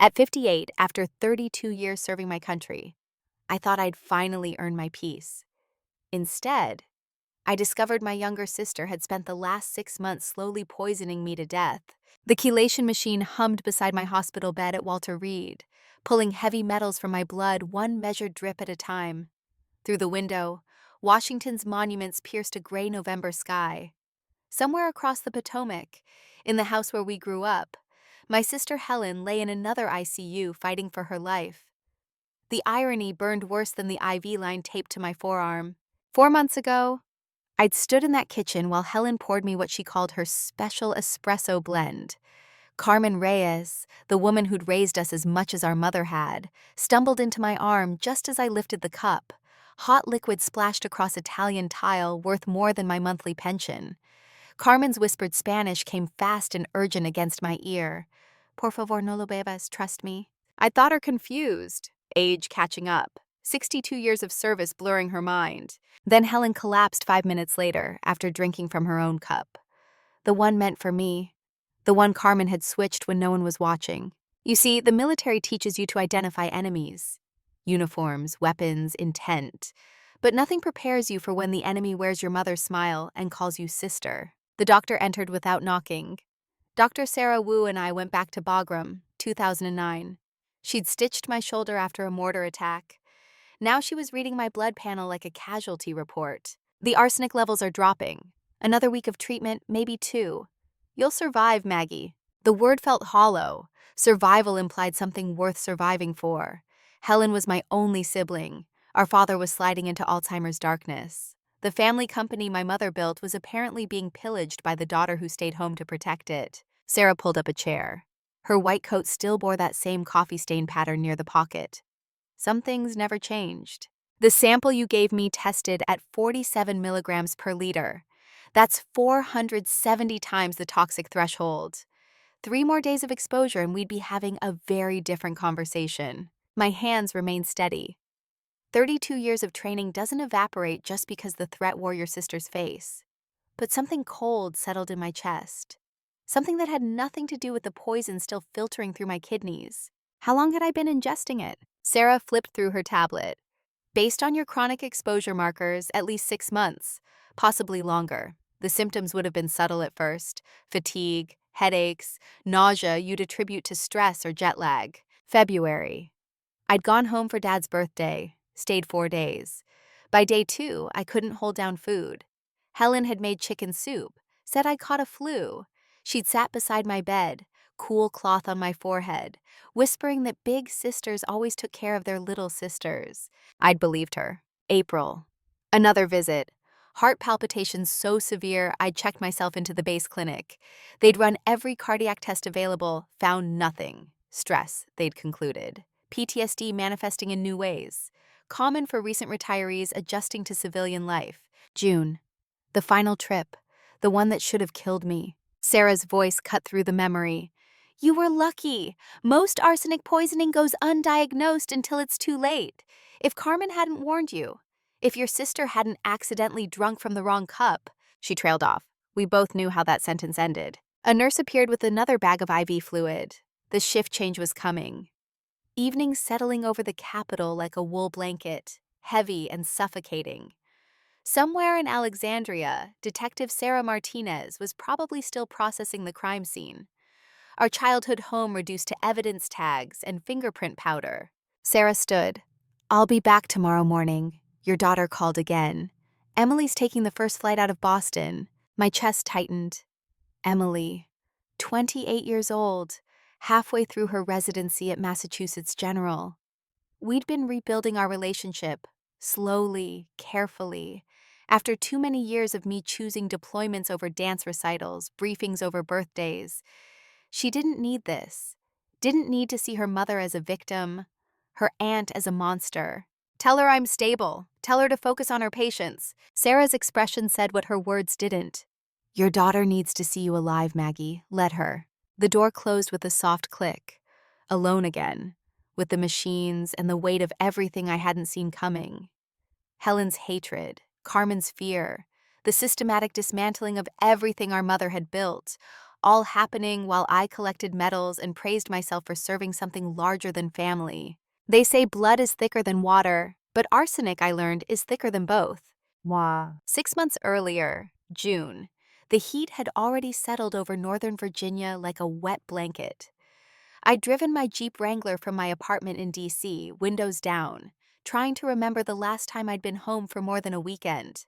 At 58, after 32 years serving my country, I thought I'd finally earned my peace. Instead, I discovered my younger sister had spent the last 6 months slowly poisoning me to death. The chelation machine hummed beside my hospital bed at Walter Reed, pulling heavy metals from my blood one measured drip at a time. Through the window, Washington's monuments pierced a gray November sky. Somewhere across the Potomac, in the house where we grew up, my sister Helen lay in another ICU fighting for her life. The irony burned worse than the IV line taped to my forearm. 4 months ago, I'd stood in that kitchen while Helen poured me what she called her special espresso blend. Carmen Reyes, the woman who'd raised us as much as our mother had, stumbled into my arm just as I lifted the cup. Hot liquid splashed across Italian tile worth more than my monthly pension. Carmen's whispered Spanish came fast and urgent against my ear. Por favor, no lo bebas, trust me. I thought her confused, age catching up, 62 years of service blurring her mind. Then Helen collapsed 5 minutes later after drinking from her own cup. The one meant for me. The one Carmen had switched when no one was watching. You see, the military teaches you to identify enemies. Uniforms, weapons, intent. But nothing prepares you for when the enemy wears your mother's smile and calls you sister. The doctor entered without knocking. Dr. Sarah Wu and I went back to Bagram, 2009. She'd stitched my shoulder after a mortar attack. Now she was reading my blood panel like a casualty report. The arsenic levels are dropping. Another week of treatment, maybe 2. You'll survive, Maggie. The word felt hollow. Survival implied something worth surviving for. Helen was my only sibling. Our father was sliding into Alzheimer's darkness. The family company my mother built was apparently being pillaged by the daughter who stayed home to protect it. Sarah pulled up a chair. Her white coat still bore that same coffee stain pattern near the pocket. Some things never changed. The sample you gave me tested at 47 milligrams per liter. That's 470 times the toxic threshold. 3 more days of exposure and we'd be having a very different conversation. My hands remained steady. 32 years of training doesn't evaporate just because the threat wore your sister's face. But something cold settled in my chest. Something that had nothing to do with the poison still filtering through my kidneys. How long had I been ingesting it? Sarah flipped through her tablet. Based on your chronic exposure markers, at least 6 months, possibly longer. The symptoms would have been subtle at first. Fatigue, headaches, nausea you'd attribute to stress or jet lag. February. I'd gone home for Dad's birthday, stayed 4 days. By day 2, I couldn't hold down food. Helen had made chicken soup, said I caught a flu. She'd sat beside my bed, cool cloth on my forehead, whispering that big sisters always took care of their little sisters. I'd believed her. April. Another visit. Heart palpitations so severe I'd checked myself into the base clinic. They'd run every cardiac test available, found nothing. Stress, they'd concluded. PTSD manifesting in new ways. Common for recent retirees adjusting to civilian life. June. The final trip. The one that should have killed me. Sarah's voice cut through the memory. You were lucky. Most arsenic poisoning goes undiagnosed until it's too late. If Carmen hadn't warned you, if your sister hadn't accidentally drunk from the wrong cup, she trailed off. We both knew how that sentence ended. A nurse appeared with another bag of IV fluid. The shift change was coming. Evening settling over the Capitol like a wool blanket, heavy and suffocating. Somewhere in Alexandria, Detective Sarah Martinez was probably still processing the crime scene. Our childhood home reduced to evidence tags and fingerprint powder. Sarah stood. I'll be back tomorrow morning. Your daughter called again. Emily's taking the first flight out of Boston. My chest tightened. Emily, 28 years old, halfway through her residency at Massachusetts General. We'd been rebuilding our relationship, slowly, carefully. After too many years of me choosing deployments over dance recitals, briefings over birthdays, she didn't need this. Didn't need to see her mother as a victim, her aunt as a monster. Tell her I'm stable. Tell her to focus on her patients. Sarah's expression said what her words didn't. Your daughter needs to see you alive, Maggie. Let her. The door closed with a soft click. Alone again, with the machines and the weight of everything I hadn't seen coming. Helen's hatred, Carmen's fear, the systematic dismantling of everything our mother had built, all happening while I collected medals and praised myself for serving something larger than family. They say blood is thicker than water, but arsenic, I learned, is thicker than both. Wow. 6 months earlier, June, the heat had already settled over Northern Virginia like a wet blanket. I'd driven my Jeep Wrangler from my apartment in D.C., windows down, trying to remember the last time I'd been home for more than a weekend.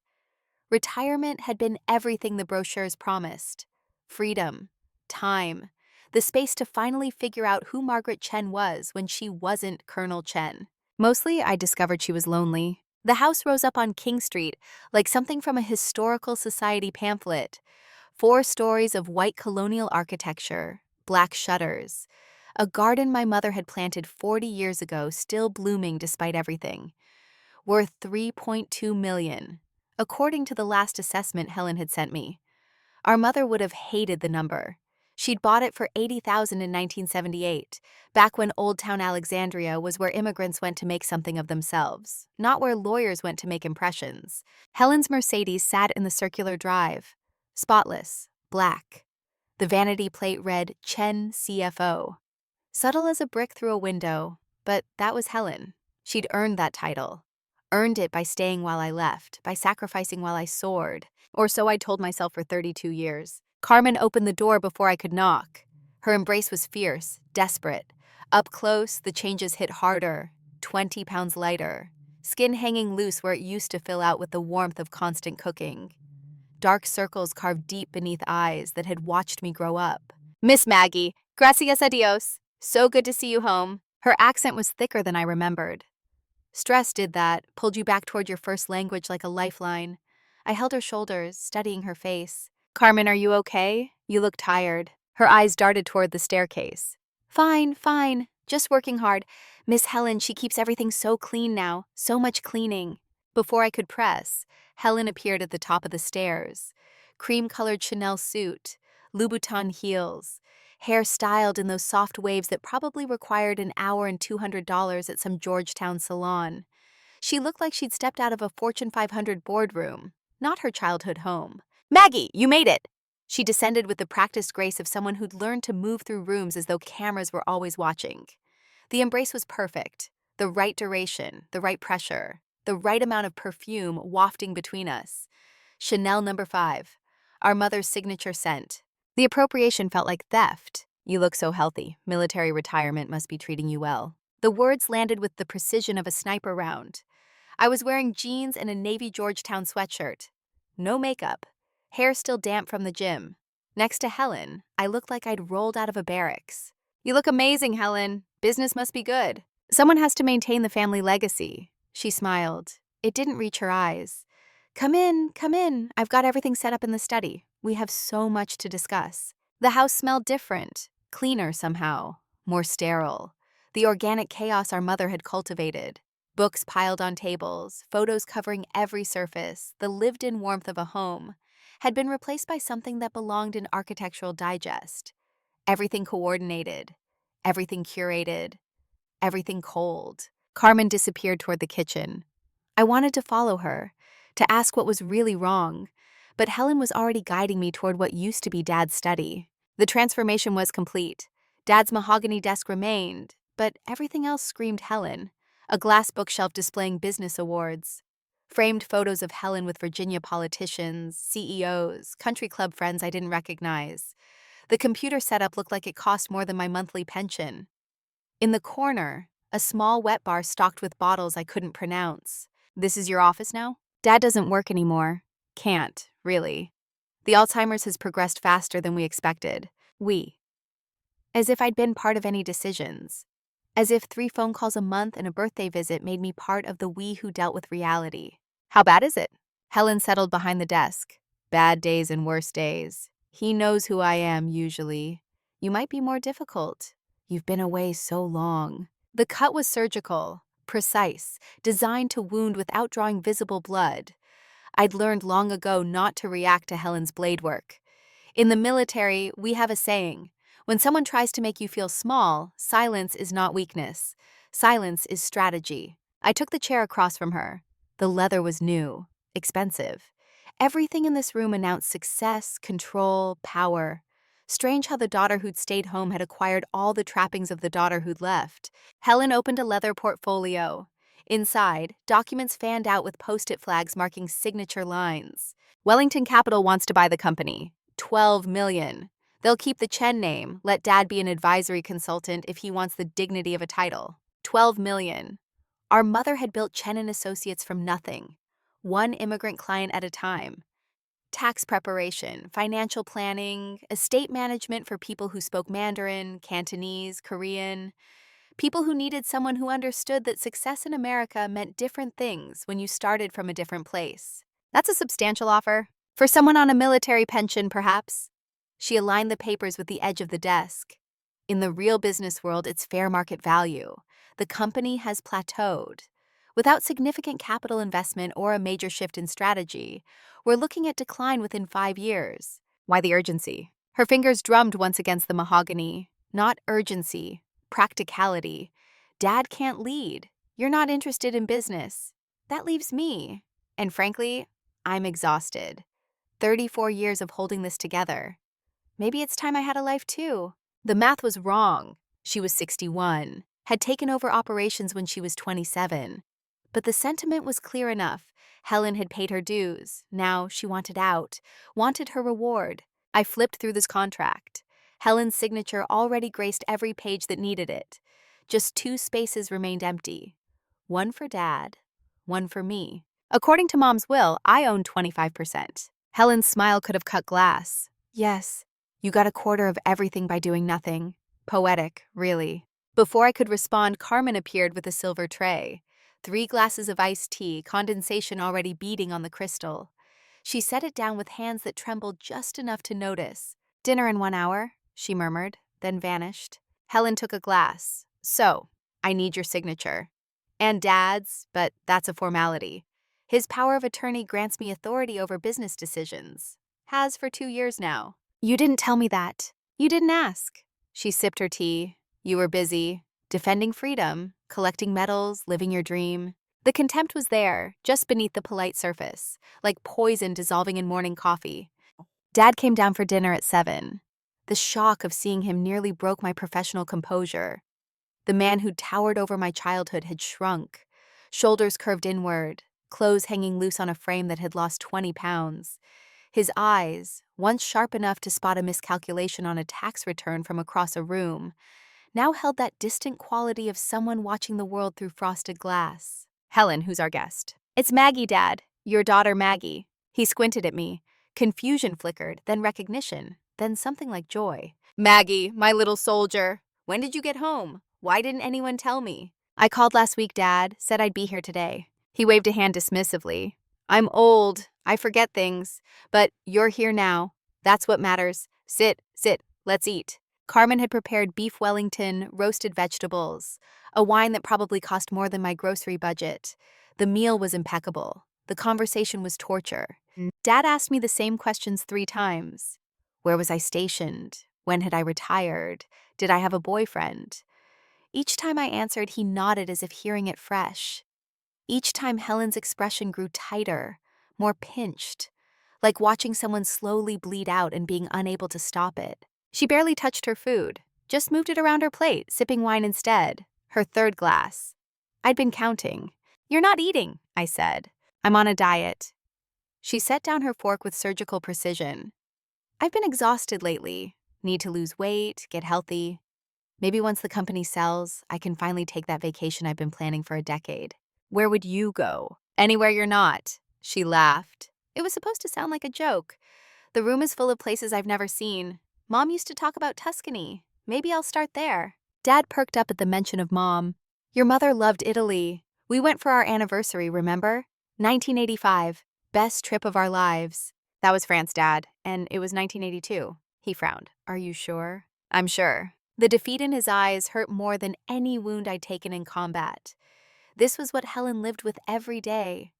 Retirement had been everything the brochures promised. Freedom, time, the space to finally figure out who Margaret Chen was when she wasn't Colonel Chen. Mostly, I discovered she was lonely. The house rose up on King Street like something from a historical society pamphlet. 4 stories of white colonial architecture, black shutters, a garden my mother had planted 40 years ago still blooming despite everything, worth $3.2 million, according to the last assessment Helen had sent me. Our mother would have hated the number. She'd bought it for $80,000 in 1978, back when Old Town Alexandria was where immigrants went to make something of themselves, not where lawyers went to make impressions. Helen's Mercedes sat in the circular drive, spotless, black. The vanity plate read Chen CFO. Subtle as a brick through a window, but that was Helen. She'd earned that title. Earned it by staying while I left, by sacrificing while I soared. Or so I told myself for 32 years. Carmen opened the door before I could knock. Her embrace was fierce, desperate. Up close, the changes hit harder, 20 pounds lighter. Skin hanging loose where it used to fill out with the warmth of constant cooking. Dark circles carved deep beneath eyes that had watched me grow up. Miss Maggie, gracias a Dios. So good to see you home. Her accent was thicker than I remembered. Stress did that, pulled you back toward your first language like a lifeline. I held her shoulders, studying her face. Carmen, are you okay? You look tired. Her eyes darted toward the staircase. Fine, fine. Just working hard. Miss Helen, she keeps everything so clean now. So much cleaning. Before I could press, Helen appeared at the top of the stairs. Cream-colored Chanel suit, Louboutin heels, hair styled in those soft waves that probably required an hour and $200 at some Georgetown salon. She looked like she'd stepped out of a Fortune 500 boardroom, not her childhood home. Maggie, you made it! She descended with the practiced grace of someone who'd learned to move through rooms as though cameras were always watching. The embrace was perfect, the right duration, the right pressure, the right amount of perfume wafting between us. Chanel No. 5, our mother's signature scent. The appropriation felt like theft. You look so healthy. Military retirement must be treating you well. The words landed with the precision of a sniper round. I was wearing jeans and a navy Georgetown sweatshirt. No makeup. Hair still damp from the gym. Next to Helen, I looked like I'd rolled out of a barracks. You look amazing, Helen. Business must be good. Someone has to maintain the family legacy. She smiled. It didn't reach her eyes. Come in, come in. I've got everything set up in the study. We have so much to discuss. The house smelled different, cleaner somehow, more sterile. The organic chaos our mother had cultivated. Books piled on tables, photos covering every surface, the lived-in warmth of a home, had been replaced by something that belonged in Architectural Digest. Everything coordinated, everything curated, everything cold. Carmen disappeared toward the kitchen. I wanted to follow her, to ask what was really wrong, but Helen was already guiding me toward what used to be Dad's study. The transformation was complete. Dad's mahogany desk remained, but everything else screamed Helen. A glass bookshelf displaying business awards. Framed photos of Helen with Virginia politicians, CEOs, country club friends I didn't recognize. The computer setup looked like it cost more than my monthly pension. In the corner, a small wet bar stocked with bottles I couldn't pronounce. This is your office now? Dad doesn't work anymore. Can't, really. The Alzheimer's has progressed faster than we expected. As if I'd been part of any decisions. As if 3 phone calls a month and a birthday visit made me part of the we who dealt with reality. How bad is it? Helen settled behind the desk. Bad days and worse days. He knows who I am, usually. You might be more difficult. You've been away so long. The cut was surgical, precise, designed to wound without drawing visible blood. I'd learned long ago not to react to Helen's blade work. In the military, we have a saying, when someone tries to make you feel small, silence is not weakness. Silence is strategy. I took the chair across from her. The leather was new, expensive. Everything in this room announced success, control, power. Strange how the daughter who'd stayed home had acquired all the trappings of the daughter who'd left. Helen opened a leather portfolio. Inside, documents fanned out with post-it flags marking signature lines. Wellington Capital wants to buy the company. 12 million. They'll keep the Chen name, let Dad be an advisory consultant if he wants the dignity of a title. 12 million. Our mother had built Chen and Associates from nothing, one immigrant client at a time. Tax preparation, financial planning, estate management for people who spoke Mandarin, Cantonese, Korean. People who needed someone who understood that success in America meant different things when you started from a different place. That's a substantial offer. For someone on a military pension, perhaps. She aligned the papers with the edge of the desk. In the real business world, it's fair market value. The company has plateaued. Without significant capital investment or a major shift in strategy, we're looking at decline within 5 years. Why the urgency? Her fingers drummed once against the mahogany. Not urgency, practicality. Dad can't lead. You're not interested in business. That leaves me. And frankly, I'm exhausted. 34 years of holding this together. Maybe it's time I had a life too. The math was wrong. She was 61, had taken over operations when she was 27. But the sentiment was clear enough. Helen had paid her dues. Now she wanted out, wanted her reward. I flipped through this contract. Helen's signature already graced every page that needed it. Just 2 spaces remained empty. One for Dad, one for me. According to Mom's will, I owned 25%. Helen's smile could have cut glass. Yes, you got a quarter of everything by doing nothing. Poetic, really. Before I could respond, Carmen appeared with a silver tray. 3 glasses of iced tea, condensation already beating on the crystal. She set it down with hands that trembled just enough to notice. "Dinner in 1 hour," she murmured, then vanished. Helen took a glass. "So, I need your signature." "And Dad's, but that's a formality. His power of attorney grants me authority over business decisions. Has for 2 years now." "You didn't tell me that. You didn't ask." She sipped her tea. "You were busy. Defending freedom, collecting medals, living your dream." The contempt was there, just beneath the polite surface, like poison dissolving in morning coffee. Dad came down for dinner at 7. The shock of seeing him nearly broke my professional composure. The man who towered over my childhood had shrunk, shoulders curved inward, clothes hanging loose on a frame that had lost 20 pounds. His eyes, once sharp enough to spot a miscalculation on a tax return from across a room, now held that distant quality of someone watching the world through frosted glass. "Helen, who's our guest?" "It's Maggie, Dad. Your daughter, Maggie." He squinted at me. Confusion flickered, then recognition, then something like joy. "Maggie, my little soldier. When did you get home? Why didn't anyone tell me?" "I called last week, Dad. Said I'd be here today." He waved a hand dismissively. "I'm old. I forget things. But you're here now. That's what matters. Sit. Let's eat." Carmen had prepared beef Wellington, roasted vegetables, a wine that probably cost more than my grocery budget. The meal was impeccable. The conversation was torture. Dad asked me the same questions 3 times. Where was I stationed? When had I retired? Did I have a boyfriend? Each time I answered, he nodded as if hearing it fresh. Each time Helen's expression grew tighter, more pinched, like watching someone slowly bleed out and being unable to stop it. She barely touched her food, just moved it around her plate, sipping wine instead, her 3rd glass. I'd been counting. "You're not eating," I said. "I'm on a diet." She set down her fork with surgical precision. "I've been exhausted lately. Need to lose weight, get healthy. Maybe once the company sells, I can finally take that vacation I've been planning for a decade." "Where would you go?" "Anywhere you're not." She laughed. It was supposed to sound like a joke. "The room is full of places I've never seen. Mom used to talk about Tuscany. Maybe I'll start there." Dad perked up at the mention of Mom. "Your mother loved Italy. We went for our anniversary, remember? 1985. Best trip of our lives." "That was France, Dad, and it was 1982. He frowned. "Are you sure?" "I'm sure." The defeat in his eyes hurt more than any wound I'd taken in combat. This was what Helen lived with every day.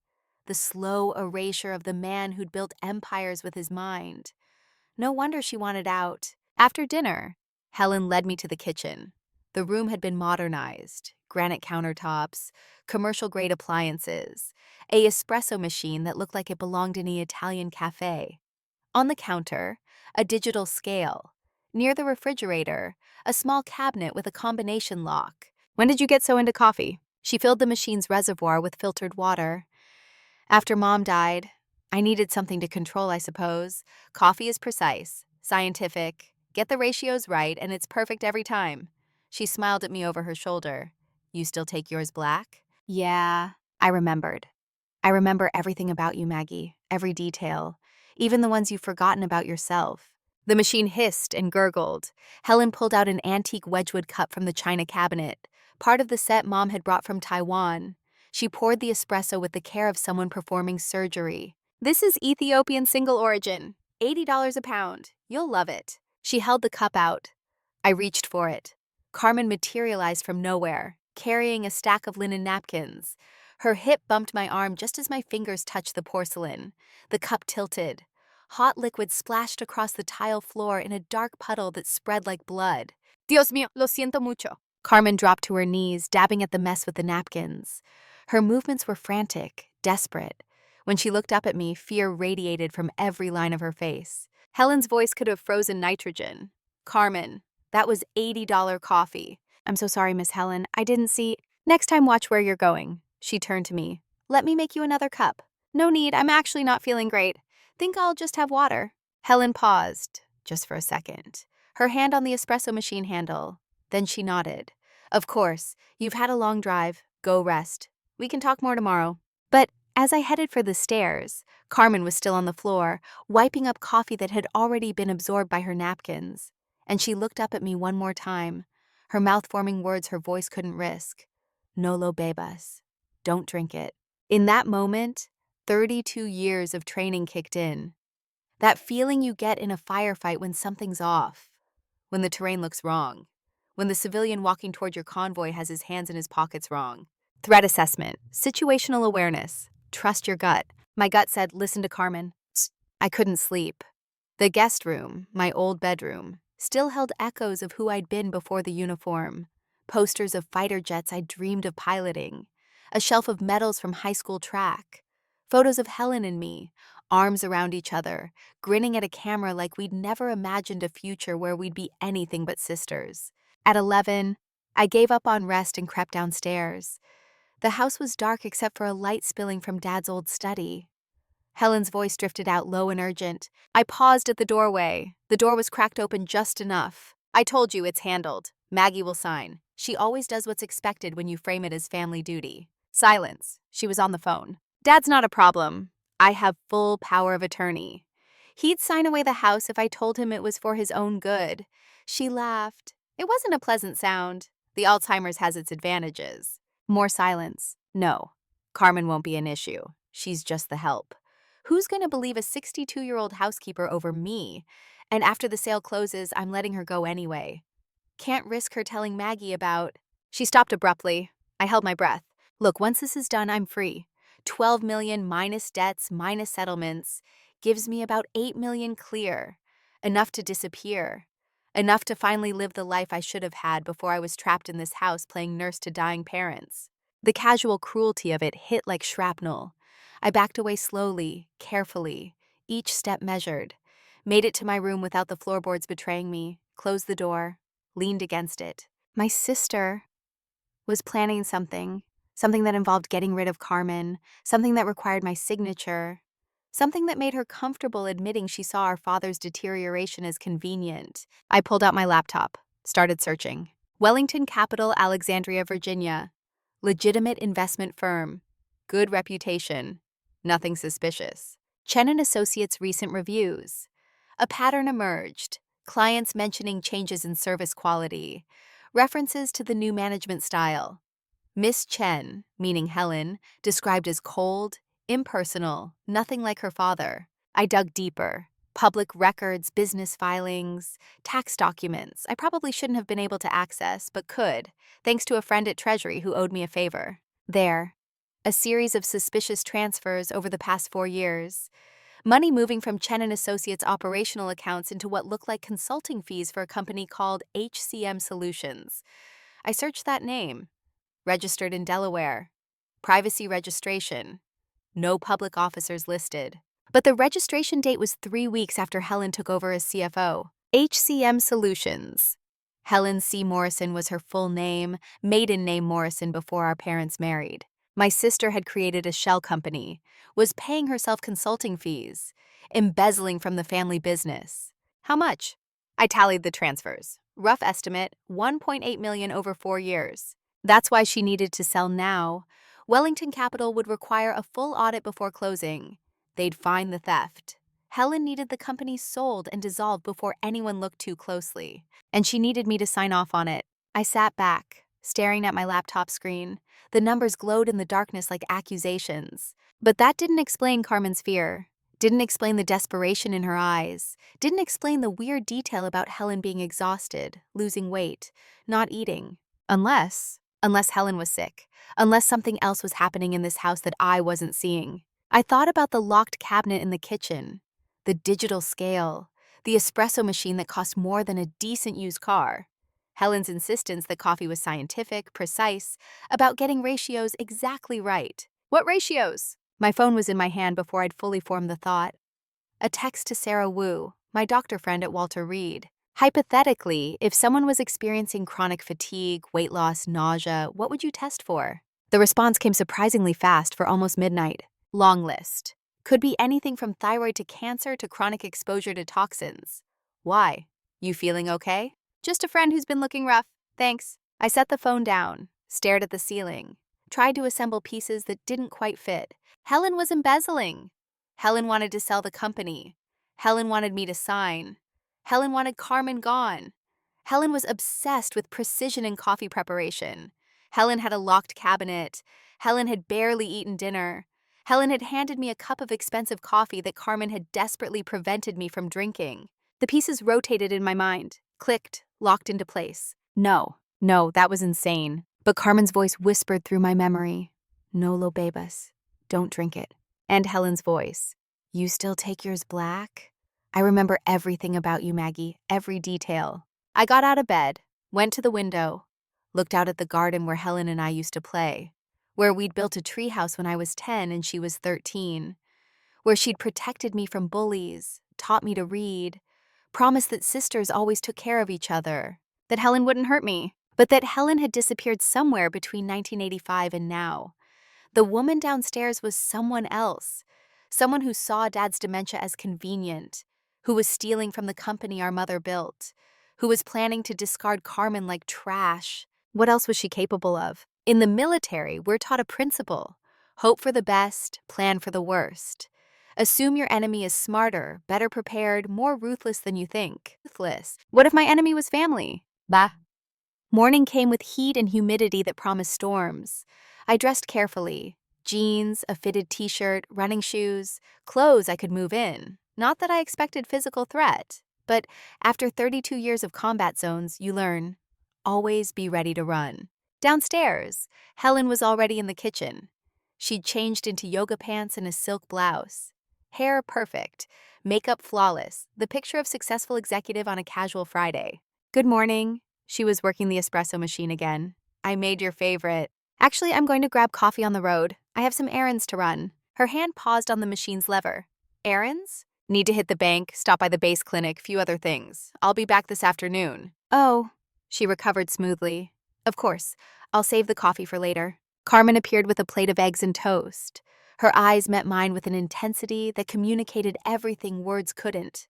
The slow erasure of the man who'd built empires with his mind. No wonder she wanted out. After dinner, Helen led me to the kitchen. The room had been modernized. Granite countertops, commercial-grade appliances, a espresso machine that looked like it belonged in an Italian cafe. On the counter, a digital scale. near the refrigerator, a small cabinet with a combination lock. When did you get so into coffee? She filled the machine's reservoir with filtered water. After Mom died, I needed something to control, I suppose. Coffee is precise, scientific, get the ratios right, and it's perfect every time. She smiled at me over her shoulder. You still take yours black? Yeah, I remembered. I remember everything about you, Maggie, every detail, even the ones you've forgotten about yourself. The machine hissed and gurgled. Helen pulled out an antique Wedgwood cup from the china cabinet, part of the set Mom had brought from Taiwan. She poured the espresso with the care of someone performing surgery. This is Ethiopian single origin, $80 a pound. You'll love it. She held the cup out. I reached for it. Carmen materialized from nowhere, carrying a stack of linen napkins. Her hip bumped my arm just as my fingers touched the porcelain. The cup tilted. Hot liquid splashed across the tile floor in a dark puddle that spread like blood. Dios mío, lo siento mucho. Carmen dropped to her knees, dabbing at the mess with the napkins. Her movements were frantic, desperate. When she looked up at me, fear radiated from every line of her face. Helen's voice could have frozen nitrogen. Carmen, that was $80 coffee. I'm so sorry, Miss Helen. I didn't see. Next time, watch where you're going. She turned to me. Let me make you another cup. No need, I'm actually not feeling great. Think I'll just have water. Helen paused, just for a second, her hand on the espresso machine handle. Then she nodded. Of course, you've had a long drive. Go rest. We can talk more tomorrow. But as I headed for the stairs, Carmen was still on the floor, wiping up coffee that had already been absorbed by her napkins. And she looked up at me one more time, her mouth forming words her voice couldn't risk. No lo bebas. Don't drink it. In that moment, 32 years of training kicked in. That feeling you get in a firefight when something's off, when the terrain looks wrong, when the civilian walking toward your convoy has his hands in his pockets wrong. Threat assessment, situational awareness, trust your gut. My gut said, listen to Carmen. I couldn't sleep. The guest room, my old bedroom, still held echoes of who I'd been before the uniform. Posters of fighter jets I'd dreamed of piloting. A shelf of medals from high school track. Photos of Helen and me, arms around each other, grinning at a camera like we'd never imagined a future where we'd be anything but sisters. At 11, I gave up on rest and crept downstairs. The house was dark except for a light spilling from Dad's old study. Helen's voice drifted out low and urgent. I paused at the doorway. The door was cracked open just enough. I told you it's handled. Maggie will sign. She always does what's expected when you frame it as family duty. Silence. She was on the phone. Dad's not a problem. I have full power of attorney. He'd sign away the house if I told him it was for his own good. She laughed. It wasn't a pleasant sound. The Alzheimer's has its advantages. More silence. No. Carmen won't be an issue. She's just the help. Who's going to believe a 62-year-old housekeeper over me? And after the sale closes, I'm letting her go anyway. Can't risk her telling Maggie about... She stopped abruptly. I held my breath. Look, once this is done, I'm free. 12 million minus debts, minus settlements, gives me about 8 million clear. Enough to disappear. Enough to finally live the life I should have had before I was trapped in this house playing nurse to dying parents. The casual cruelty of it hit like shrapnel. I backed away slowly, carefully, each step measured. Made it to my room without the floorboards betraying me, closed the door, leaned against it. My sister was planning something that involved getting rid of Carmen, something that required my signature, something that made her comfortable admitting she saw our father's deterioration as convenient. I pulled out my laptop, started searching. Wellington Capital, Alexandria, Virginia. Legitimate investment firm. Good reputation. Nothing suspicious. Chen and Associates recent reviews. A pattern emerged. Clients mentioning changes in service quality. References to the new management style. Miss Chen, meaning Helen, described as cold, impersonal, nothing like her father. I dug deeper. Public records, business filings, tax documents I probably shouldn't have been able to access, but could, thanks to a friend at Treasury who owed me a favor. There. A series of suspicious transfers over the past 4 years. Money moving from Chen and Associates operational accounts into what looked like consulting fees for a company called HCM Solutions. I searched that name. Registered in Delaware. Privacy registration. No public officers listed. But the registration date was 3 weeks after Helen took over as CFO. HCM Solutions. Helen C. Morrison was her full name, maiden name Morrison, before our parents married. My sister had created a shell company, was paying herself consulting fees, embezzling from the family business. How much? I tallied the transfers. Rough estimate, 1.8 million over 4 years. That's why she needed to sell now. Wellington Capital would require a full audit before closing. They'd find the theft. Helen needed the company sold and dissolved before anyone looked too closely, and she needed me to sign off on it. I sat back, staring at my laptop screen. The numbers glowed in the darkness like accusations. But that didn't explain Carmen's fear, didn't explain the desperation in her eyes, didn't explain the weird detail about Helen being exhausted, losing weight, not eating. Unless Helen was sick, unless something else was happening in this house that I wasn't seeing. I thought about the locked cabinet in the kitchen, the digital scale, the espresso machine that cost more than a decent used car. Helen's insistence that coffee was scientific, precise, about getting ratios exactly right. What ratios? My phone was in my hand before I'd fully formed the thought. A text to Sarah Wu, my doctor friend at Walter Reed. Hypothetically, if someone was experiencing chronic fatigue, weight loss, nausea, what would you test for? The response came surprisingly fast for almost midnight. Long list. Could be anything from thyroid to cancer to chronic exposure to toxins. Why? You feeling okay? Just a friend who's been looking rough. Thanks. I set the phone down, stared at the ceiling, tried to assemble pieces that didn't quite fit. Helen was embezzling. Helen wanted to sell the company. Helen wanted me to sign. Helen wanted Carmen gone. Helen was obsessed with precision in coffee preparation. Helen had a locked cabinet. Helen had barely eaten dinner. Helen had handed me a cup of expensive coffee that Carmen had desperately prevented me from drinking. The pieces rotated in my mind, clicked, locked into place. No, that was insane. But Carmen's voice whispered through my memory. No lo bebas. Don't drink it. And Helen's voice. You still take yours black? I remember everything about you, Maggie, every detail. I got out of bed, went to the window, looked out at the garden where Helen and I used to play, where we'd built a treehouse when I was 10 and she was 13, where she'd protected me from bullies, taught me to read, promised that sisters always took care of each other, that Helen wouldn't hurt me, but that Helen had disappeared somewhere between 1985 and now. The woman downstairs was someone else, someone who saw Dad's dementia as convenient, who was stealing from the company our mother built, who was planning to discard Carmen like trash. What else was she capable of? In the military, we're taught a principle. Hope for the best, plan for the worst. Assume your enemy is smarter, better prepared, more ruthless than you think. Ruthless. What if my enemy was family? Bah. Morning came with heat and humidity that promised storms. I dressed carefully. Jeans, a fitted t-shirt, running shoes, clothes I could move in. Not that I expected physical threat, but after 32 years of combat zones, you learn. Always be ready to run. Downstairs, Helen was already in the kitchen. She'd changed into yoga pants and a silk blouse. Hair perfect, makeup flawless, the picture of successful executive on a casual Friday. Good morning. She was working the espresso machine again. I made your favorite. Actually, I'm going to grab coffee on the road. I have some errands to run. Her hand paused on the machine's lever. Errands? Need to hit the bank, stop by the base clinic, few other things. I'll be back this afternoon. Oh. She recovered smoothly. Of course, I'll save the coffee for later. Carmen appeared with a plate of eggs and toast. Her eyes met mine with an intensity that communicated everything words couldn't.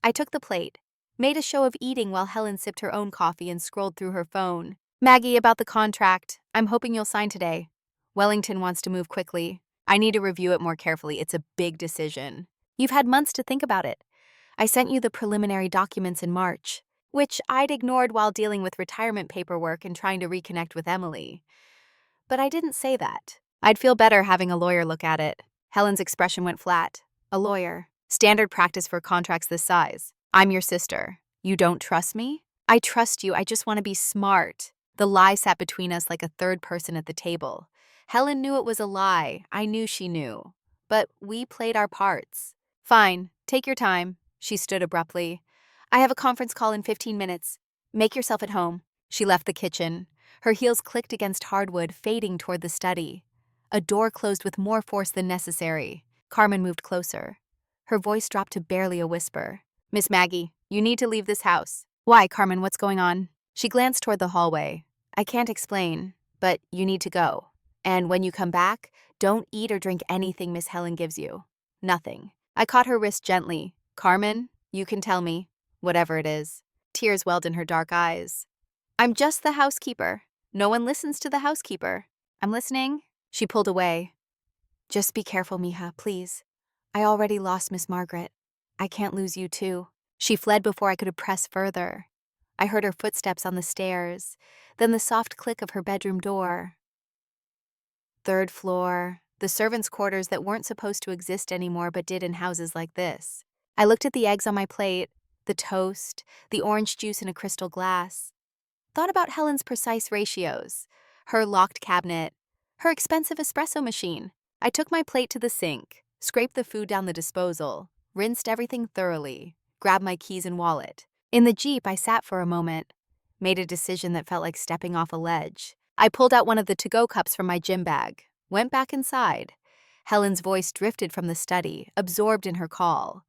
I took the plate, made a show of eating while Helen sipped her own coffee and scrolled through her phone. Maggie, about the contract. I'm hoping you'll sign today. Wellington wants to move quickly. I need to review it more carefully. It's a big decision. You've had months to think about it. I sent you the preliminary documents in March, which I'd ignored while dealing with retirement paperwork and trying to reconnect with Emily. But I didn't say that. I'd feel better having a lawyer look at it. Helen's expression went flat. A lawyer. Standard practice for contracts this size. I'm your sister. You don't trust me? I trust you. I just want to be smart. The lie sat between us like a third person at the table. Helen knew it was a lie. I knew she knew. But we played our parts. Fine. Take your time. She stood abruptly. I have a conference call in 15 minutes. Make yourself at home. She left the kitchen. Her heels clicked against hardwood, fading toward the study. A door closed with more force than necessary. Carmen moved closer. Her voice dropped to barely a whisper. Miss Maggie, You need to leave this house. Why, Carmen, what's going on? She glanced toward the hallway. I can't explain, but you need to go. And when you come back, don't eat or drink anything Miss Helen gives you. Nothing. I caught her wrist gently. Carmen, you can tell me, whatever it is. Tears welled in her dark eyes. I'm just the housekeeper. No one listens to the housekeeper. I'm listening. She pulled away. Just be careful, mija, please. I already lost Miss Margaret. I can't lose you too. She fled before I could press further. I heard her footsteps on the stairs, then the soft click of her bedroom door. Third floor, the servants' quarters that weren't supposed to exist anymore but did in houses like this. I looked at the eggs on my plate, the toast, the orange juice in a crystal glass. Thought about Helen's precise ratios, her locked cabinet, her expensive espresso machine. I took my plate to the sink, scraped the food down the disposal, rinsed everything thoroughly, grabbed my keys and wallet. In the Jeep, I sat for a moment, made a decision that felt like stepping off a ledge. I pulled out one of the to-go cups from my gym bag, went back inside. Helen's voice drifted from the study, absorbed in her call.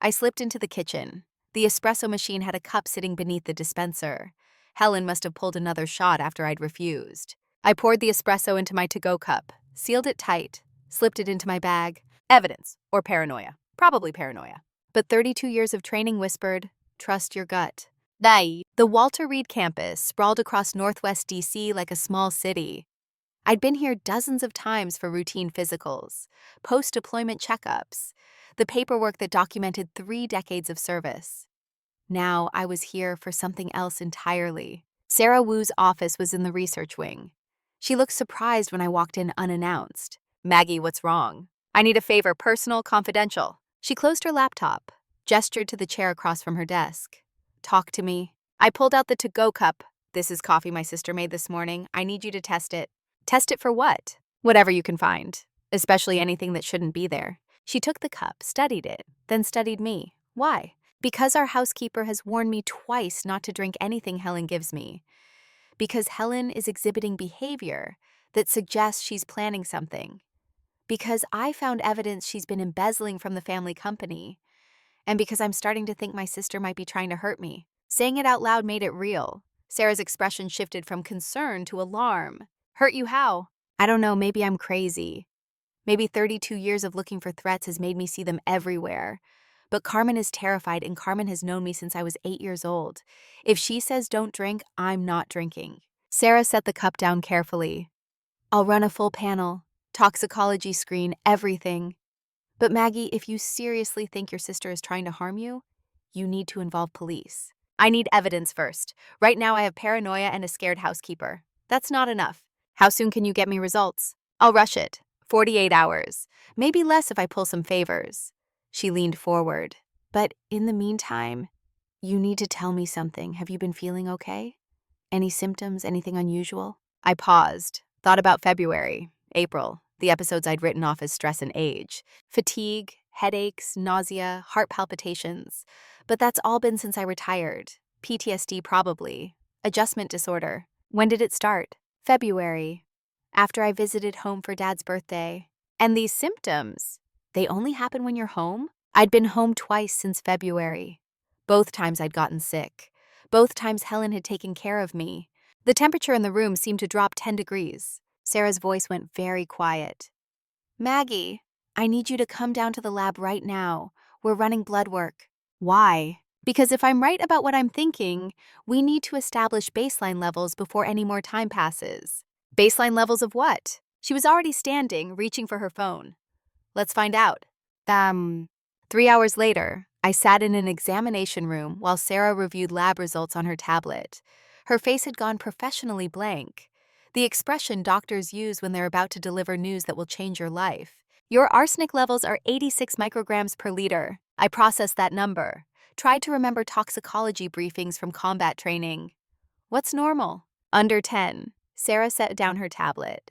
I slipped into the kitchen. The espresso machine had a cup sitting beneath the dispenser. Helen must have pulled another shot after I'd refused. I poured the espresso into my to-go cup, sealed it tight, slipped it into my bag. Evidence, or paranoia. Probably paranoia. But 32 years of training whispered, trust your gut. The Walter Reed campus sprawled across Northwest DC like a small city. I'd been here dozens of times for routine physicals, post-deployment checkups, the paperwork that documented 3 decades of service. Now I was here for something else entirely. Sarah Wu's office was in the research wing. She looked surprised when I walked in unannounced. Maggie, what's wrong? I need a favor, personal, confidential. She closed her laptop, gestured to the chair across from her desk. Talk to me. I pulled out the to-go cup. This is coffee my sister made this morning. I need you to test it. Test it for what? Whatever you can find, especially anything that shouldn't be there. She took the cup, studied it, then studied me. Why? Because our housekeeper has warned me twice not to drink anything Helen gives me. Because Helen is exhibiting behavior that suggests she's planning something. Because I found evidence she's been embezzling from the family company. And because I'm starting to think my sister might be trying to hurt me. Saying it out loud made it real. Sarah's expression shifted from concern to alarm. Hurt you how? I don't know, maybe I'm crazy. Maybe 32 years of looking for threats has made me see them everywhere. But Carmen is terrified, and Carmen has known me since I was 8 years old. If she says don't drink, I'm not drinking. Sarah set the cup down carefully. I'll run a full panel, toxicology screen, everything. But Maggie, if you seriously think your sister is trying to harm you, you need to involve police. I need evidence first. Right now I have paranoia and a scared housekeeper. That's not enough. How soon can you get me results? I'll rush it. 48 hours. Maybe less if I pull some favors. She leaned forward. But in the meantime, you need to tell me something. Have you been feeling okay? Any symptoms, anything unusual? I paused, thought about February, April, the episodes I'd written off as stress and age. Fatigue, headaches, nausea, heart palpitations. But that's all been since I retired. PTSD probably. Adjustment disorder. When did it start? February. After I visited home for Dad's birthday. And these symptoms, they only happen when you're home? I'd been home twice since February. Both times I'd gotten sick. Both times Helen had taken care of me. The temperature in the room seemed to drop 10 degrees. Sarah's voice went very quiet. Maggie, I need you to come down to the lab right now. We're running blood work. Why? Because if I'm right about what I'm thinking, we need to establish baseline levels before any more time passes. Baseline levels of what? She was already standing, reaching for her phone. Let's find out. 3 hours later, I sat in an examination room while Sarah reviewed lab results on her tablet. Her face had gone professionally blank. The expression doctors use when they're about to deliver news that will change your life. Your arsenic levels are 86 micrograms per liter. I processed that number. Tried to remember toxicology briefings from combat training. What's normal? Under 10. Sarah set down her tablet.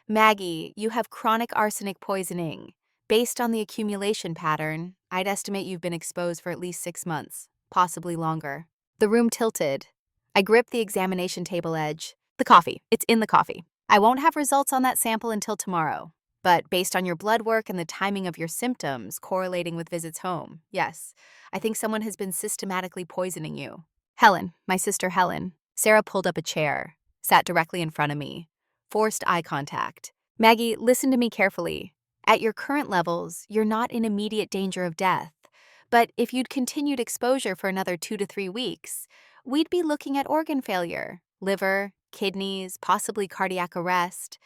Maggie, you have chronic arsenic poisoning. Based on the accumulation pattern, I'd estimate you've been exposed for at least 6 months, possibly longer. The room tilted. I gripped the examination table edge. The coffee. It's in the coffee. I won't have results on that sample until tomorrow. But based on your blood work and the timing of your symptoms correlating with visits home, yes, I think someone has been systematically poisoning you. Helen, my sister Helen. Sarah pulled up a chair, sat directly in front of me, forced eye contact. Maggie, listen to me carefully. At your current levels, you're not in immediate danger of death. But if you'd continued exposure for another 2 to 3 weeks, we'd be looking at organ failure, liver, kidneys, possibly cardiac arrest.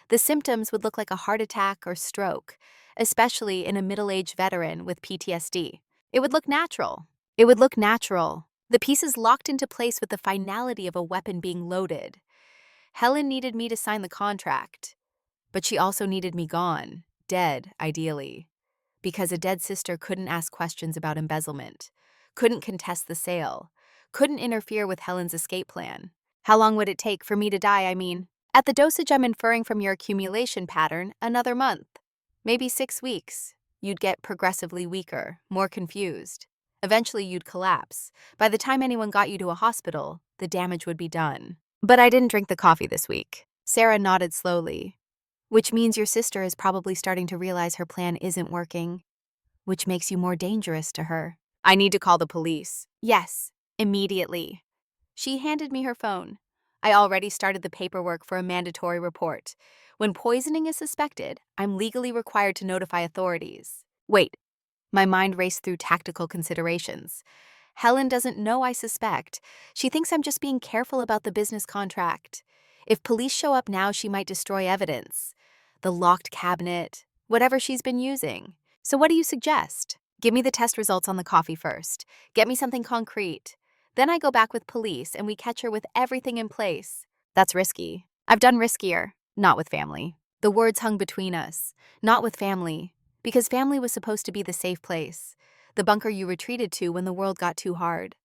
The symptoms would look like a heart attack or stroke, especially in a middle-aged veteran with PTSD. It would look natural. It would look natural. The pieces locked into place with the finality of a weapon being loaded. Helen needed me to sign the contract, but she also needed me gone, dead, ideally, because a dead sister couldn't ask questions about embezzlement, couldn't contest the sale, couldn't interfere with Helen's escape plan. How long would it take for me to die, I mean? At the dosage I'm inferring from your accumulation pattern, another month. Maybe 6 weeks. You'd get progressively weaker, more confused. Eventually you'd collapse. By the time anyone got you to a hospital, the damage would be done. But I didn't drink the coffee this week. Sarah nodded slowly. Which means your sister is probably starting to realize her plan isn't working, which makes you more dangerous to her. I need to call the police. Yes, immediately. She handed me her phone. I already started the paperwork for a mandatory report. When poisoning is suspected, I'm legally required to notify authorities. Wait, my mind raced through tactical considerations. Helen doesn't know I suspect. She thinks I'm just being careful about the business contract. If police show up now, she might destroy evidence. The locked cabinet, whatever she's been using. So what do you suggest? Give me the test results on the coffee first. Get me something concrete. Then I go back with police and we catch her with everything in place. That's risky. I've done riskier. Not with family. The words hung between us. Not with family. Because family was supposed to be the safe place. The bunker you retreated to when the world got too hard.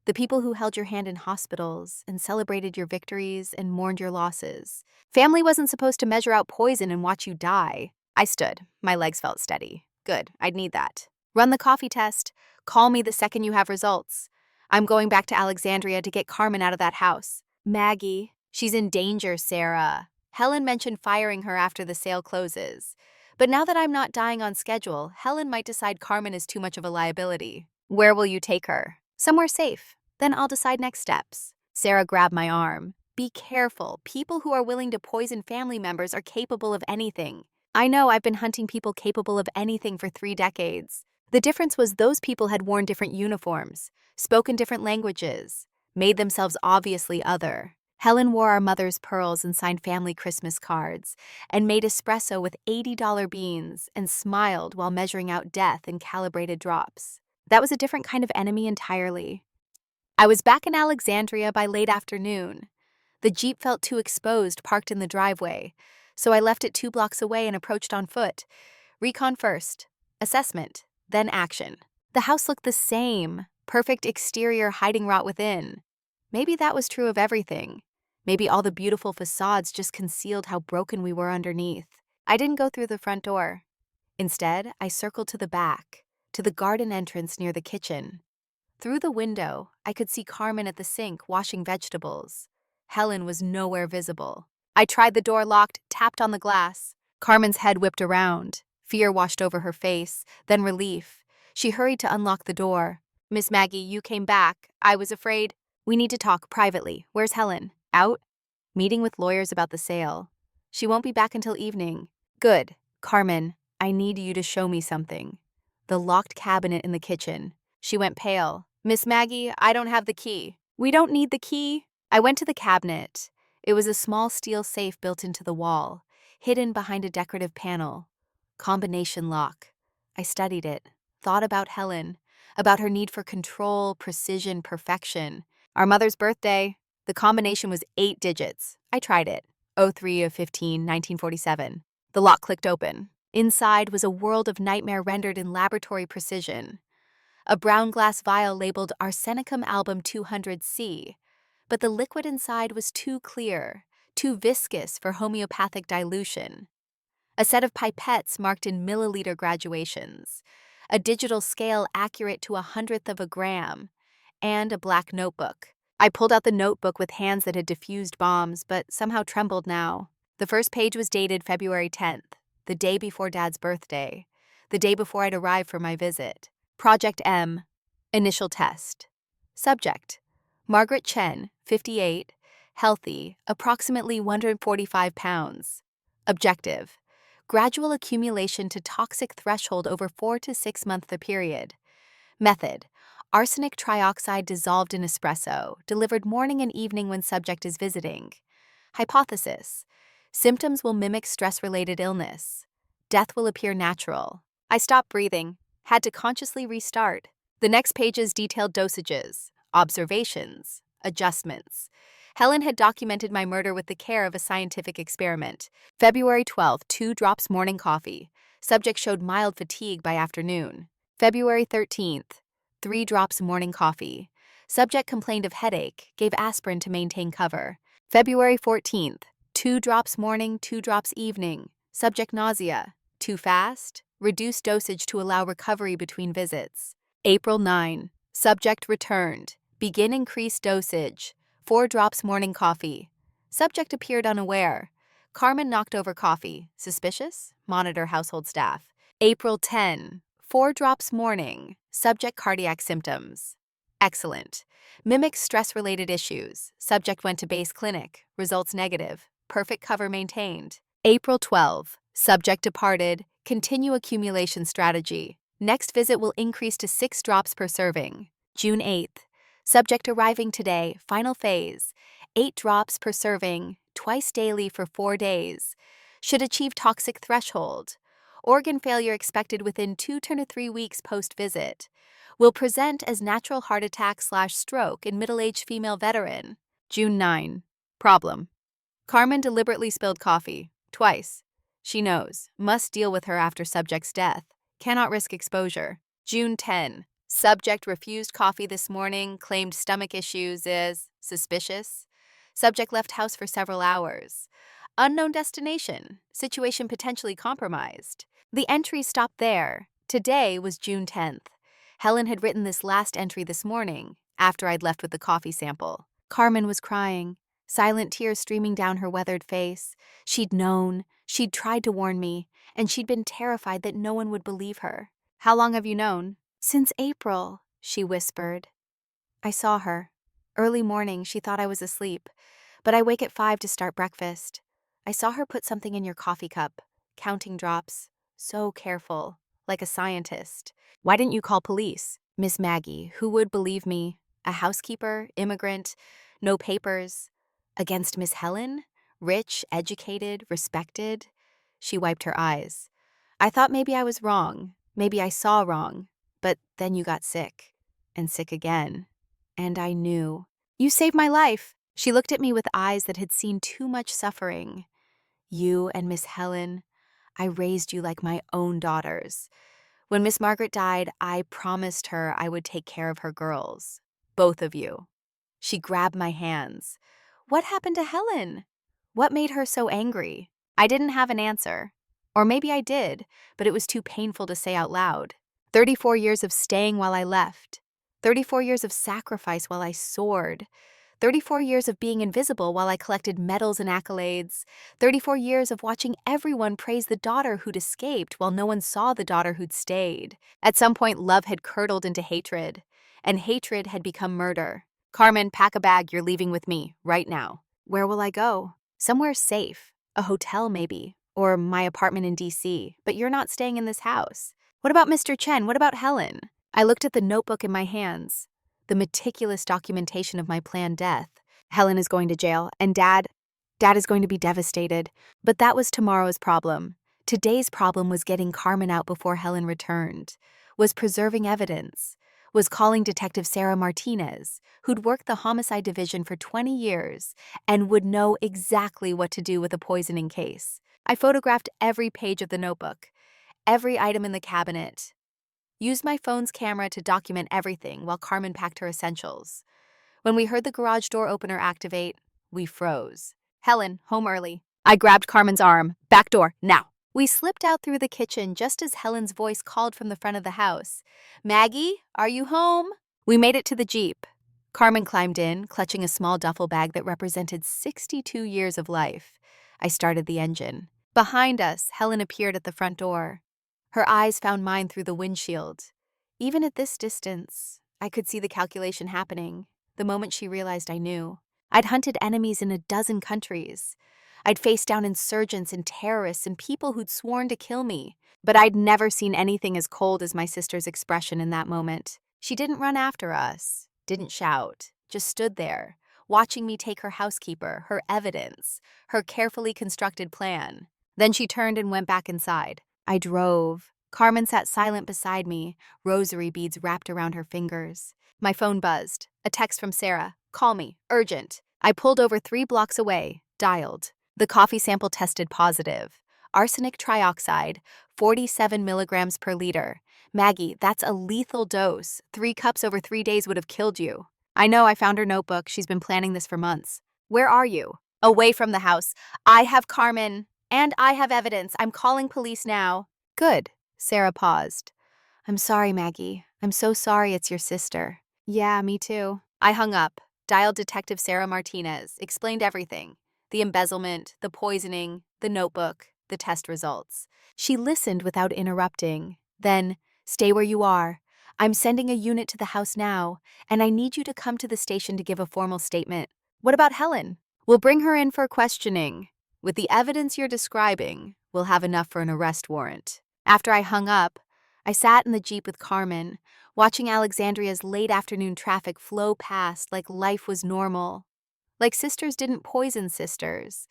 The people who held your hand in hospitals and celebrated your victories and mourned your losses. Family wasn't supposed to measure out poison and watch you die. I stood. My legs felt steady. Good, I'd need that. Run the coffee test. Call me the second you have results. I'm going back to Alexandria to get Carmen out of that house. Maggie, she's in danger, Sarah. Helen mentioned firing her after the sale closes. But now that I'm not dying on schedule, Helen might decide Carmen is too much of a liability. Where will you take her? Somewhere safe. Then I'll decide next steps. Sarah grabbed my arm. Be careful. People who are willing to poison family members are capable of anything. I know I've been hunting people capable of anything for 3 decades. The difference was those people had worn different uniforms, spoken different languages, made themselves obviously other. Helen wore our mother's pearls and signed family Christmas cards, and made espresso with $80 beans and smiled while measuring out death in calibrated drops. That was a different kind of enemy entirely. I was back in Alexandria by late afternoon. The Jeep felt too exposed parked in the driveway, so I left it 2 blocks away and approached on foot. Recon first, assessment, then action. The house looked the same, perfect exterior hiding rot within. Maybe that was true of everything. Maybe all the beautiful facades just concealed how broken we were underneath. I didn't go through the front door. Instead, I circled to the back, to the garden entrance near the kitchen. Through the window, I could see Carmen at the sink washing vegetables. Helen was nowhere visible. I tried the door locked, tapped on the glass. Carmen's head whipped around. Fear washed over her face, then relief. She hurried to unlock the door. Miss Maggie, you came back. I was afraid. We need to talk privately. Where's Helen? Out? Meeting with lawyers about the sale. She won't be back until evening. Good. Carmen, I need you to show me something. The locked cabinet in the kitchen. She went pale. Miss Maggie, I don't have the key. We don't need the key. I went to the cabinet. It was a small steel safe built into the wall, hidden behind a decorative panel. Combination lock. I studied it, thought about Helen, about her need for control, precision, perfection. Our mother's birthday. The combination was 8 digits. I tried it. 03 of 15, 1947. The lock clicked open. Inside was a world of nightmare rendered in laboratory precision. A brown glass vial labeled Arsenicum Album 200C, but the liquid inside was too clear, too viscous for homeopathic dilution. A set of pipettes marked in milliliter graduations, a digital scale accurate to 1/100th of a gram, and a black notebook. I pulled out the notebook with hands that had diffused bombs, but somehow trembled now. The first page was dated February 10th. the day before Dad's birthday, the day before I'd arrive for my visit. Project M. Initial test. Subject: Margaret Chen, 58, healthy, approximately 145 pounds. Objective: gradual accumulation to toxic threshold over 4 to 6 month period. Method: arsenic trioxide dissolved in espresso, delivered morning and evening when subject is visiting. Hypothesis: symptoms will mimic stress-related illness. Death will appear natural. I stopped breathing, had to consciously restart. The next page's detailed dosages, observations, adjustments. Helen had documented my murder with the care of a scientific experiment. February 12th, 2 drops morning coffee. Subject showed mild fatigue by afternoon. February 13th, 3 drops morning coffee. Subject complained of headache, gave aspirin to maintain cover. February 14th, 2 drops morning, 2 drops evening. Subject nausea. Too fast? Reduce dosage to allow recovery between visits. April 9. Subject returned. Begin increased dosage. 4 drops morning coffee. Subject appeared unaware. Carmen knocked over coffee. Suspicious? Monitor household staff. April 10. 4 drops morning. Subject cardiac symptoms. Excellent. Mimics stress-related issues. Subject went to base clinic. Results negative. Perfect cover maintained. April 12. Subject departed. Continue accumulation strategy. Next visit will increase to 6 drops per serving. June 8th. Subject arriving today. Final phase. 8 drops per serving, twice daily for 4 days. Should achieve toxic threshold. Organ failure expected within 2 to 3 weeks post-visit. Will present as natural heart attack/stroke in middle-aged female veteran. June 9. Problem: Carmen deliberately spilled coffee. Twice. She knows. Must deal with her after subject's death. Cannot risk exposure. June 10. Subject refused coffee this morning, claimed stomach issues is suspicious. Subject left house for several hours. Unknown destination. Situation potentially compromised. The entries stopped there. Today was June 10th. Helen had written this last entry this morning, after I'd left with the coffee sample. Carmen was crying, silent tears streaming down her weathered face. She'd known, she'd tried to warn me, and she'd been terrified that no one would believe her. How long have you known? Since April, she whispered. I saw her. Early morning, she thought I was asleep, but I wake at 5 to start breakfast. I saw her put something in your coffee cup, counting drops. So careful, like a scientist. Why didn't you call police? Miss Maggie, who would believe me? A housekeeper, immigrant, no papers. Against Miss Helen? Rich, educated, respected? She wiped her eyes. I thought maybe I was wrong. Maybe I saw wrong. But then you got sick. And sick again. And I knew. You saved my life. She looked at me with eyes that had seen too much suffering. You and Miss Helen, I raised you like my own daughters. When Miss Margaret died, I promised her I would take care of her girls. Both of you. She grabbed my hands. What happened to Helen? What made her so angry? I didn't have an answer. Or maybe I did, but it was too painful to say out loud. 34 years of staying while I left. 34 years of sacrifice while I soared. 34 years of being invisible while I collected medals and accolades. 34 years of watching everyone praise the daughter who'd escaped while no one saw the daughter who'd stayed. At some point, love had curdled into hatred, and hatred had become murder. Carmen, pack a bag, you're leaving with me, right now. Where will I go? Somewhere safe. A hotel, maybe. Or my apartment in DC. But you're not staying in this house. What about Mr. Chen? What about Helen? I looked at the notebook in my hands. The meticulous documentation of my planned death. Helen is going to jail, and Dad is going to be devastated. But that was tomorrow's problem. Today's problem was getting Carmen out before Helen returned. Was preserving evidence. Was calling Detective Sarah Martinez, who'd worked the homicide division for 20 years and would know exactly what to do with a poisoning case. I photographed every page of the notebook, every item in the cabinet. Used my phone's camera to document everything while Carmen packed her essentials. When we heard the garage door opener activate, we froze. Helen, home early. I grabbed Carmen's arm. Back door, now. We slipped out through the kitchen just as Helen's voice called from the front of the house. Maggie, are you home? We made it to the Jeep. Carmen climbed in, clutching a small duffel bag that represented 62 years of life. I started the engine. Behind us, Helen appeared at the front door. Her eyes found mine through the windshield. Even at this distance, I could see the calculation happening. The moment she realized I knew. I'd hunted enemies in a dozen countries. I'd faced down insurgents and terrorists and people who'd sworn to kill me. But I'd never seen anything as cold as my sister's expression in that moment. She didn't run after us, didn't shout, just stood there, watching me take her housekeeper, her evidence, her carefully constructed plan. Then she turned and went back inside. I drove. Carmen sat silent beside me, rosary beads wrapped around her fingers. My phone buzzed. A text from Sarah. Call me. Urgent. I pulled over 3 blocks away. Dialed. The coffee sample tested positive. Arsenic trioxide, 47 milligrams per liter. Maggie, that's a lethal dose. 3 cups over 3 days would have killed you. I know, I found her notebook. She's been planning this for months. Where are you? Away from the house. I have Carmen. And I have evidence. I'm calling police now. Good. Sarah paused. I'm sorry, Maggie. I'm so sorry it's your sister. Yeah, me too. I hung up, dialed Detective Sarah Martinez, explained everything. The embezzlement, the poisoning, the notebook, the test results. She listened without interrupting. Then, stay where you are. I'm sending a unit to the house now, and I need you to come to the station to give a formal statement. What about Helen? We'll bring her in for questioning. With the evidence you're describing, we'll have enough for an arrest warrant. After I hung up, I sat in the Jeep with Carmen, watching Alexandria's late afternoon traffic flow past like life was normal. Like sisters didn't poison sisters.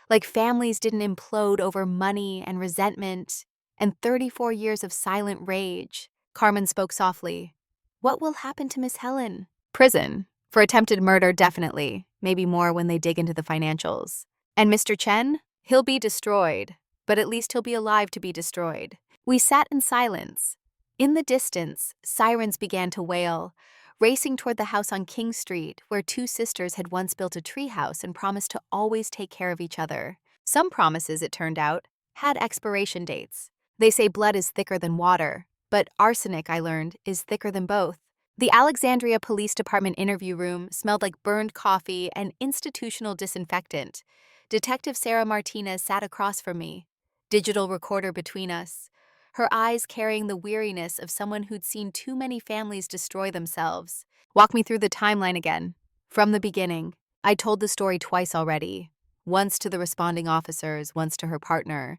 Like families didn't implode over money and resentment and 34 years of silent rage. Carmen spoke softly. What will happen to Miss Helen? Prison. For attempted murder, definitely. Maybe more when they dig into the financials. And Mr. Chen? He'll be destroyed. But at least he'll be alive to be destroyed. We sat in silence. In the distance, sirens began to wail, racing toward the house on King Street, where 2 sisters had once built a treehouse and promised to always take care of each other. Some promises, it turned out, had expiration dates. They say blood is thicker than water, but arsenic, I learned, is thicker than both. The Alexandria Police Department interview room smelled like burned coffee and institutional disinfectant. Detective Sarah Martinez sat across from me, digital recorder between us, her eyes carrying the weariness of someone who'd seen too many families destroy themselves. Walk me through the timeline again. From the beginning, I told the story twice already. Once to the responding officers, once to her partner.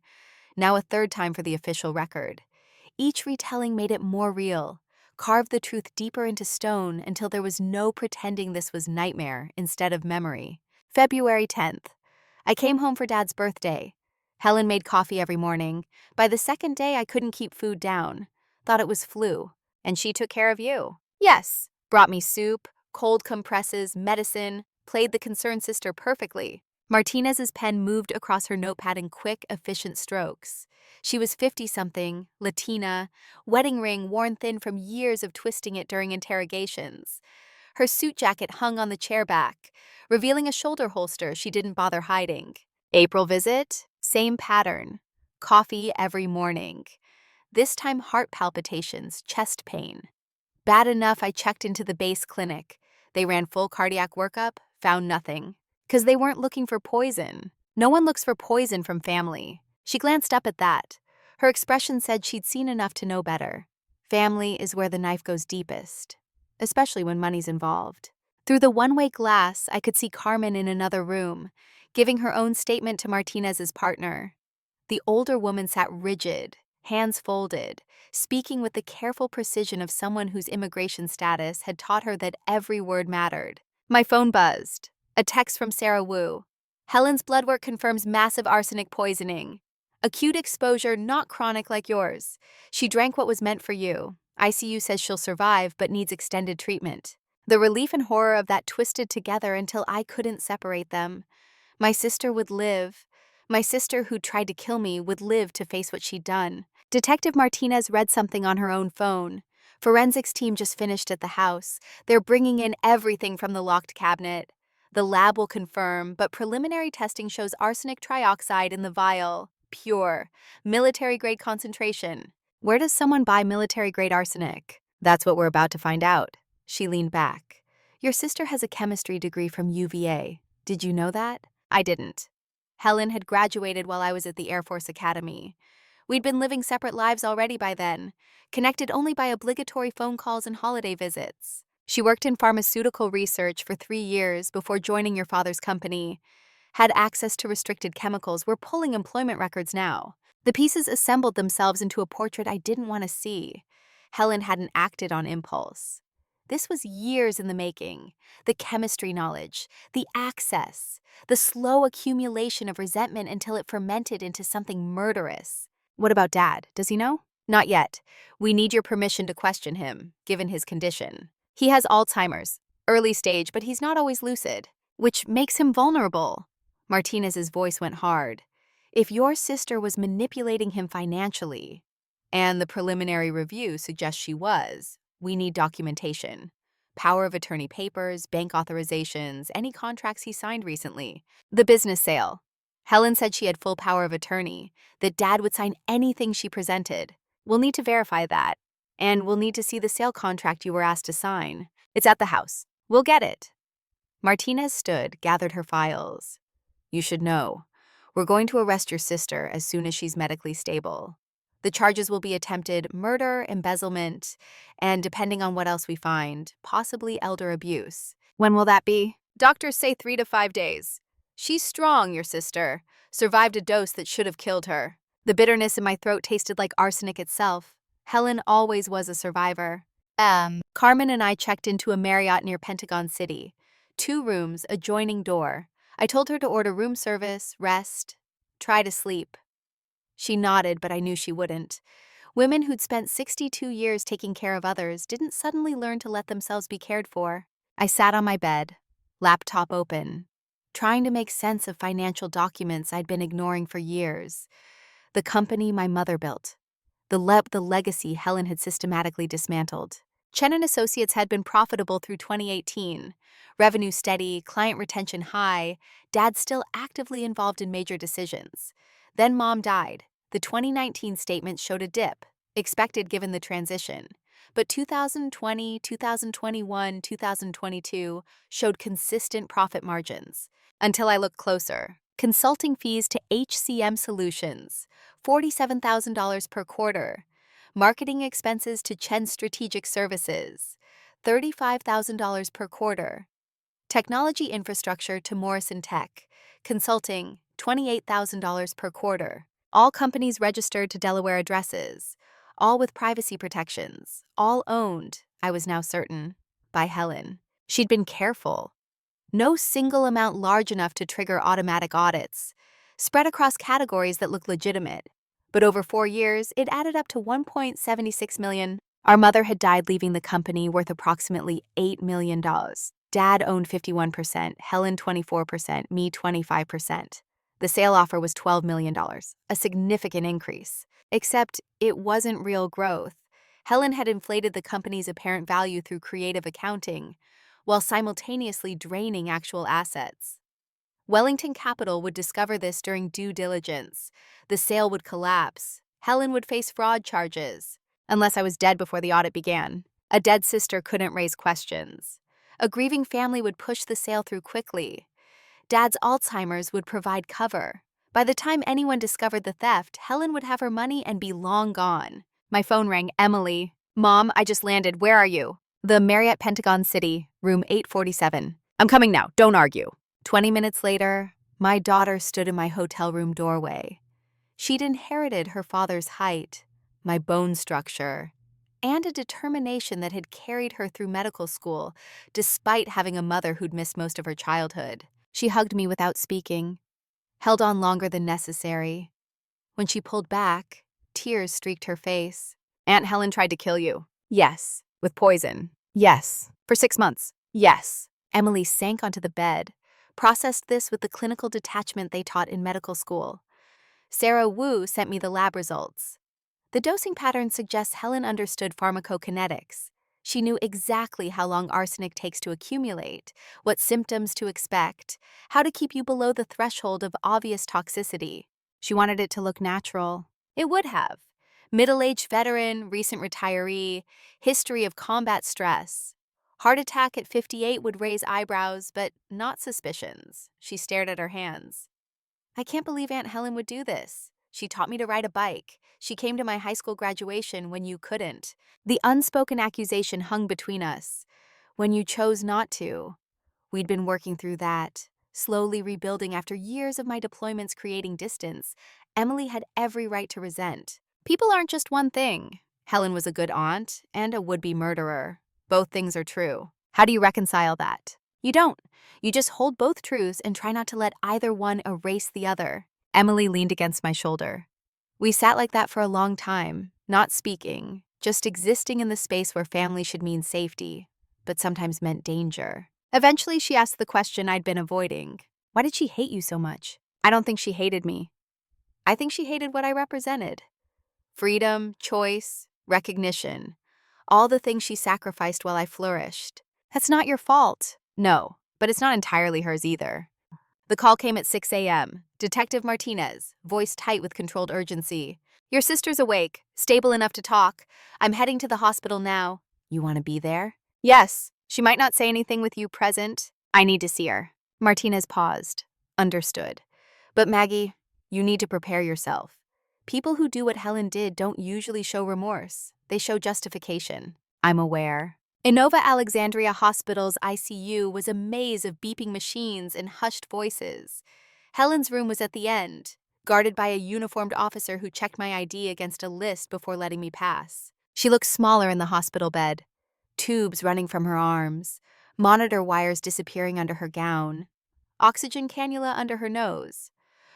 Now a third time for the official record. Each retelling made it more real, carved the truth deeper into stone until there was no pretending this was nightmare instead of memory. February 10th. I came home for Dad's birthday. Helen made coffee every morning. By the second day, I couldn't keep food down. Thought it was flu. And she took care of you. Yes. Brought me soup, cold compresses, medicine, played the concerned sister perfectly. Martinez's pen moved across her notepad in quick, efficient strokes. She was 50-something, Latina, wedding ring worn thin from years of twisting it during interrogations. Her suit jacket hung on the chair back, revealing a shoulder holster she didn't bother hiding. April visit? Same pattern. Coffee every morning. This time heart palpitations, chest pain. Bad enough I checked into the base clinic. They ran full cardiac workup, found nothing. 'Cause they weren't looking for poison. No one looks for poison from family. She glanced up at that. Her expression said she'd seen enough to know better. Family is where the knife goes deepest, especially when money's involved. Through the one-way glass, I could see Carmen in another room, giving her own statement to Martinez's partner. The older woman sat rigid, hands folded, speaking with the careful precision of someone whose immigration status had taught her that every word mattered. My phone buzzed. A text from Sarah Wu. Helen's blood work confirms massive arsenic poisoning. Acute exposure, not chronic like yours. She drank what was meant for you. ICU says she'll survive, but needs extended treatment. The relief and horror of that twisted together until I couldn't separate them. My sister would live. My sister who tried to kill me would live to face what she'd done. Detective Martinez read something on her own phone. Forensics team just finished at the house. They're bringing in everything from the locked cabinet. The lab will confirm, but preliminary testing shows arsenic trioxide in the vial. Pure. Military-grade concentration. Where does someone buy military-grade arsenic? That's what we're about to find out. She leaned back. Your sister has a chemistry degree from UVA. Did you know that? I didn't. Helen had graduated while I was at the Air Force Academy. We'd been living separate lives already by then, connected only by obligatory phone calls and holiday visits. She worked in pharmaceutical research for 3 years before joining your father's company, had access to restricted chemicals. We're pulling employment records now. The pieces assembled themselves into a portrait I didn't want to see. Helen hadn't acted on impulse. This was years in the making. The chemistry knowledge, the access, the slow accumulation of resentment until it fermented into something murderous. What about Dad? Does he know? Not yet. We need your permission to question him, given his condition. He has Alzheimer's, early stage, but he's not always lucid, which makes him vulnerable. Martinez's voice went hard. If your sister was manipulating him financially, and the preliminary review suggests she was, we need documentation. Power of attorney papers, bank authorizations, any contracts he signed recently. The business sale. Helen said she had full power of attorney, that Dad would sign anything she presented. We'll need to verify that. And we'll need to see the sale contract you were asked to sign. It's at the house. We'll get it. Martinez stood, gathered her files. You should know. We're going to arrest your sister as soon as she's medically stable. The charges will be attempted murder, embezzlement, and depending on what else we find, possibly elder abuse. When will that be? Doctors say 3 to 5 days. She's strong, your sister. Survived a dose that should have killed her. The bitterness in my throat tasted like arsenic itself. Helen always was a survivor. Carmen and I checked into a Marriott near Pentagon City. 2 rooms, adjoining door. I told her to order room service, rest, try to sleep. She nodded, but I knew she wouldn't. Women who'd spent 62 years taking care of others didn't suddenly learn to let themselves be cared for. I sat on my bed, laptop open, trying to make sense of financial documents I'd been ignoring for years. The company my mother built. The legacy Helen had systematically dismantled. Chen & Associates had been profitable through 2018. Revenue steady, client retention high, Dad still actively involved in major decisions. Then Mom died. The 2019 statements showed a dip, expected given the transition. But 2020, 2021, 2022 showed consistent profit margins. Until I looked closer. Consulting fees to HCM Solutions, $47,000 per quarter. Marketing expenses to Chen Strategic Services, $35,000 per quarter. Technology infrastructure to Morrison Tech, consulting, $28,000 per quarter. All companies registered to Delaware addresses, all with privacy protections, all owned, I was now certain, by Helen. She'd been careful. No single amount large enough to trigger automatic audits, spread across categories that looked legitimate. But over 4 years, it added up to $1.76 million. Our mother had died leaving the company worth approximately $8 million. Dad owned 51%, Helen 24%, me 25%. The sale offer was $12 million, a significant increase. Except it wasn't real growth. Helen had inflated the company's apparent value through creative accounting, while simultaneously draining actual assets. Wellington Capital would discover this during due diligence. The sale would collapse. Helen would face fraud charges, unless I was dead before the audit began. A dead sister couldn't raise questions. A grieving family would push the sale through quickly. Dad's Alzheimer's would provide cover. By the time anyone discovered the theft, Helen would have her money and be long gone. My phone rang. Emily. Mom, I just landed. Where are you? The Marriott Pentagon City, room 847. I'm coming now. Don't argue. 20 minutes later, my daughter stood in my hotel room doorway. She'd inherited her father's height, my bone structure, and a determination that had carried her through medical school, despite having a mother who'd missed most of her childhood. She hugged me without speaking, held on longer than necessary. When she pulled back, tears streaked her face. Aunt Helen tried to kill you. Yes. With poison. Yes. For 6 months. Yes. Emily sank onto the bed, processed this with the clinical detachment they taught in medical school. Sarah Wu sent me the lab results. The dosing pattern suggests Helen understood pharmacokinetics. She knew exactly how long arsenic takes to accumulate, what symptoms to expect, how to keep you below the threshold of obvious toxicity. She wanted it to look natural. It would have. Middle-aged veteran, recent retiree, history of combat stress. Heart attack at 58 would raise eyebrows, but not suspicions. She stared at her hands. I can't believe Aunt Helen would do this. She taught me to ride a bike. She came to my high school graduation when you couldn't. The unspoken accusation hung between us. When you chose not to. We'd been working through that, slowly rebuilding after years of my deployments creating distance. Emily had every right to resent. People aren't just one thing. Helen was a good aunt and a would-be murderer. Both things are true. How do you reconcile that? You don't. You just hold both truths and try not to let either one erase the other. Emily leaned against my shoulder. We sat like that for a long time, not speaking, just existing in the space where family should mean safety, but sometimes meant danger. Eventually, she asked the question I'd been avoiding. Why did she hate you so much? I don't think she hated me. I think she hated what I represented. Freedom, choice, recognition. All the things she sacrificed while I flourished. That's not your fault. No, but it's not entirely hers either. The call came at 6 a.m. Detective Martinez, voice tight with controlled urgency. Your sister's awake, stable enough to talk. I'm heading to the hospital now. You want to be there? Yes. She might not say anything with you present. I need to see her. Martinez paused. Understood. But Maggie, you need to prepare yourself. People who do what Helen did don't usually show remorse. They show justification. I'm aware. Innova Alexandria Hospital's ICU was a maze of beeping machines and hushed voices. Helen's room was at the end, guarded by a uniformed officer who checked my ID against a list before letting me pass. She looked smaller in the hospital bed. Tubes running from her arms, monitor wires disappearing under her gown, oxygen cannula under her nose.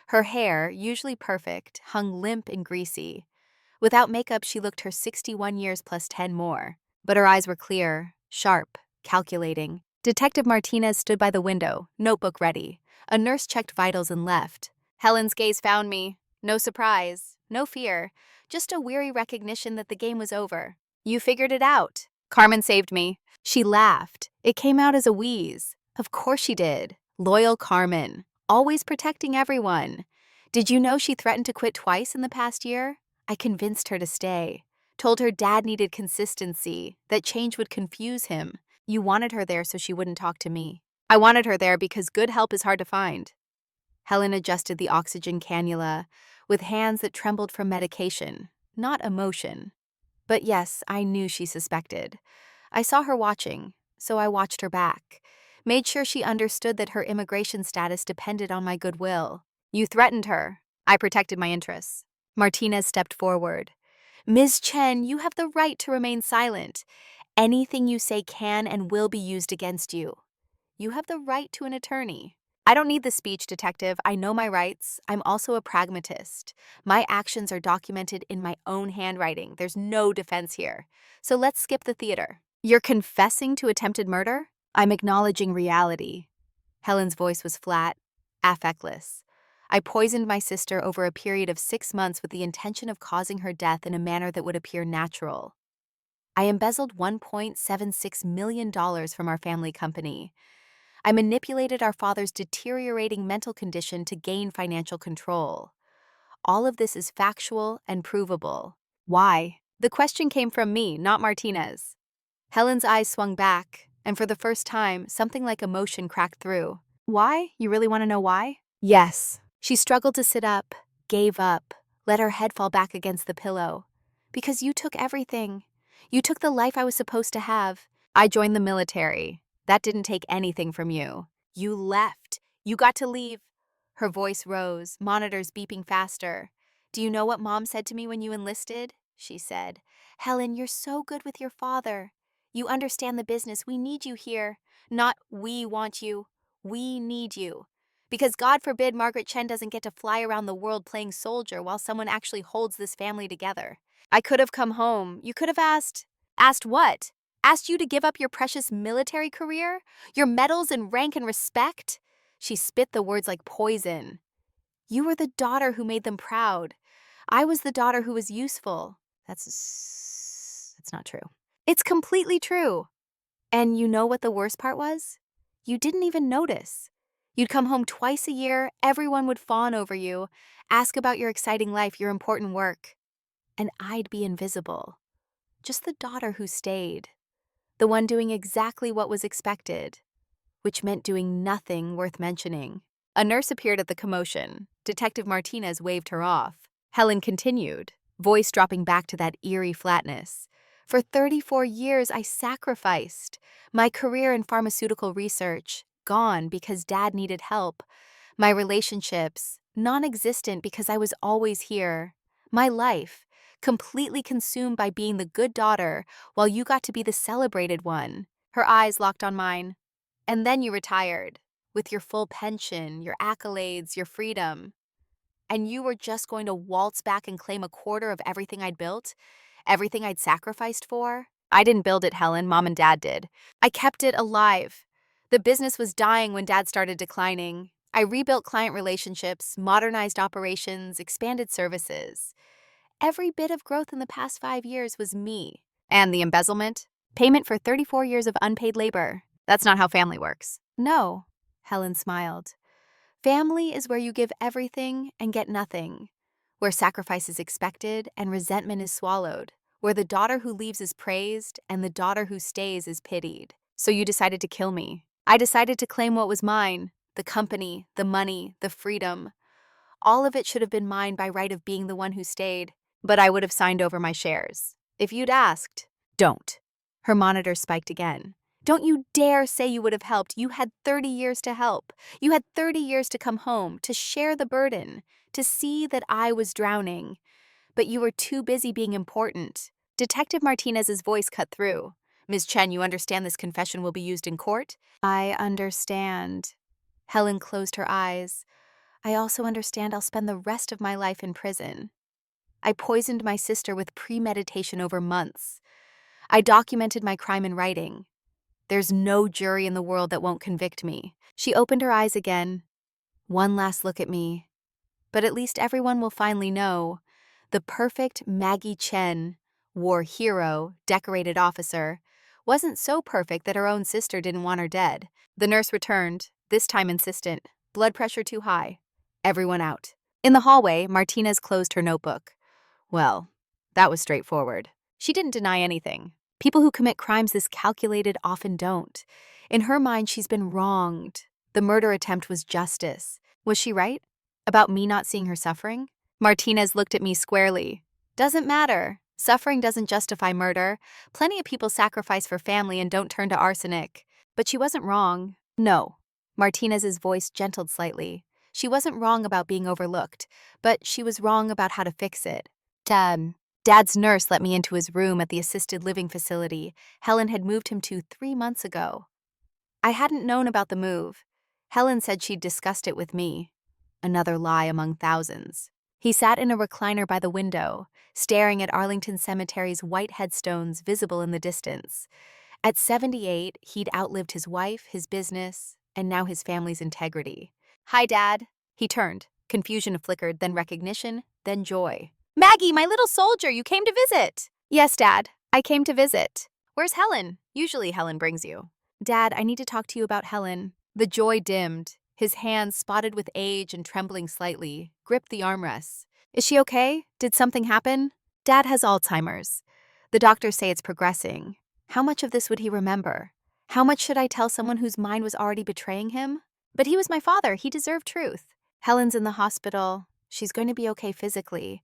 Her hair, usually perfect, hung limp and greasy. Without makeup, she looked her 61 years plus 10 more. But her eyes were clear, sharp, calculating. Detective Martinez stood by the window, notebook ready. A nurse checked vitals and left. Helen's gaze found me. No surprise, no fear, just a weary recognition that the game was over. You figured it out. Carmen saved me. She laughed. It came out as a wheeze. Of course she did. Loyal Carmen, always protecting everyone. Did you know she threatened to quit twice in the past year? I convinced her to stay. Told her dad needed consistency, that change would confuse him. You wanted her there so she wouldn't talk to me. I wanted her there because good help is hard to find. Helen adjusted the oxygen cannula with hands that trembled from medication, not emotion. But yes, I knew she suspected. I saw her watching, so I watched her back. Made sure she understood that her immigration status depended on my goodwill. You threatened her. I protected my interests. Martinez stepped forward. Ms. Chen, you have the right to remain silent. Anything you say can and will be used against you. You have the right to an attorney. I don't need the speech, detective. I know my rights. I'm also a pragmatist. My actions are documented in my own handwriting. There's no defense here. So let's skip the theater. You're confessing to attempted murder? I'm acknowledging reality. Helen's voice was flat, affectless. I poisoned my sister over a period of 6 months with the intention of causing her death in a manner that would appear natural. I embezzled $1.76 million from our family company. I manipulated our father's deteriorating mental condition to gain financial control. All of this is factual and provable. Why? The question came from me, not Martinez. Helen's eyes swung back, and for the first time, something like emotion cracked through. Why? You really want to know why? Yes. She struggled to sit up, gave up, let her head fall back against the pillow. Because you took everything. You took the life I was supposed to have. I joined the military. That didn't take anything from you. You left. You got to leave. Her voice rose, monitors beeping faster. Do you know what Mom said to me when you enlisted? She said, Helen, you're so good with your father. You understand the business. We need you here. Not we want you. We need you. Because God forbid Margaret Chen doesn't get to fly around the world playing soldier while someone actually holds this family together. I could have come home. You could have asked. Asked what? Asked you to give up your precious military career? Your medals and rank and respect? She spit the words like poison. You were the daughter who made them proud. I was the daughter who was useful. That's not true. It's completely true. And you know what the worst part was? You didn't even notice. You'd come home twice a year, everyone would fawn over you, ask about your exciting life, your important work. And I'd be invisible. Just the daughter who stayed. The one doing exactly what was expected, which meant doing nothing worth mentioning. A nurse appeared at the commotion. Detective Martinez waved her off. Helen continued, voice dropping back to that eerie flatness. For 34 years, I sacrificed. My career in pharmaceutical research, gone because Dad needed help. My relationships, non-existent because I was always here. My life, completely consumed by being the good daughter while you got to be the celebrated one. Her eyes locked on mine. And then you retired, with your full pension, your accolades, your freedom. And you were just going to waltz back and claim a quarter of everything I'd built? Everything I'd sacrificed for? I didn't build it, Helen. Mom and Dad did. I kept it alive. The business was dying when Dad started declining. I rebuilt client relationships, modernized operations, expanded services. Every bit of growth in the past 5 years was me. And the embezzlement? Payment for 34 years of unpaid labor. That's not how family works. No, Helen smiled. Family is where you give everything and get nothing, where sacrifice is expected and resentment is swallowed, where the daughter who leaves is praised and the daughter who stays is pitied. So you decided to kill me. I decided to claim what was mine, the company, the money, the freedom. All of it should have been mine by right of being the one who stayed, but I would have signed over my shares. If you'd asked, don't. Her monitor spiked again. Don't you dare say you would have helped. You had 30 years to help. You had 30 years to come home, to share the burden, to see that I was drowning. But you were too busy being important. Detective Martinez's voice cut through. Ms. Chen, you understand this confession will be used in court? I understand. Helen closed her eyes. I also understand I'll spend the rest of my life in prison. I poisoned my sister with premeditation over months. I documented my crime in writing. There's no jury in the world that won't convict me. She opened her eyes again. One last look at me. But at least everyone will finally know. The perfect Maggie Chen, war hero, decorated officer, wasn't so perfect that her own sister didn't want her dead. The nurse returned, this time insistent. Blood pressure too high. Everyone out. In the hallway, Martinez closed her notebook. Well, that was straightforward. She didn't deny anything. People who commit crimes this calculated often don't. In her mind, she's been wronged. The murder attempt was justice. Was she right? About me not seeing her suffering? Martinez looked at me squarely. Doesn't matter. Suffering doesn't justify murder. Plenty of people sacrifice for family and don't turn to arsenic. But she wasn't wrong. No. Martinez's voice gentled slightly. She wasn't wrong about being overlooked, but she was wrong about how to fix it. Dad's nurse let me into his room at the assisted living facility Helen had moved him to 3 months ago. I hadn't known about the move. Helen said she'd discussed it with me. Another lie among thousands. He sat in a recliner by the window, staring at Arlington Cemetery's white headstones visible in the distance. At 78, he'd outlived his wife, his business, and now his family's integrity. Hi, Dad. He turned. Confusion flickered, then recognition, then joy. Maggie, my little soldier, you came to visit. Yes, Dad, I came to visit. Where's Helen? Usually Helen brings you. Dad, I need to talk to you about Helen. The joy dimmed. His hands, spotted with age and trembling slightly, gripped the armrests. Is she okay? Did something happen? Dad has Alzheimer's. The doctors say it's progressing. How much of this would he remember? How much should I tell someone whose mind was already betraying him? But he was my father. He deserved truth. Helen's in the hospital. She's going to be okay physically.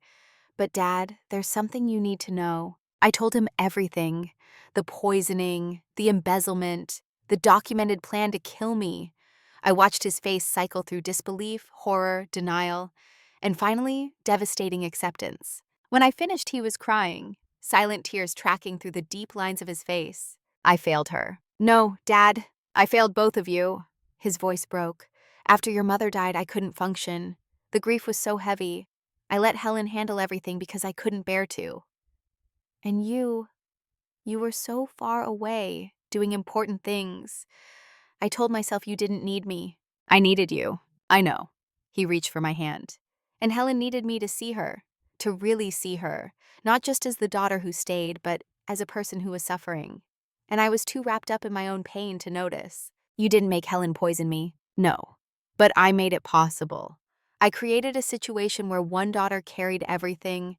But Dad, there's something you need to know. I told him everything. The poisoning, the embezzlement, the documented plan to kill me. I watched his face cycle through disbelief, horror, denial, and finally, devastating acceptance. When I finished, he was crying, silent tears tracking through the deep lines of his face. I failed her. No, Dad, I failed both of you. His voice broke. After your mother died, I couldn't function. The grief was so heavy. I let Helen handle everything because I couldn't bear to. And you were so far away, doing important things. I told myself you didn't need me. I needed you. I know. He reached for my hand. And Helen needed me to see her, to really see her, not just as the daughter who stayed, but as a person who was suffering. And I was too wrapped up in my own pain to notice. You didn't make Helen poison me. No. But I made it possible. I created a situation where one daughter carried everything,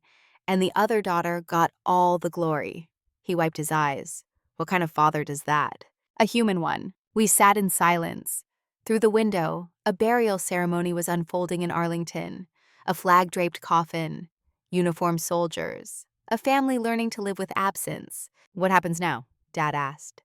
and the other daughter got all the glory. He wiped his eyes. What kind of father does that? A human one. We sat in silence. Through the window, a burial ceremony was unfolding in Arlington. A flag-draped coffin, uniformed soldiers, a family learning to live with absence. What happens now? Dad asked.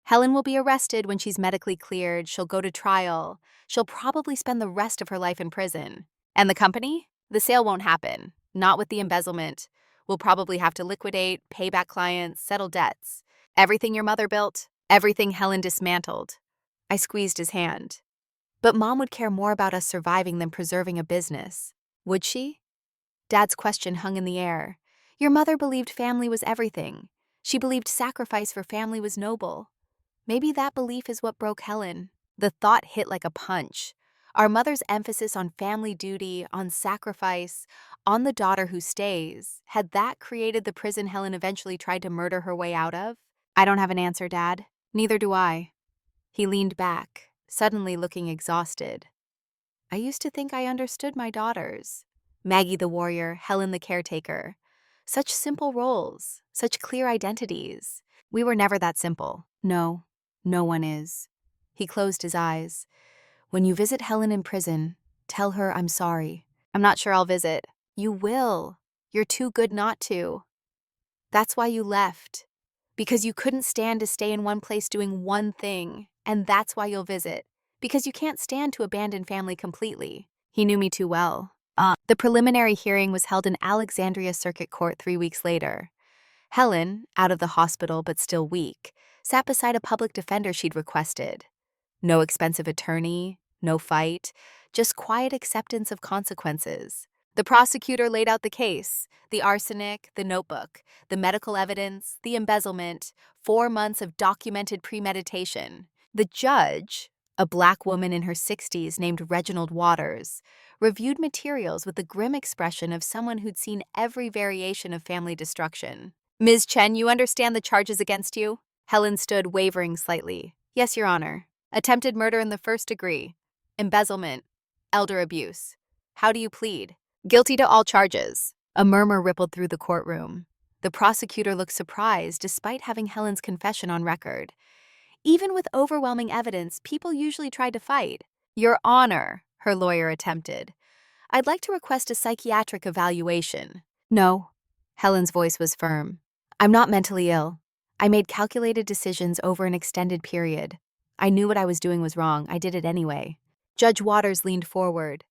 Helen will be arrested when she's medically cleared. She'll go to trial. She'll probably spend the rest of her life in prison. And the company? The sale won't happen. Not with the embezzlement. We'll probably have to liquidate, pay back clients, settle debts. Everything your mother built, everything Helen dismantled. I squeezed his hand. But Mom would care more about us surviving than preserving a business. Would she? Dad's question hung in the air. Your mother believed family was everything. She believed sacrifice for family was noble. Maybe that belief is what broke Helen. The thought hit like a punch. Our mother's emphasis on family duty, on sacrifice, on the daughter who stays, had that created the prison Helen eventually tried to murder her way out of? I don't have an answer, Dad. Neither do I. He leaned back, suddenly looking exhausted. I used to think I understood my daughters. Maggie the warrior, Helen the caretaker. Such simple roles, such clear identities. We were never that simple. No, no one is. He closed his eyes. When you visit Helen in prison, tell her I'm sorry. I'm not sure I'll visit. You will. You're too good not to. That's why you left. Because you couldn't stand to stay in one place doing one thing, and that's why you'll visit. Because you can't stand to abandon family completely. He knew me too well. The preliminary hearing was held in Alexandria Circuit Court 3 weeks later. Helen, out of the hospital but still weak, sat beside a public defender she'd requested. No expensive attorney, no fight, just quiet acceptance of consequences. The prosecutor laid out the case, the arsenic, the notebook, the medical evidence, the embezzlement, 4 months of documented premeditation. The judge, a Black woman in her 60s named Reginald Waters, reviewed materials with the grim expression of someone who'd seen every variation of family destruction. Ms. Chen, you understand the charges against you? Helen stood, wavering slightly. Yes, Your Honor. Attempted murder in the first degree. Embezzlement. Elder abuse. How do you plead? Guilty to all charges. A murmur rippled through the courtroom. The prosecutor looked surprised despite having Helen's confession on record. Even with overwhelming evidence, people usually tried to fight. Your Honor, her lawyer attempted. I'd like to request a psychiatric evaluation. No. Helen's voice was firm. I'm not mentally ill. I made calculated decisions over an extended period. I knew what I was doing was wrong. I did it anyway. Judge Waters leaned forward.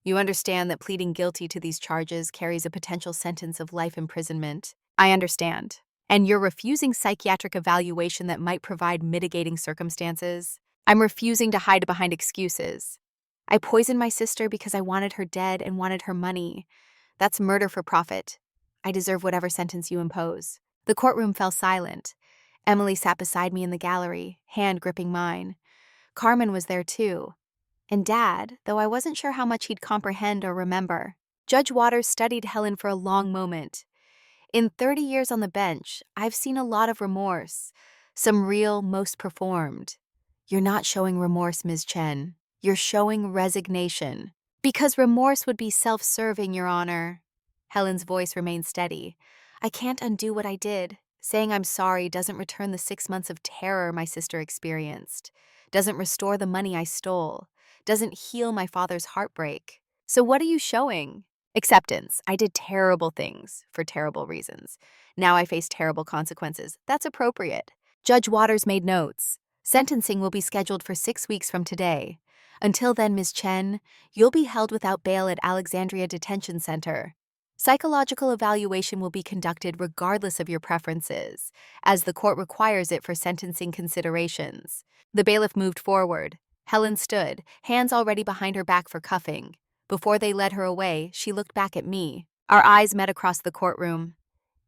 You understand that pleading guilty to these charges carries a potential sentence of life imprisonment. I understand. And you're refusing psychiatric evaluation that might provide mitigating circumstances? I'm refusing to hide behind excuses. I poisoned my sister because I wanted her dead and wanted her money. That's murder for profit. I deserve whatever sentence you impose. The courtroom fell silent. Emily sat beside me in the gallery, hand gripping mine. Carmen was there too. And Dad, though I wasn't sure how much he'd comprehend or remember. Judge Waters studied Helen for a long moment. In 30 years on the bench, I've seen a lot of remorse. Some real, most performed. You're not showing remorse, Ms. Chen. You're showing resignation. Because remorse would be self-serving, Your Honor. Helen's voice remained steady. I can't undo what I did. Saying I'm sorry doesn't return the 6 months of terror my sister experienced. Doesn't restore the money I stole. Doesn't heal my father's heartbreak. So what are you showing? Acceptance. I did terrible things for terrible reasons. Now I face terrible consequences. That's appropriate. Judge Waters made notes. Sentencing will be scheduled for 6 weeks from today. Until then, Ms. Chen, you'll be held without bail at Alexandria Detention Center. Psychological evaluation will be conducted regardless of your preferences, as the court requires it for sentencing considerations. The bailiff moved forward. Helen stood, hands already behind her back for cuffing. Before they led her away, she looked back at me. Our eyes met across the courtroom.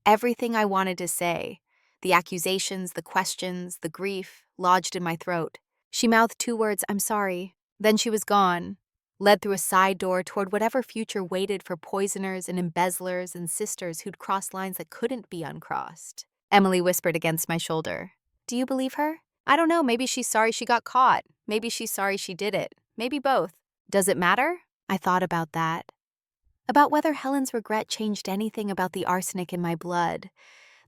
Everything I wanted to say, the accusations, the questions, the grief, lodged in my throat. She mouthed 2 words, I'm sorry. Then she was gone, led through a side door toward whatever future waited for poisoners and embezzlers and sisters who'd crossed lines that couldn't be uncrossed. Emily whispered against my shoulder. Do you believe her? I don't know, maybe she's sorry she got caught. Maybe she's sorry she did it. Maybe both. Does it matter? I thought about that. About whether Helen's regret changed anything about the arsenic in my blood.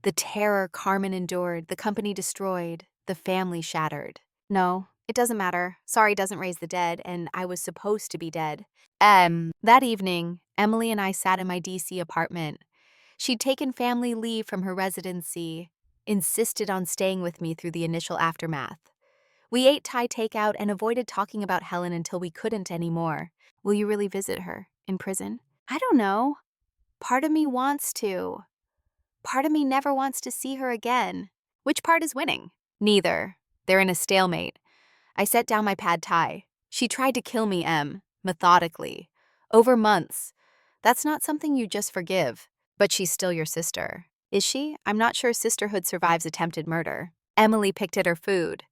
The terror Carmen endured, the company destroyed, the family shattered. No, It doesn't matter. Sorry doesn't raise the dead, and I was supposed to be dead. That evening, Emily and I sat in my DC apartment. She'd taken family leave from her residency, insisted on staying with me through the initial aftermath. We ate Thai takeout and avoided talking about Helen until we couldn't anymore. Will you really visit her in prison? I don't know. Part of me wants to. Part of me never wants to see her again. Which part is winning? Neither. They're in a stalemate. I set down my pad thai. She tried to kill me, methodically. Over months. That's not something you just forgive. But she's still your sister. Is she? I'm not sure sisterhood survives attempted murder. Emily picked at her food.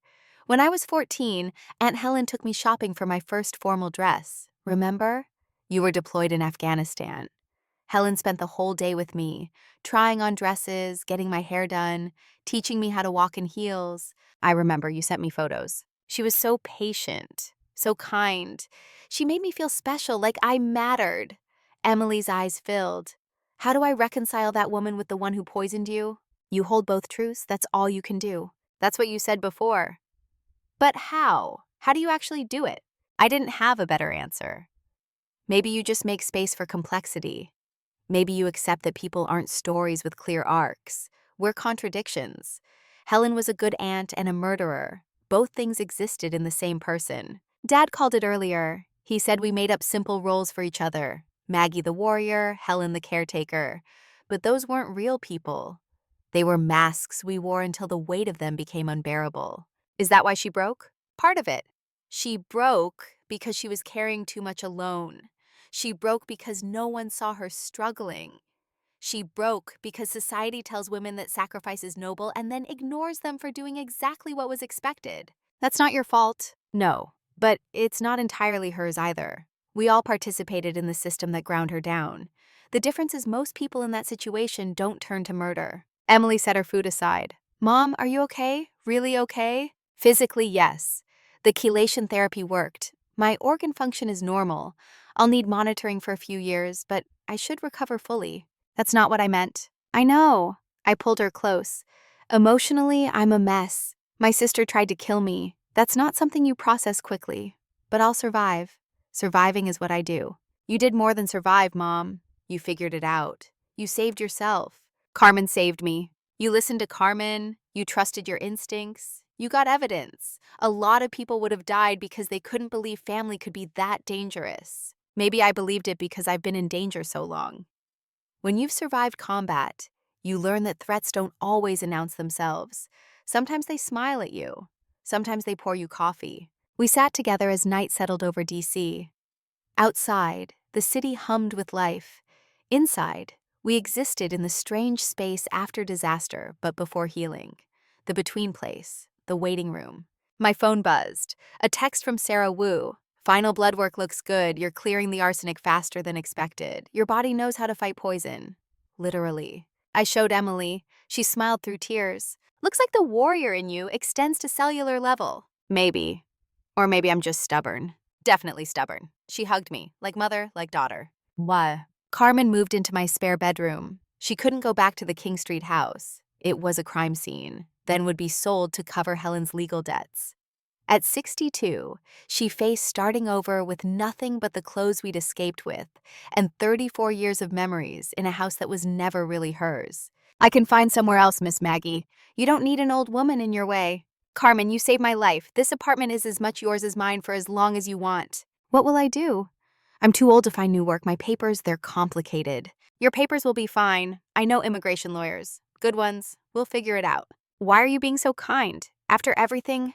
When I was 14, Aunt Helen took me shopping for my first formal dress. Remember? You were deployed in Afghanistan. Helen spent the whole day with me, trying on dresses, getting my hair done, teaching me how to walk in heels. I remember you sent me photos. She was so patient, so kind. She made me feel special, like I mattered. Emily's eyes filled. How do I reconcile that woman with the one who poisoned you? You hold both truths, that's all you can do. That's what you said before. But how? How do you actually do it? I didn't have a better answer. Maybe you just make space for complexity. Maybe you accept that people aren't stories with clear arcs. We're contradictions. Helen was a good aunt and a murderer. Both things existed in the same person. Dad called it earlier. He said we made up simple roles for each other. Maggie the warrior, Helen the caretaker. But those weren't real people. They were masks we wore until the weight of them became unbearable. Is that why she broke? Part of it. She broke because she was carrying too much alone. She broke because no one saw her struggling. She broke because society tells women that sacrifice is noble and then ignores them for doing exactly what was expected. That's not your fault. No, but it's not entirely hers either. We all participated in the system that ground her down. The difference is most people in that situation don't turn to murder. Emily set her food aside. Mom, are you okay? Really okay? Physically, yes. The chelation therapy worked. My organ function is normal. I'll need monitoring for a few years, but I should recover fully. That's not what I meant. I know. I pulled her close. Emotionally, I'm a mess. My sister tried to kill me. That's not something you process quickly. But I'll survive. Surviving is what I do. You did more than survive, Mom. You figured it out. You saved yourself. Carmen saved me. You listened to Carmen. You trusted your instincts. You got evidence. A lot of people would have died because they couldn't believe family could be that dangerous. Maybe I believed it because I've been in danger so long. When you've survived combat, you learn that threats don't always announce themselves. Sometimes they smile at you. Sometimes they pour you coffee. We sat together as night settled over DC. Outside, the city hummed with life. Inside, we existed in the strange space after disaster but before healing. The between place, the waiting room. My phone buzzed. A text from Sarah Wu. Final blood work looks good. You're clearing the arsenic faster than expected. Your body knows how to fight poison. Literally. I showed Emily. She smiled through tears. Looks like the warrior in you extends to cellular level. Maybe. Or maybe I'm just stubborn. Definitely stubborn. She hugged me, like mother, like daughter. What? Carmen moved into my spare bedroom. She couldn't go back to the King Street house. It was a crime scene, then would be sold to cover Helen's legal debts. At 62, she faced starting over with nothing but the clothes we'd escaped with, and 34 years of memories in a house that was never really hers. I can find somewhere else, Miss Maggie. You don't need an old woman in your way. Carmen, you saved my life. This apartment is as much yours as mine for as long as you want. What will I do? I'm too old to find new work. My papers, they're complicated. Your papers will be fine. I know immigration lawyers. Good ones. We'll figure it out. Why are you being so kind? After everything,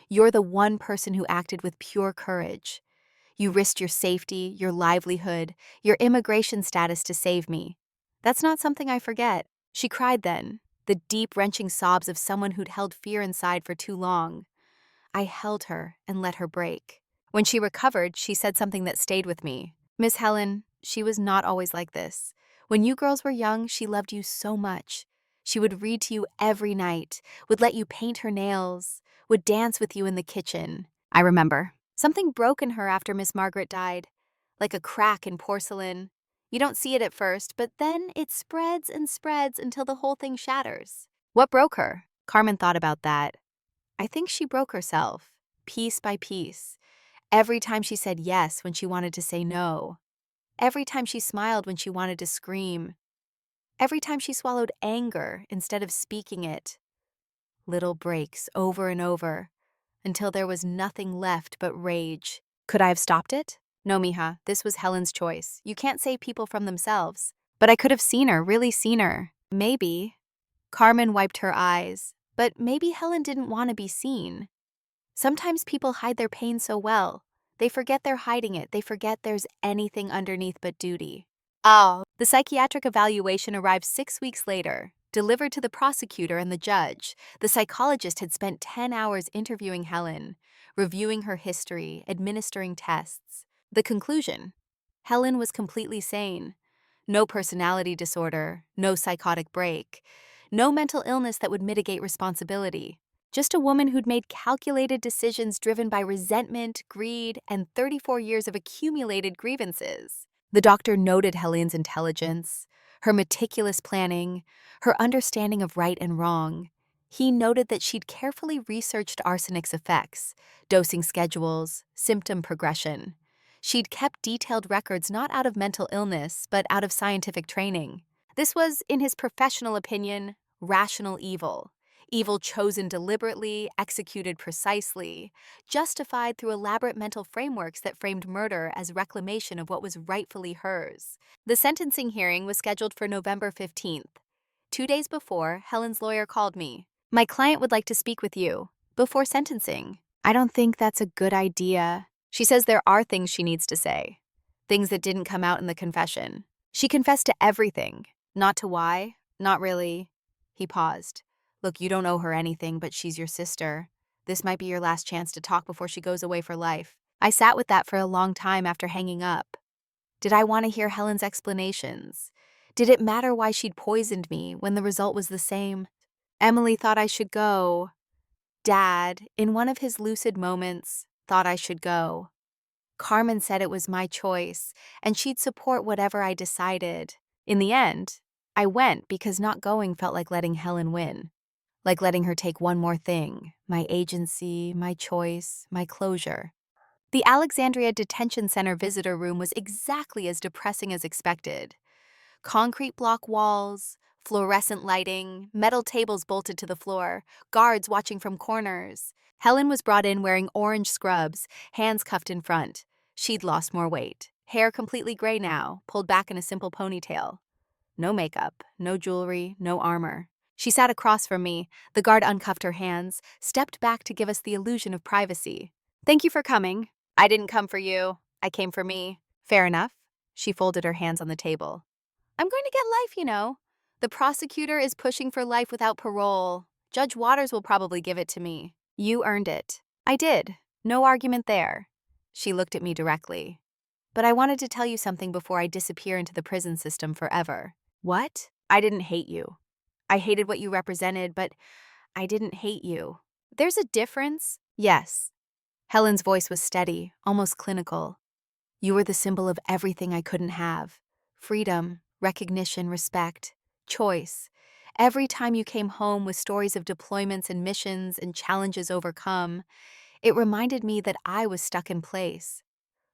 you're the one person who acted with pure courage. You risked your safety, your livelihood, your immigration status to save me. That's not something I forget. She cried then, the deep, wrenching sobs of someone who'd held fear inside for too long. I held her and let her break. When she recovered, she said something that stayed with me. Miss Helen, she was not always like this. When you girls were young, she loved you so much. She would read to you every night, would let you paint her nails, would dance with you in the kitchen. I remember. Something broke in her after Miss Margaret died, like a crack in porcelain. You don't see it at first, but then it spreads and spreads until the whole thing shatters. What broke her? Carmen thought about that. I think she broke herself, piece by piece. Every time she said yes when she wanted to say no. Every time she smiled when she wanted to scream. Every time she swallowed anger instead of speaking it. Little breaks over and over, until there was nothing left but rage. Could I have stopped it? No, mija, this was Helen's choice. You can't save people from themselves. But I could have seen her, really seen her. Maybe. Carmen wiped her eyes. But maybe Helen didn't want to be seen. Sometimes people hide their pain so well. They forget they're hiding it. They forget there's anything underneath but duty. Oh. The psychiatric evaluation arrived 6 weeks later, delivered to the prosecutor and the judge. The psychologist had spent 10 hours interviewing Helen, reviewing her history, administering tests. The conclusion: Helen was completely sane. No personality disorder, no psychotic break, no mental illness that would mitigate responsibility. Just a woman who'd made calculated decisions driven by resentment, greed, and 34 years of accumulated grievances. The doctor noted Helen's intelligence, her meticulous planning, her understanding of right and wrong. He noted that she'd carefully researched arsenic's effects, dosing schedules, symptom progression. She'd kept detailed records not out of mental illness, but out of scientific training. This was, in his professional opinion, rational evil. Evil chosen deliberately, executed precisely, justified through elaborate mental frameworks that framed murder as reclamation of what was rightfully hers. The sentencing hearing was scheduled for November 15th. 2 days before, Helen's lawyer called me. My client would like to speak with you before sentencing. I don't think that's a good idea. She says there are things she needs to say, things that didn't come out in the confession. She confessed to everything, not to why, not really. He paused. Look, you don't owe her anything, but she's your sister. This might be your last chance to talk before she goes away for life. I sat with that for a long time after hanging up. Did I want to hear Helen's explanations? Did it matter why she'd poisoned me when the result was the same? Emily thought I should go. Dad, in one of his lucid moments, thought I should go. Carmen said it was my choice, and she'd support whatever I decided. In the end, I went because not going felt like letting Helen win. Like letting her take one more thing, my agency, my choice, my closure. The Alexandria Detention Center visitor room was exactly as depressing as expected. Concrete block walls, fluorescent lighting, metal tables bolted to the floor, guards watching from corners. Helen was brought in wearing orange scrubs, hands cuffed in front. She'd lost more weight. Hair completely gray now, pulled back in a simple ponytail. No makeup, no jewelry, no armor. She sat across from me. The guard uncuffed her hands, stepped back to give us the illusion of privacy. Thank you for coming. I didn't come for you. I came for me. Fair enough. She folded her hands on the table. I'm going to get life, you know. The prosecutor is pushing for life without parole. Judge Waters will probably give it to me. You earned it. I did. No argument there. She looked at me directly. But I wanted to tell you something before I disappear into the prison system forever. What? I didn't hate you. I hated what you represented, but I didn't hate you. There's a difference? Yes. Helen's voice was steady, almost clinical. You were the symbol of everything I couldn't have. Freedom, recognition, respect, choice. Every time you came home with stories of deployments and missions and challenges overcome, it reminded me that I was stuck in place,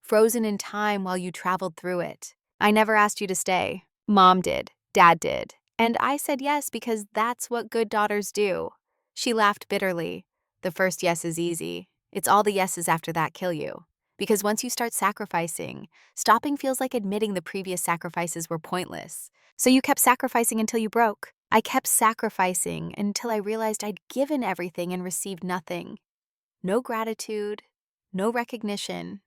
frozen in time while you traveled through it. I never asked you to stay. Mom did. Dad did. And I said yes because that's what good daughters do. She laughed bitterly. The first yes is easy. It's all the yeses after that kill you. Because once you start sacrificing, stopping feels like admitting the previous sacrifices were pointless. So you kept sacrificing until you broke. I kept sacrificing until I realized I'd given everything and received nothing. No gratitude, no recognition.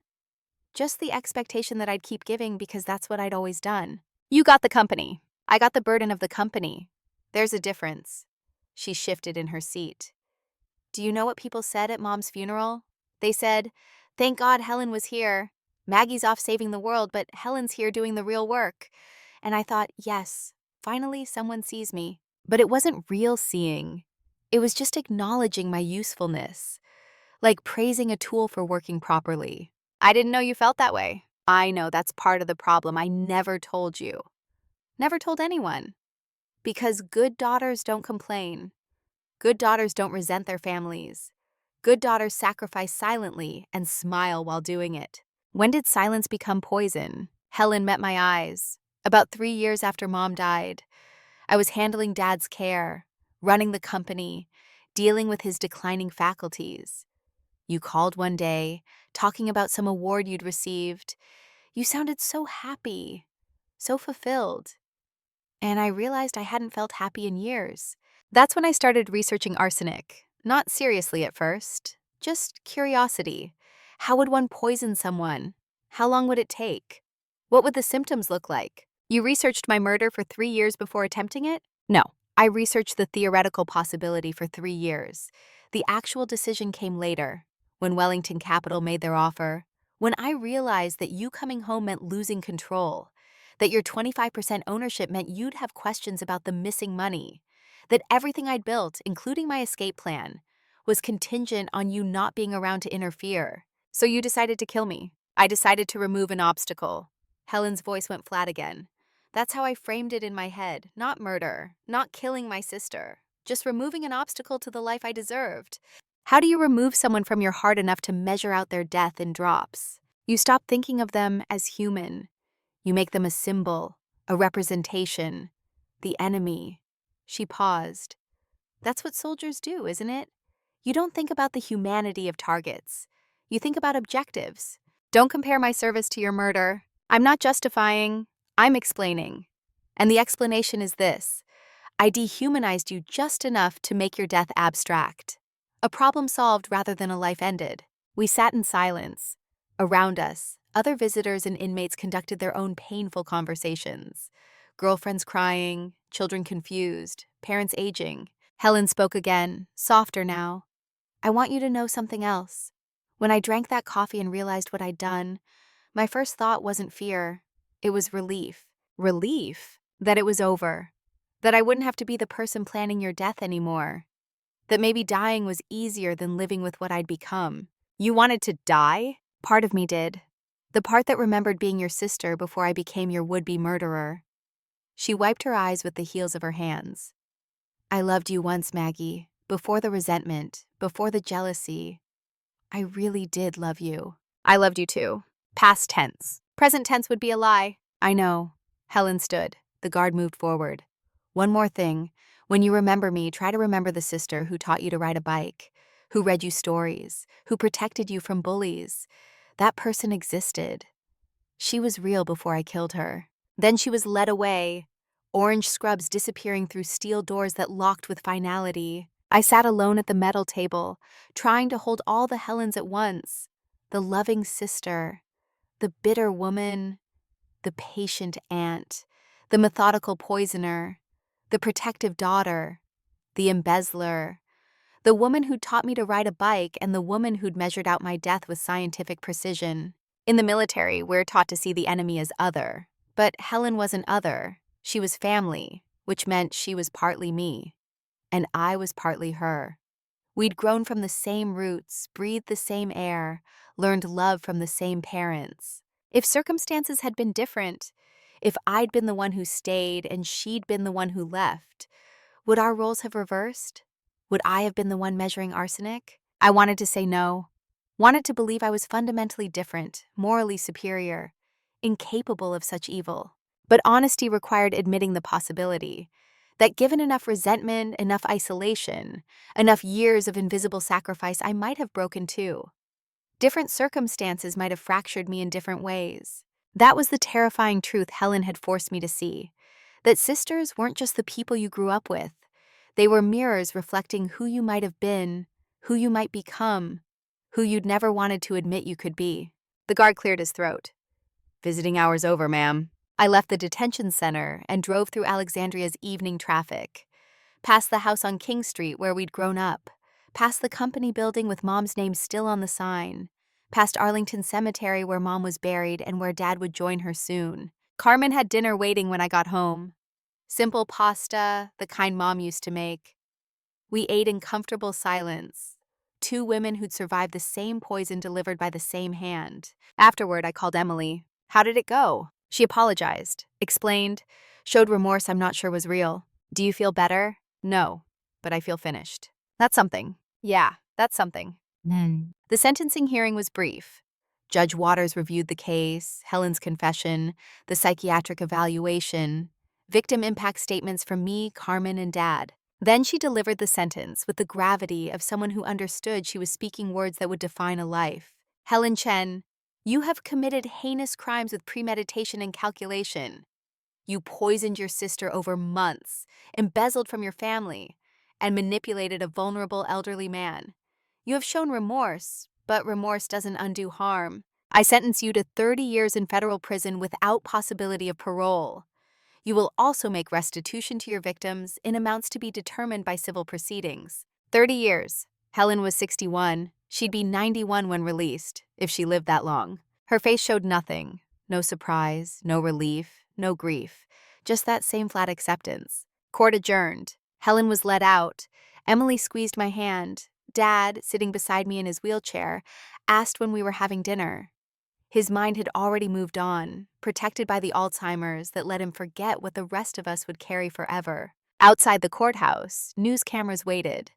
Just the expectation that I'd keep giving because that's what I'd always done. You got the company. I got the burden of the company. There's a difference. She shifted in her seat. Do you know what people said at Mom's funeral? They said, "Thank God Helen was here. Maggie's off saving the world, but Helen's here doing the real work." And I thought, yes, finally someone sees me. But it wasn't real seeing. It was just acknowledging my usefulness, like praising a tool for working properly. I didn't know you felt that way. I know that's part of the problem. I never told you. Never told anyone. Because good daughters don't complain. Good daughters don't resent their families. Good daughters sacrifice silently and smile while doing it. When did silence become poison? Helen met my eyes. About 3 years after Mom died, I was handling Dad's care, running the company, dealing with his declining faculties. You called one day, talking about some award you'd received. You sounded so happy, so fulfilled. And I realized I hadn't felt happy in years. That's when I started researching arsenic. Not seriously at first, just curiosity. How would one poison someone? How long would it take? What would the symptoms look like? You researched my murder for 3 years before attempting it? No, I researched the theoretical possibility for 3 years. The actual decision came later, when Wellington Capital made their offer, when I realized that you coming home meant losing control, that your 25% ownership meant you'd have questions about the missing money, that everything I'd built, including my escape plan, was contingent on you not being around to interfere. So you decided to kill me. I decided to remove an obstacle. Helen's voice went flat again. That's how I framed it in my head. Not murder, not killing my sister, just removing an obstacle to the life I deserved. How do you remove someone from your heart enough to measure out their death in drops? You stop thinking of them as human. You make them a symbol, a representation, the enemy. She paused. That's what soldiers do, isn't it? You don't think about the humanity of targets. You think about objectives. Don't compare my service to your murder. I'm not justifying, I'm explaining. And the explanation is this. I dehumanized you just enough to make your death abstract. A problem solved rather than a life ended. We sat in silence. Around us, other visitors and inmates conducted their own painful conversations. Girlfriends crying, children confused, parents aging. Helen spoke again, softer now. I want you to know something else. When I drank that coffee and realized what I'd done, my first thought wasn't fear. It was relief. Relief that it was over. That I wouldn't have to be the person planning your death anymore. That maybe dying was easier than living with what I'd become. You wanted to die? Part of me did. The part that remembered being your sister before I became your would-be murderer. She wiped her eyes with the heels of her hands. I loved you once, Maggie. Before the resentment, before the jealousy. I really did love you. I loved you too. Past tense. Present tense would be a lie. I know. Helen stood. The guard moved forward. One more thing. When you remember me, try to remember the sister who taught you to ride a bike, who read you stories, who protected you from bullies. That person existed. She was real before I killed her. Then she was led away, orange scrubs disappearing through steel doors that locked with finality. I sat alone at the metal table, trying to hold all the Helens at once. The loving sister, the bitter woman, the patient aunt, the methodical poisoner, the protective daughter, the embezzler, the woman who'd taught me to ride a bike, and the woman who'd measured out my death with scientific precision. In the military, we're taught to see the enemy as other. But Helen wasn't other. She was family, which meant she was partly me. And I was partly her. We'd grown from the same roots, breathed the same air, learned love from the same parents. If circumstances had been different, if I'd been the one who stayed and she'd been the one who left, would our roles have reversed? Would I have been the one measuring arsenic? I wanted to say no. Wanted to believe I was fundamentally different, morally superior, incapable of such evil. But honesty required admitting the possibility that given enough resentment, enough isolation, enough years of invisible sacrifice, I might have broken too. Different circumstances might have fractured me in different ways. That was the terrifying truth Helen had forced me to see. That sisters weren't just the people you grew up with. They were mirrors reflecting who you might have been, who you might become, who you'd never wanted to admit you could be. The guard cleared his throat. Visiting hours over, ma'am. I left the detention center and drove through Alexandria's evening traffic. Past the house on King Street where we'd grown up. Past the company building with Mom's name still on the sign. Past Arlington Cemetery where Mom was buried and where Dad would join her soon. Carmen had dinner waiting when I got home. Simple pasta, the kind Mom used to make. We ate in comfortable silence. Two women who'd survived the same poison delivered by the same hand. Afterward, I called Emily. How did it go? She apologized, explained, showed remorse I'm not sure was real. Do you feel better? No, but I feel finished. That's something. Yeah, that's something. The sentencing hearing was brief. Judge Waters reviewed the case, Helen's confession, the psychiatric evaluation, victim impact statements from me, Carmen, and Dad. Then she delivered the sentence with the gravity of someone who understood she was speaking words that would define a life. Helen Chen, you have committed heinous crimes with premeditation and calculation. You poisoned your sister over months, embezzled from your family, and manipulated a vulnerable elderly man. You have shown remorse, but remorse doesn't undo harm. I sentence you to 30 years in federal prison without possibility of parole. You will also make restitution to your victims in amounts to be determined by civil proceedings. 30 years. Helen was 61. She'd be 91 when released, if she lived that long. Her face showed nothing. No surprise, no relief, no grief. Just that same flat acceptance. Court adjourned. Helen was let out. Emily squeezed my hand. Dad, sitting beside me in his wheelchair, asked when we were having dinner. His mind had already moved on, protected by the Alzheimer's that let him forget what the rest of us would carry forever. Outside the courthouse, news cameras waited.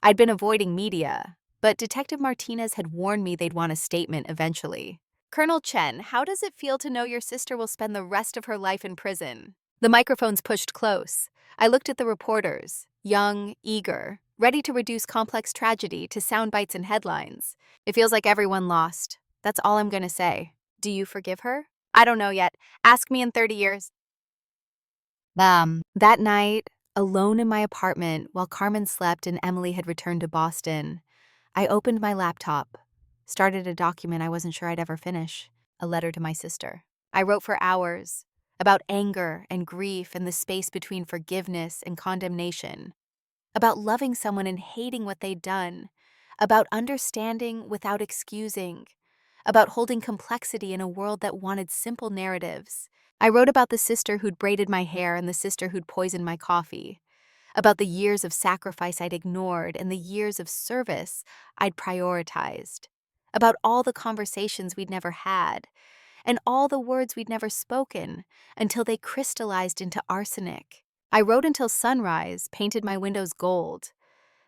I'd been avoiding media, but Detective Martinez had warned me they'd want a statement eventually. Colonel Chen, how does it feel to know your sister will spend the rest of her life in prison? The microphones pushed close. I looked at the reporters, young, eager, ready to reduce complex tragedy to sound bites and headlines. It feels like everyone lost. That's all I'm gonna say. Do you forgive her? I don't know yet. Ask me in 30 years. That night, alone in my apartment while Carmen slept and Emily had returned to Boston, I opened my laptop, started a document I wasn't sure I'd ever finish, a letter to my sister. I wrote for hours about anger and grief and the space between forgiveness and condemnation, about loving someone and hating what they'd done, about understanding without excusing, about holding complexity in a world that wanted simple narratives. I wrote about the sister who'd braided my hair and the sister who'd poisoned my coffee, about the years of sacrifice I'd ignored and the years of service I'd prioritized, about all the conversations we'd never had, and all the words we'd never spoken until they crystallized into arsenic. I wrote until sunrise, painted my windows gold.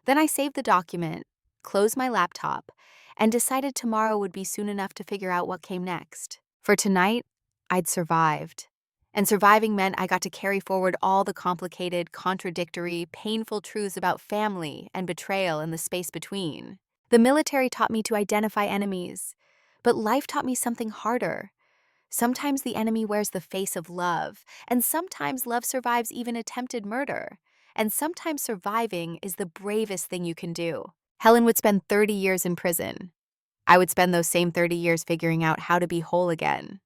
Then I saved the document, closed my laptop, and decided tomorrow would be soon enough to figure out what came next. For tonight, I'd survived. And surviving meant I got to carry forward all the complicated, contradictory, painful truths about family and betrayal and the space between. The military taught me to identify enemies, but life taught me something harder. Sometimes the enemy wears the face of love, and sometimes love survives even attempted murder. And sometimes surviving is the bravest thing you can do. Helen would spend 30 years in prison. I would spend those same 30 years figuring out how to be whole again.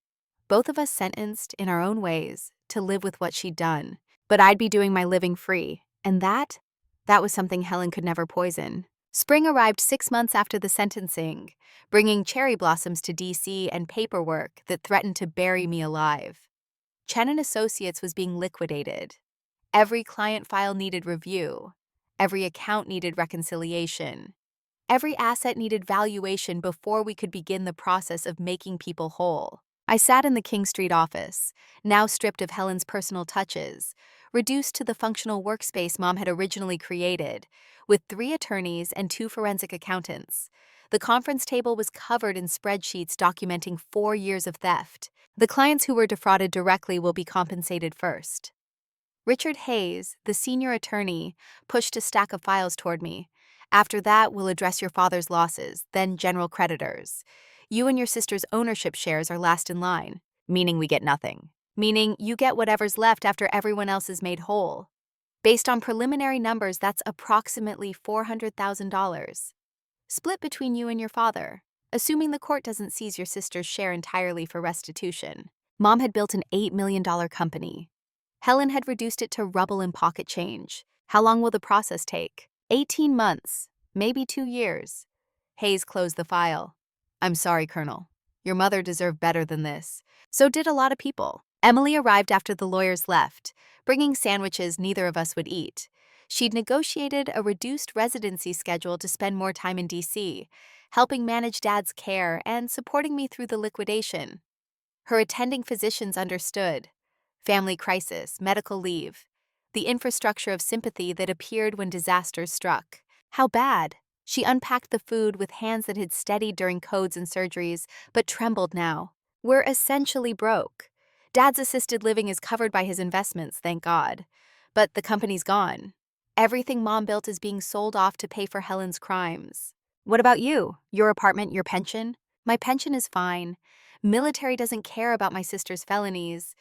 Both of us sentenced, in our own ways, to live with what she'd done. But I'd be doing my living free, and that was something Helen could never poison. Spring arrived 6 months after the sentencing, bringing cherry blossoms to D.C. and paperwork that threatened to bury me alive. Chen & Associates was being liquidated. Every client file needed review. Every account needed reconciliation. Every asset needed valuation before we could begin the process of making people whole. I sat in the King Street office, now stripped of Helen's personal touches, reduced to the functional workspace Mom had originally created, with 3 attorneys and 2 forensic accountants. The conference table was covered in spreadsheets documenting 4 years of theft. The clients who were defrauded directly will be compensated first. Richard Hayes, the senior attorney, pushed a stack of files toward me. After that, we'll address your father's losses, then general creditors. You and your sister's ownership shares are last in line, meaning we get nothing. Meaning you get whatever's left after everyone else is made whole. Based on preliminary numbers, that's approximately $400,000. Split between you and your father, assuming the court doesn't seize your sister's share entirely for restitution. Mom had built an $8 million company. Helen had reduced it to rubble and pocket change. How long will the process take? 18 months, maybe 2 years. Hayes closed the file. I'm sorry, Colonel. Your mother deserved better than this. So did a lot of people. Emily arrived after the lawyers left, bringing sandwiches neither of us would eat. She'd negotiated a reduced residency schedule to spend more time in D.C., helping manage Dad's care and supporting me through the liquidation. Her attending physicians understood. Family crisis, medical leave, the infrastructure of sympathy that appeared when disasters struck. How bad? She unpacked the food with hands that had steadied during codes and surgeries, but trembled now. We're essentially broke. Dad's assisted living is covered by his investments, thank God. But the company's gone. Everything Mom built is being sold off to pay for Helen's crimes. What about you? Your apartment, your pension? My pension is fine. Military doesn't care about my sister's felonies.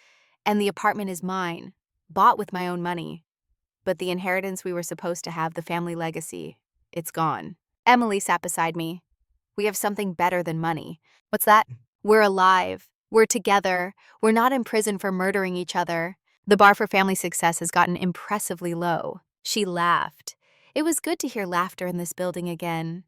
And the apartment is mine, bought with my own money. But the inheritance we were supposed to have, the family legacy, it's gone. Emily sat beside me. We have something better than money. What's that? We're alive. We're together. We're not in prison for murdering each other. The bar for family success has gotten impressively low. She laughed. It was good to hear laughter in this building again.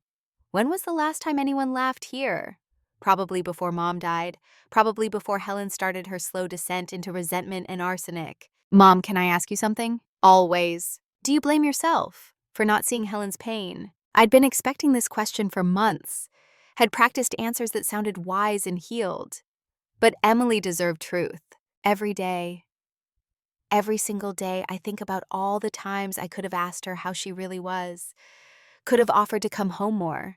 When was the last time anyone laughed here? Probably before Mom died. Probably before Helen started her slow descent into resentment and arsenic. Mom, can I ask you something? Always. Do you blame yourself for not seeing Helen's pain? I'd been expecting this question for months, had practiced answers that sounded wise and healed. But Emily deserved truth. Every day, every single day, I think about all the times I could have asked her how she really was, could have offered to come home more,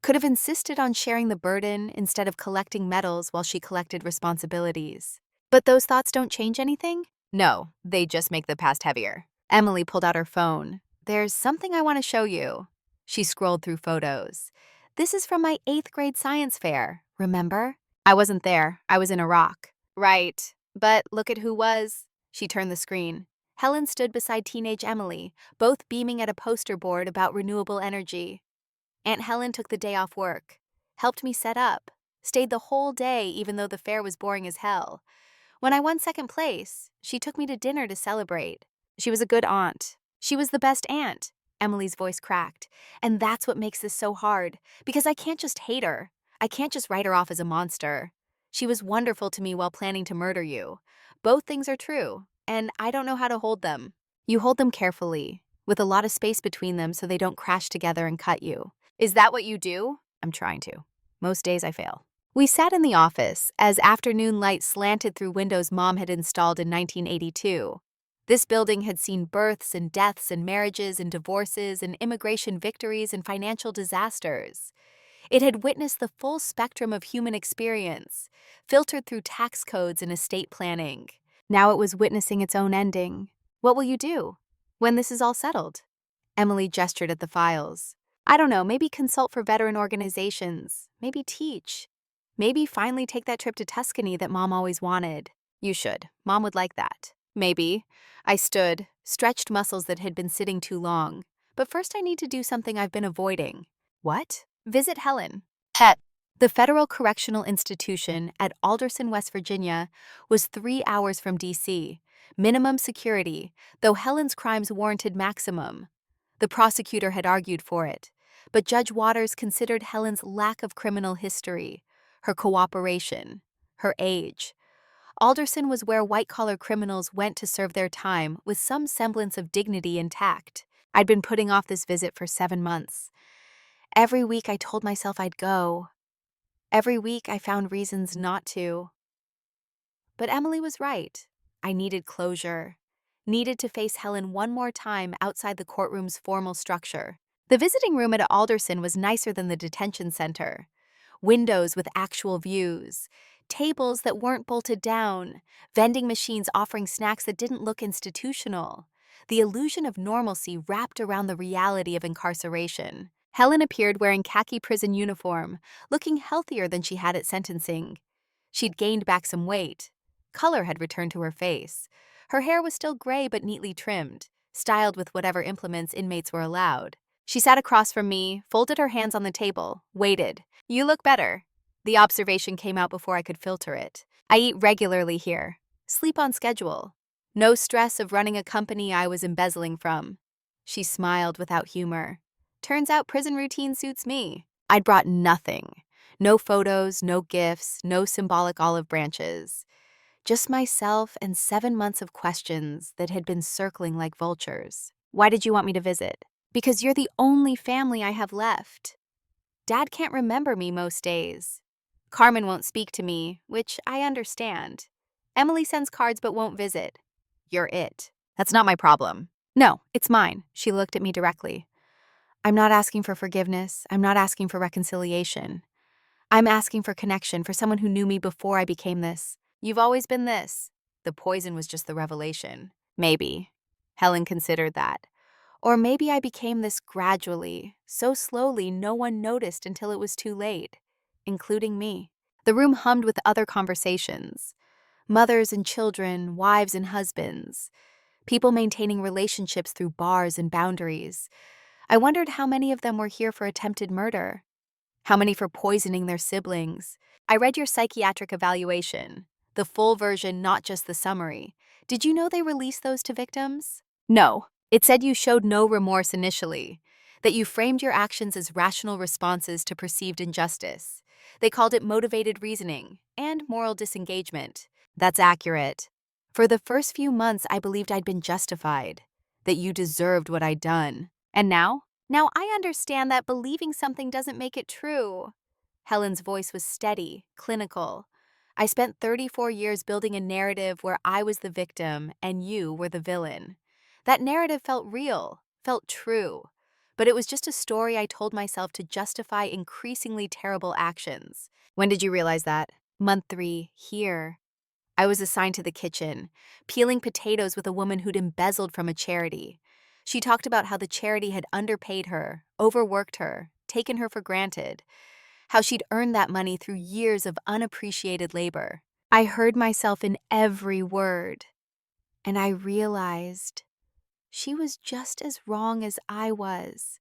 could have insisted on sharing the burden instead of collecting medals while she collected responsibilities. But those thoughts don't change anything? No, they just make the past heavier. Emily pulled out her phone. There's something I want to show you. She scrolled through photos. This is from my 8th grade science fair, remember? I wasn't there. I was in Iraq. Right. But look at who was. She turned the screen. Helen stood beside teenage Emily, both beaming at a poster board about renewable energy. Aunt Helen took the day off work, helped me set up, stayed the whole day even though the fair was boring as hell. When I won second place, she took me to dinner to celebrate. She was a good aunt. She was the best aunt. Emily's voice cracked. And that's what makes this so hard, because I can't just hate her. I can't just write her off as a monster. She was wonderful to me while planning to murder you. Both things are true, and I don't know how to hold them. You hold them carefully, with a lot of space between them so they don't crash together and cut you. Is that what you do? I'm trying to. Most days I fail. We sat in the office as afternoon light slanted through windows Mom had installed in 1982. This building had seen births and deaths and marriages and divorces and immigration victories and financial disasters. It had witnessed the full spectrum of human experience, filtered through tax codes and estate planning. Now it was witnessing its own ending. What will you do when this is all settled? Emily gestured at the files. I don't know, maybe consult for veteran organizations, maybe teach. Maybe finally take that trip to Tuscany that Mom always wanted. You should. Mom would like that. Maybe. I stood, stretched muscles that had been sitting too long. But first I need to do something I've been avoiding. What? Visit Helen. Pet. The Federal Correctional Institution at Alderson, West Virginia, was 3 hours from D.C. Minimum security, though Helen's crimes warranted maximum. The prosecutor had argued for it, but Judge Waters considered Helen's lack of criminal history, her cooperation, her age. Alderson was where white-collar criminals went to serve their time with some semblance of dignity intact. I'd been putting off this visit for 7 months. Every week I told myself I'd go. Every week I found reasons not to. But Emily was right. I needed closure. Needed to face Helen one more time outside the courtroom's formal structure. The visiting room at Alderson was nicer than the detention center. Windows with actual views, tables that weren't bolted down, vending machines offering snacks that didn't look institutional. The illusion of normalcy wrapped around the reality of incarceration. Helen appeared wearing khaki prison uniform, looking healthier than she had at sentencing. She'd gained back some weight. Color had returned to her face. Her hair was still gray but neatly trimmed, styled with whatever implements inmates were allowed. She sat across from me, folded her hands on the table, waited. You look better. The observation came out before I could filter it. I eat regularly here. Sleep on schedule. No stress of running a company I was embezzling from. She smiled without humor. Turns out prison routine suits me. I'd brought nothing. No photos, no gifts, no symbolic olive branches. Just myself and 7 months of questions that had been circling like vultures. Why did you want me to visit? Because you're the only family I have left. Dad can't remember me most days. Carmen won't speak to me, which I understand. Emily sends cards but won't visit. You're it. That's not my problem. No, it's mine. She looked at me directly. I'm not asking for forgiveness. I'm not asking for reconciliation. I'm asking for connection, for someone who knew me before I became this. You've always been this. The poison was just the revelation. Maybe. Helen considered that. Or maybe I became this gradually, so slowly no one noticed until it was too late, including me. The room hummed with other conversations. Mothers and children, wives and husbands. People maintaining relationships through bars and boundaries. I wondered how many of them were here for attempted murder. How many for poisoning their siblings? I read your psychiatric evaluation, the full version, not just the summary. Did you know they released those to victims? No. It said you showed no remorse initially, that you framed your actions as rational responses to perceived injustice. They called it motivated reasoning and moral disengagement. That's accurate. For the first few months, I believed I'd been justified, that you deserved what I'd done. And now? Now I understand that believing something doesn't make it true. Helen's voice was steady, clinical. I spent 34 years building a narrative where I was the victim and you were the villain. That narrative felt real, felt true. But it was just a story I told myself to justify increasingly terrible actions. When did you realize that? Month 3, here. I was assigned to the kitchen, peeling potatoes with a woman who'd embezzled from a charity. She talked about how the charity had underpaid her, overworked her, taken her for granted, how she'd earned that money through years of unappreciated labor. I heard myself in every word, and I realized she was just as wrong as I was.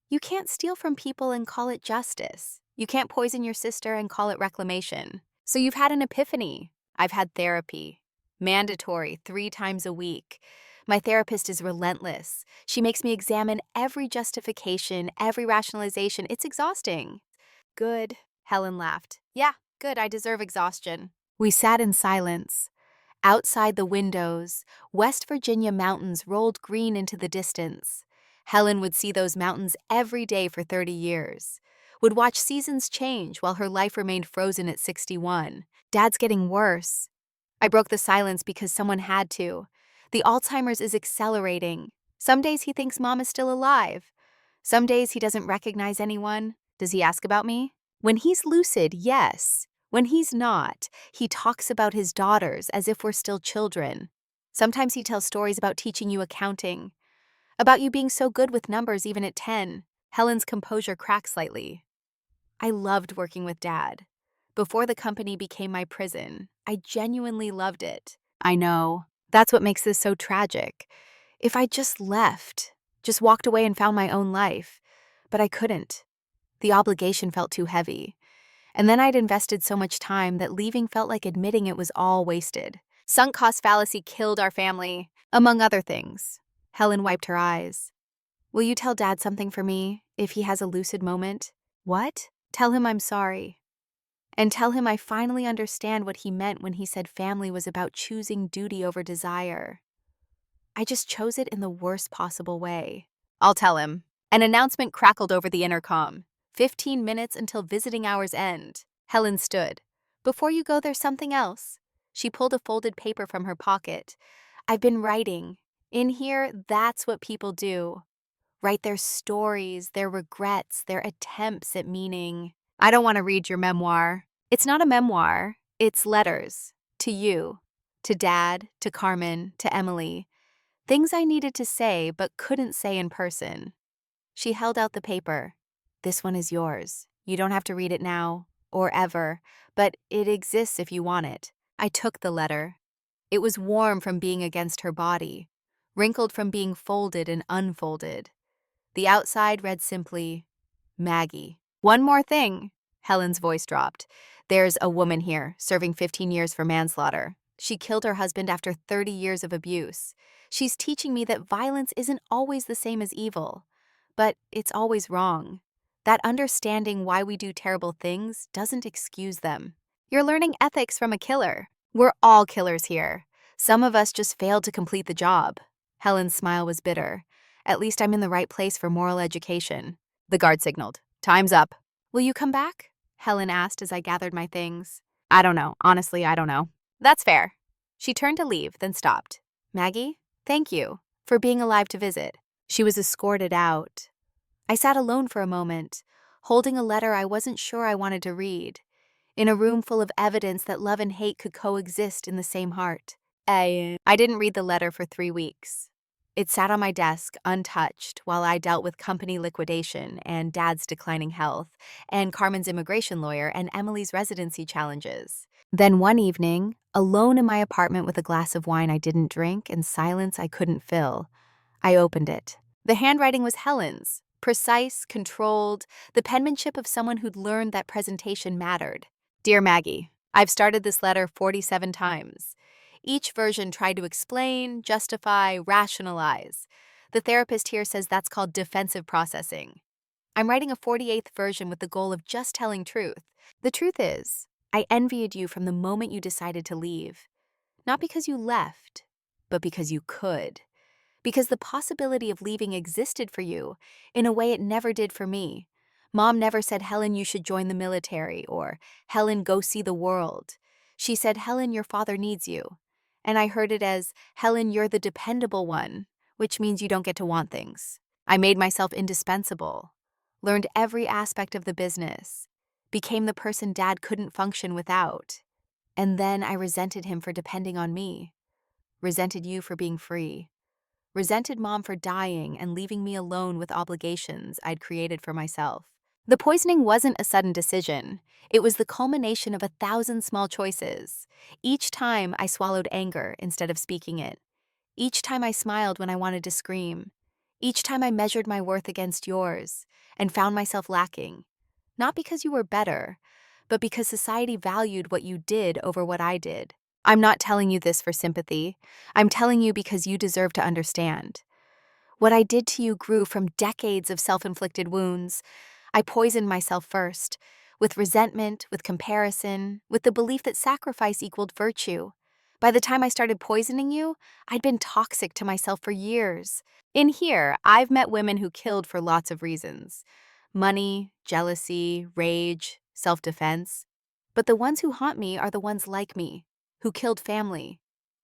You can't steal from people and call it justice. You can't poison your sister and call it reclamation. So you've had an epiphany. I've had therapy. Mandatory, 3 times a week. My therapist is relentless. She makes me examine every justification, every rationalization. It's exhausting. Good, Helen laughed. Yeah, good, I deserve exhaustion. We sat in silence. Outside the windows, West Virginia mountains rolled green into the distance. Helen would see those mountains every day for 30 years, would watch seasons change while her life remained frozen at 61. Dad's getting worse. I broke the silence because someone had to. The Alzheimer's is accelerating. Some days he thinks Mom is still alive. Some days he doesn't recognize anyone. Does he ask about me? When he's lucid, yes. When he's not, he talks about his daughters as if we're still children. Sometimes he tells stories about teaching you accounting, about you being so good with numbers even at 10. Helen's composure cracked slightly. I loved working with Dad. Before the company became my prison, I genuinely loved it. I know. That's what makes this so tragic. If I just left, just walked away and found my own life. But I couldn't. The obligation felt too heavy. And then I'd invested so much time that leaving felt like admitting it was all wasted. Sunk cost fallacy killed our family, among other things. Helen wiped her eyes. Will you tell Dad something for me, if he has a lucid moment? What? Tell him I'm sorry. And tell him I finally understand what he meant when he said family was about choosing duty over desire. I just chose it in the worst possible way. I'll tell him. An announcement crackled over the intercom. 15 minutes until visiting hours end. Helen stood. Before you go, there's something else. She pulled a folded paper from her pocket. I've been writing. In here, that's what people do. Write their stories, their regrets, their attempts at meaning. I don't want to read your memoir. It's not a memoir. It's letters. To you. To Dad, to Carmen, to Emily. Things I needed to say but couldn't say in person. She held out the paper. This one is yours. You don't have to read it now, or ever, but it exists if you want it. I took the letter. It was warm from being against her body, wrinkled from being folded and unfolded. The outside read simply, Maggie. One more thing. Helen's voice dropped. There's a woman here, serving 15 years for manslaughter. She killed her husband after 30 years of abuse. She's teaching me that violence isn't always the same as evil, but it's always wrong. That understanding why we do terrible things doesn't excuse them. You're learning ethics from a killer. We're all killers here. Some of us just failed to complete the job. Helen's smile was bitter. At least I'm in the right place for moral education. The guard signaled. Time's up. Will you come back? Helen asked as I gathered my things. I don't know. Honestly, I don't know. That's fair. She turned to leave, then stopped. Maggie, thank you for being alive to visit. She was escorted out. I sat alone for a moment, holding a letter I wasn't sure I wanted to read, in a room full of evidence that love and hate could coexist in the same heart. I didn't read the letter for 3 weeks. It sat on my desk, untouched, while I dealt with company liquidation and Dad's declining health, and Carmen's immigration lawyer and Emily's residency challenges. Then one evening, alone in my apartment with a glass of wine I didn't drink and silence I couldn't fill, I opened it. The handwriting was Helen's, precise, controlled, the penmanship of someone who'd learned that presentation mattered. Dear Maggie, I've started this letter 47 times. Each version tried to explain, justify, rationalize. The therapist here says that's called defensive processing. I'm writing a 48th version with the goal of just telling truth. The truth is, I envied you from the moment you decided to leave. Not because you left, but because you could. Because the possibility of leaving existed for you in a way it never did for me. Mom never said, Helen, you should join the military, or Helen, go see the world. She said, Helen, your father needs you. And I heard it as, Helen, you're the dependable one, which means you don't get to want things. I made myself indispensable, learned every aspect of the business, became the person Dad couldn't function without. And then I resented him for depending on me, resented you for being free. Resented Mom for dying and leaving me alone with obligations I'd created for myself. The poisoning wasn't a sudden decision. It was the culmination of 1,000 small choices. Each time I swallowed anger instead of speaking it. Each time I smiled when I wanted to scream. Each time I measured my worth against yours and found myself lacking. Not because you were better, but because society valued what you did over what I did. I'm not telling you this for sympathy. I'm telling you because you deserve to understand. What I did to you grew from decades of self-inflicted wounds. I poisoned myself first, with resentment, with comparison, with the belief that sacrifice equaled virtue. By the time I started poisoning you, I'd been toxic to myself for years. In here, I've met women who killed for lots of reasons. Money, jealousy, rage, self-defense. But the ones who haunt me are the ones like me, who killed family,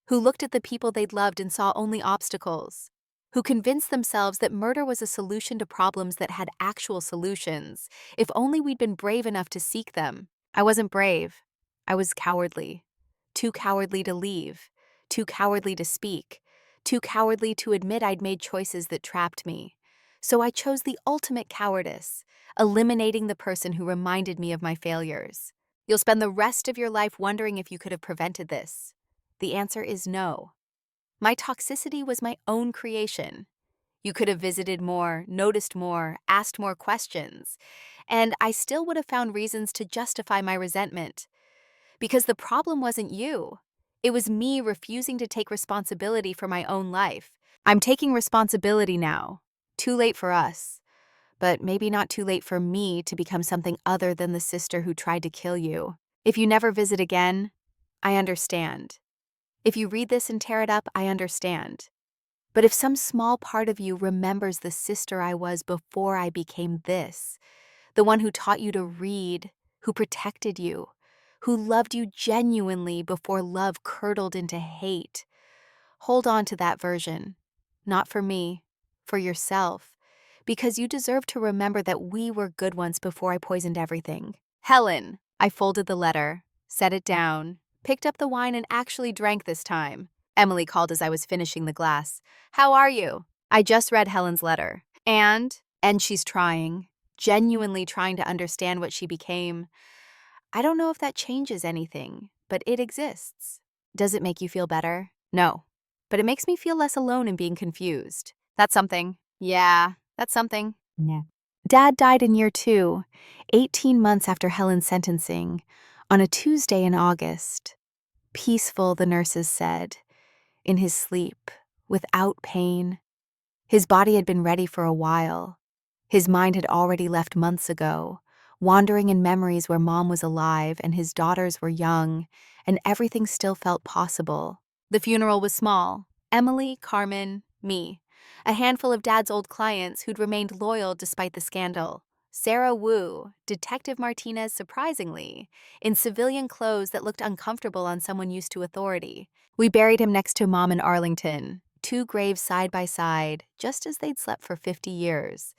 who looked at the people they'd loved and saw only obstacles, who convinced themselves that murder was a solution to problems that had actual solutions, if only we'd been brave enough to seek them. I wasn't brave. I was cowardly. Too cowardly to leave. Too cowardly to speak. Too cowardly to admit I'd made choices that trapped me. So I chose the ultimate cowardice, eliminating the person who reminded me of my failures. You'll spend the rest of your life wondering if you could have prevented this. The answer is no. My toxicity was my own creation. You could have visited more, noticed more, asked more questions, and I still would have found reasons to justify my resentment. Because the problem wasn't you. It was me refusing to take responsibility for my own life. I'm taking responsibility now. Too late for us. But maybe not too late for me to become something other than the sister who tried to kill you. If you never visit again, I understand. If you read this and tear it up, I understand. But if some small part of you remembers the sister I was before I became this, the one who taught you to read, who protected you, who loved you genuinely before love curdled into hate, hold on to that version. Not for me, for yourself. Because you deserve to remember that we were good ones before I poisoned everything. Helen, I folded the letter, set it down, picked up the wine and actually drank this time. Emily called as I was finishing the glass. How are you? I just read Helen's letter. And she's trying, genuinely trying to understand what she became. I don't know if that changes anything, but it exists. Does it make you feel better? No. But it makes me feel less alone in being confused. That's something. Yeah, that's something. Yeah. Dad died in year 2, 18 months after Helen's sentencing, on a Tuesday in August. Peaceful, the nurses said, in his sleep, without pain. His body had been ready for a while. His mind had already left months ago, wandering in memories where Mom was alive and his daughters were young, and everything still felt possible. The funeral was small. Emily, Carmen, me. A handful of Dad's old clients who'd remained loyal despite the scandal. Sarah Wu, Detective Martinez surprisingly, in civilian clothes that looked uncomfortable on someone used to authority. We buried him next to Mom in Arlington, 2 graves side by side, just as they'd slept for 50 years.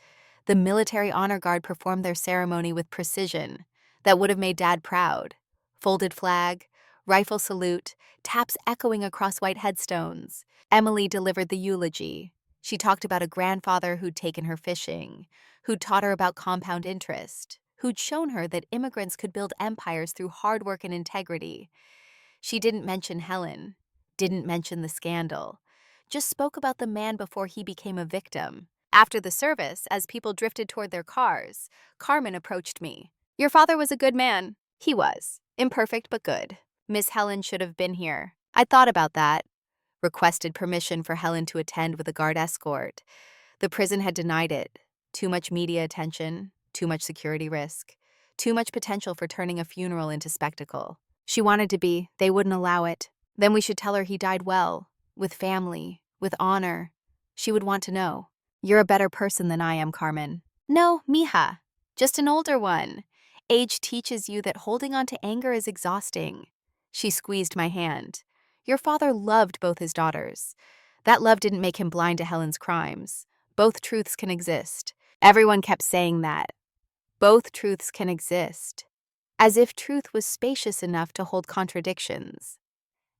The military honor guard performed their ceremony with precision that would have made Dad proud. Folded flag, rifle salute, taps echoing across white headstones. Emily delivered the eulogy. She talked about a grandfather who'd taken her fishing, who'd taught her about compound interest, who'd shown her that immigrants could build empires through hard work and integrity. She didn't mention Helen, didn't mention the scandal, just spoke about the man before he became a victim. After the service, as people drifted toward their cars, Carmen approached me. "Your father was a good man." He was. Imperfect but good. Miss Helen should have been here. I thought about that. Requested permission for Helen to attend with a guard escort. The prison had denied it. Too much media attention, too much security risk, too much potential for turning a funeral into spectacle. She wanted to be, they wouldn't allow it. Then we should tell her he died well, with family, with honor. She would want to know. "You're a better person than I am, Carmen." "No, mija. Just an older one. Age teaches you that holding on to anger is exhausting." She squeezed my hand. "Your father loved both his daughters. That love didn't make him blind to Helen's crimes. Both truths can exist." Everyone kept saying that. Both truths can exist. As if truth was spacious enough to hold contradictions.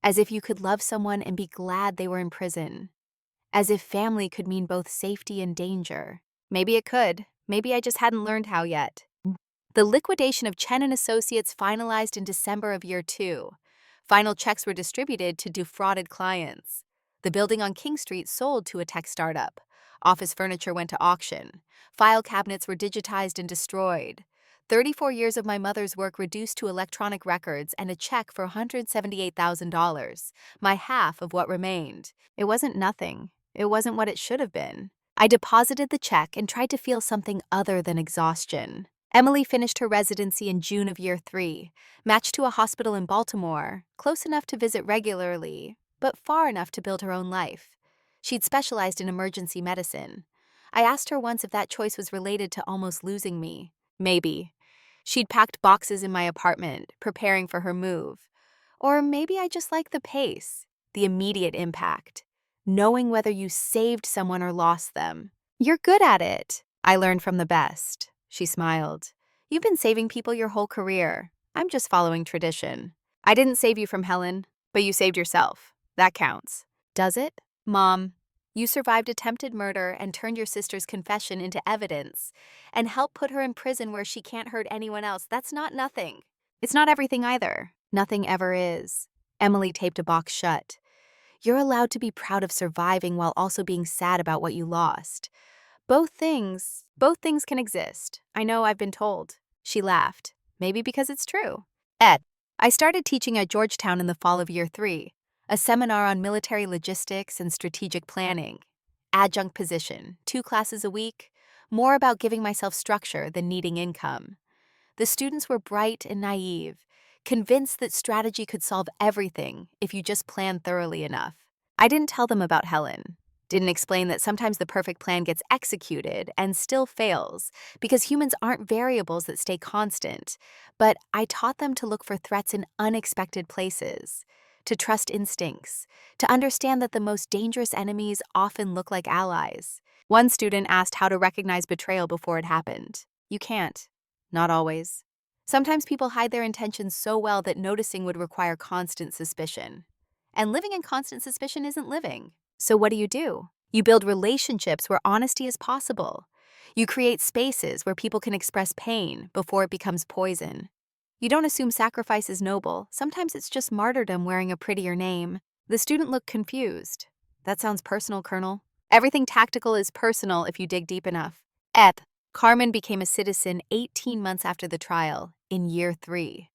As if you could love someone and be glad they were in prison. As if family could mean both safety and danger. Maybe it could. Maybe I just hadn't learned how yet. The liquidation of Chen and Associates finalized in December of year 2. Final checks were distributed to defrauded clients. The building on King Street sold to a tech startup. Office furniture went to auction. File cabinets were digitized and destroyed. 34 years of my mother's work reduced to electronic records and a check for $178,000, my half of what remained. It wasn't nothing. It wasn't what it should have been. I deposited the check and tried to feel something other than exhaustion. Emily finished her residency in June of year 3, matched to a hospital in Baltimore, close enough to visit regularly, but far enough to build her own life. She'd specialized in emergency medicine. I asked her once if that choice was related to almost losing me. Maybe. She'd packed boxes in my apartment, preparing for her move. Or maybe I just liked the pace, the immediate impact, knowing whether you saved someone or lost them. "You're good at it." "I learned from the best." She smiled. "You've been saving people your whole career. I'm just following tradition." "I didn't save you from Helen, but you saved yourself. That counts." "Does it?" "Mom, you survived attempted murder and turned your sister's confession into evidence and helped put her in prison where she can't hurt anyone else. That's not nothing." "It's not everything either. Nothing ever is." Emily taped a box shut. "You're allowed to be proud of surviving while also being sad about what you lost. Both things can exist. I know, I've been told." She laughed. Maybe because it's true. I started teaching at Georgetown in the fall of year 3, a seminar on military logistics and strategic planning. Adjunct position, 2 classes a week, more about giving myself structure than needing income. The students were bright and naive, convinced that strategy could solve everything if you just planned thoroughly enough. I didn't tell them about Helen. Didn't explain that sometimes the perfect plan gets executed and still fails because humans aren't variables that stay constant. But I taught them to look for threats in unexpected places, to trust instincts, to understand that the most dangerous enemies often look like allies. One student asked how to recognize betrayal before it happened. You can't. Not always. Sometimes people hide their intentions so well that noticing would require constant suspicion. And living in constant suspicion isn't living. So what do? You build relationships where honesty is possible. You create spaces where people can express pain before it becomes poison. You don't assume sacrifice is noble. Sometimes it's just martyrdom wearing a prettier name. The student looked confused. That sounds personal, Colonel. Everything tactical is personal if you dig deep enough. Carmen became a citizen 18 months after the trial, in year 3.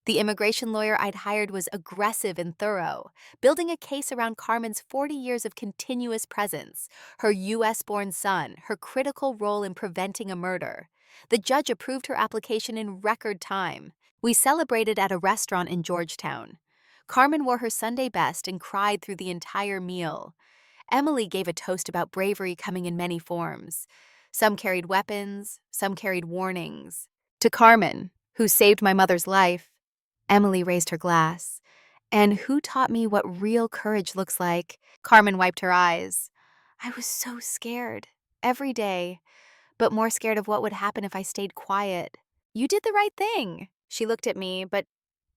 The immigration lawyer I'd hired was aggressive and thorough, building a case around Carmen's 40 years of continuous presence, her U.S.-born son, her critical role in preventing a murder. The judge approved her application in record time. We celebrated at a restaurant in Georgetown. Carmen wore her Sunday best and cried through the entire meal. Emily gave a toast about bravery coming in many forms. Some carried weapons, some carried warnings. To Carmen, who saved my mother's life, Emily raised her glass. And who taught me what real courage looks like? Carmen wiped her eyes. I was so scared. Every day. but more scared of what would happen if I stayed quiet. You did the right thing. She looked at me, but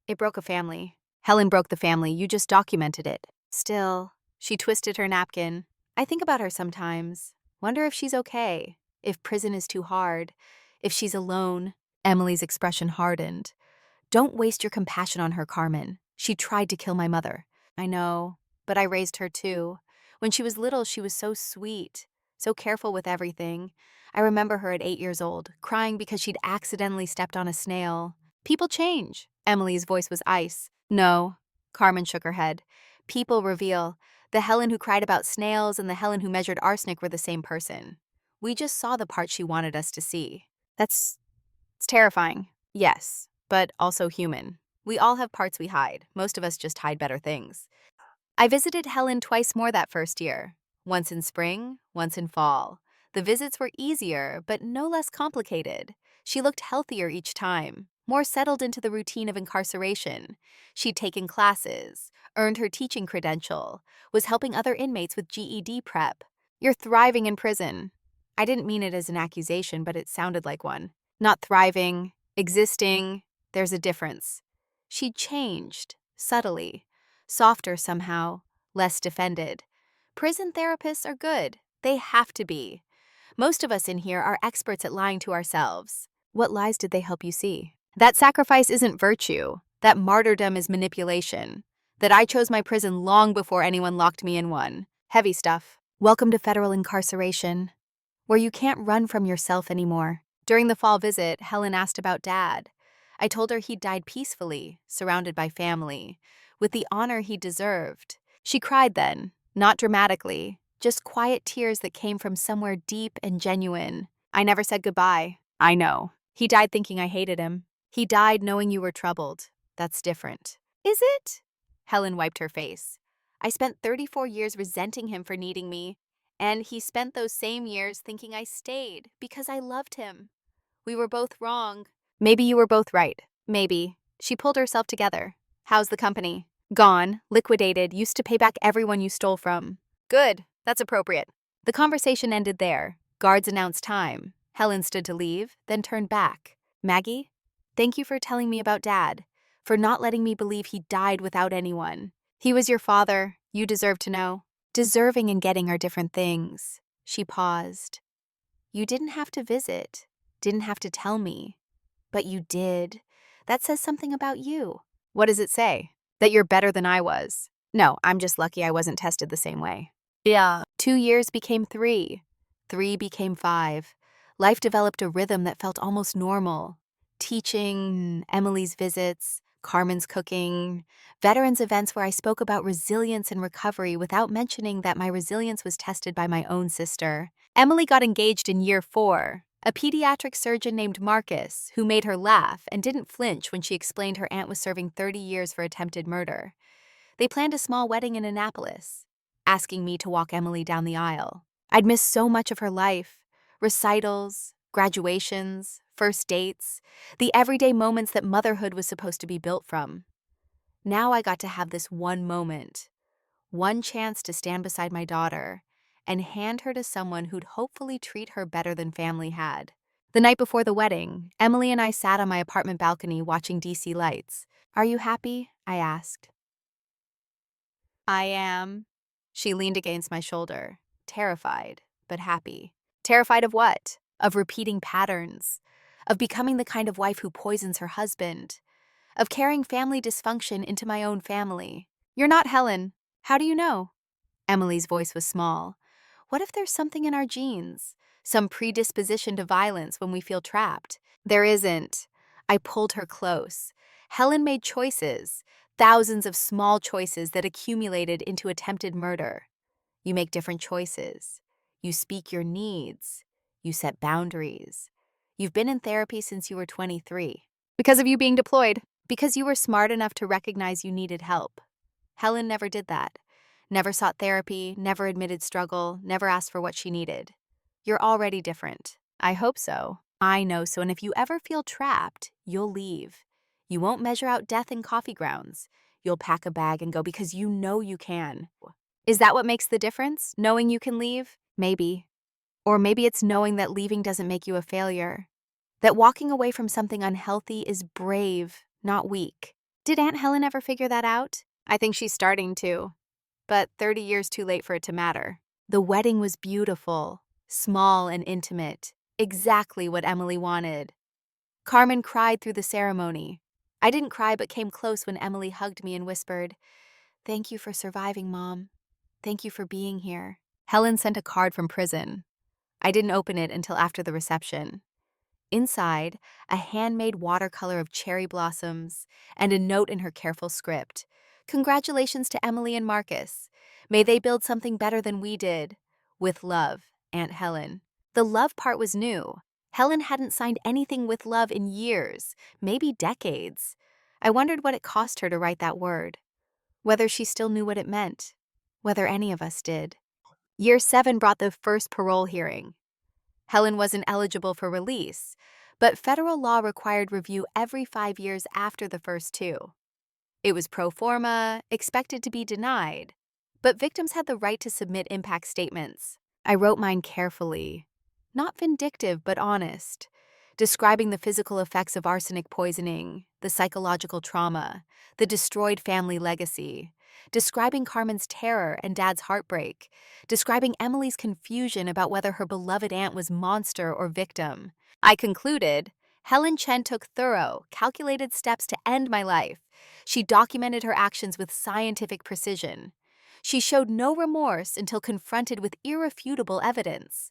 it broke a family. Helen broke the family. You just documented it. Still, she twisted her napkin. I think about her sometimes. Wonder if she's okay. If prison is too hard. If she's alone. Emily's expression hardened. Don't waste your compassion on her, Carmen. She tried to kill my mother. I know, but I raised her too. When she was little, she was so sweet, so careful with everything. I remember her at 8 years old, crying because she'd accidentally stepped on a snail. People change. Emily's voice was ice. No, Carmen shook her head. People reveal. The Helen who cried about snails and the Helen who measured arsenic were the same person. We just saw the part she wanted us to see. It's terrifying. Yes, but also human. We all have parts we hide. Most of us just hide better things. I visited Helen twice more that first year. Once in spring, once in fall. The visits were easier, but no less complicated. She looked healthier each time, more settled into the routine of incarceration. She'd taken classes, earned her teaching credential, was helping other inmates with GED prep. You're thriving in prison. I didn't mean it as an accusation, but it sounded like one. Not thriving, existing, there's a difference. She'd changed, subtly, softer somehow, less defended. Prison therapists are good. They have to be. Most of us in here are experts at lying to ourselves. What lies did they help you see? That sacrifice isn't virtue. That martyrdom is manipulation. That I chose my prison long before anyone locked me in one. Heavy stuff. Welcome to federal incarceration, where you can't run from yourself anymore. During the fall visit, Helen asked about Dad. I told her he'd died peacefully, surrounded by family, with the honor he deserved. She cried then, not dramatically, just quiet tears that came from somewhere deep and genuine. I never said goodbye. I know. He died thinking I hated him. He died knowing you were troubled. That's different. Is it? Helen wiped her face. I spent 34 years resenting him for needing me, and he spent those same years thinking I stayed because I loved him. We were both wrong. Maybe you were both right. Maybe. She pulled herself together. How's the company? Gone, liquidated, used to pay back everyone you stole from. Good. That's appropriate. The conversation ended there. Guards announced time. Helen stood to leave, then turned back. Maggie, thank you for telling me about Dad, for not letting me believe he died without anyone. He was your father. You deserve to know. Deserving and getting are different things. She paused. You didn't have to visit, didn't have to tell me, but you did. That says something about you. What does it say? That you're better than I was. No, I'm just lucky I wasn't tested the same way. Yeah. 2 years became 3. 3 became 5. Life developed a rhythm that felt almost normal. Teaching, Emily's visits, Carmen's cooking, veterans events where I spoke about resilience and recovery without mentioning that my resilience was tested by my own sister. Emily got engaged in year 4. A pediatric surgeon named Marcus, who made her laugh and didn't flinch when she explained her aunt was serving 30 years for attempted murder. They planned a small wedding in Annapolis, asking me to walk Emily down the aisle. I'd missed so much of her life. Recitals, graduations, first dates, the everyday moments that motherhood was supposed to be built from. Now I got to have this one moment, one chance to stand beside my daughter and hand her to someone who'd hopefully treat her better than family had. The night before the wedding, Emily and I sat on my apartment balcony watching DC lights. Are you happy? I asked. I am. She leaned against my shoulder, terrified, but happy. Terrified of what? Of repeating patterns. Of becoming the kind of wife who poisons her husband. Of carrying family dysfunction into my own family. You're not Helen. How do you know? Emily's voice was small. What if there's something in our genes? Some predisposition to violence when we feel trapped? There isn't. I pulled her close. Helen made choices. Thousands of small choices that accumulated into attempted murder. You make different choices. You speak your needs. You set boundaries. You've been in therapy since you were 23. Because of you being deployed. Because you were smart enough to recognize you needed help. Helen never did that. Never sought therapy, never admitted struggle, never asked for what she needed. You're already different. I hope so. I know so, and if you ever feel trapped, you'll leave. You won't measure out death in coffee grounds. You'll pack a bag and go because you know you can. Is that what makes the difference? Knowing you can leave? Maybe. Or maybe it's knowing that leaving doesn't make you a failure. That walking away from something unhealthy is brave, not weak. Did Aunt Helen ever figure that out? I think she's starting to, but 30 years too late for it to matter. The wedding was beautiful, small and intimate, exactly what Emily wanted. Carmen cried through the ceremony. I didn't cry but came close when Emily hugged me and whispered, "Thank you for surviving, Mom. Thank you for being here." Helen sent a card from prison. I didn't open it until after the reception. Inside, a handmade watercolor of cherry blossoms and a note in her careful script. "Congratulations to Emily and Marcus. May they build something better than we did. With love, Aunt Helen." The love part was new. Helen hadn't signed anything with love in years, maybe decades. I wondered what it cost her to write that word. Whether she still knew what it meant. Whether any of us did. Year 7 brought the first parole hearing. Helen wasn't eligible for release, but federal law required review every 5 years after the first 2. It was pro forma, expected to be denied, but victims had the right to submit impact statements. I wrote mine carefully, not vindictive but honest, describing the physical effects of arsenic poisoning, the psychological trauma, the destroyed family legacy, describing Carmen's terror and Dad's heartbreak, describing Emily's confusion about whether her beloved aunt was monster or victim. I concluded, Helen Chen took thorough, calculated steps to end my life. She documented her actions with scientific precision. She showed no remorse until confronted with irrefutable evidence.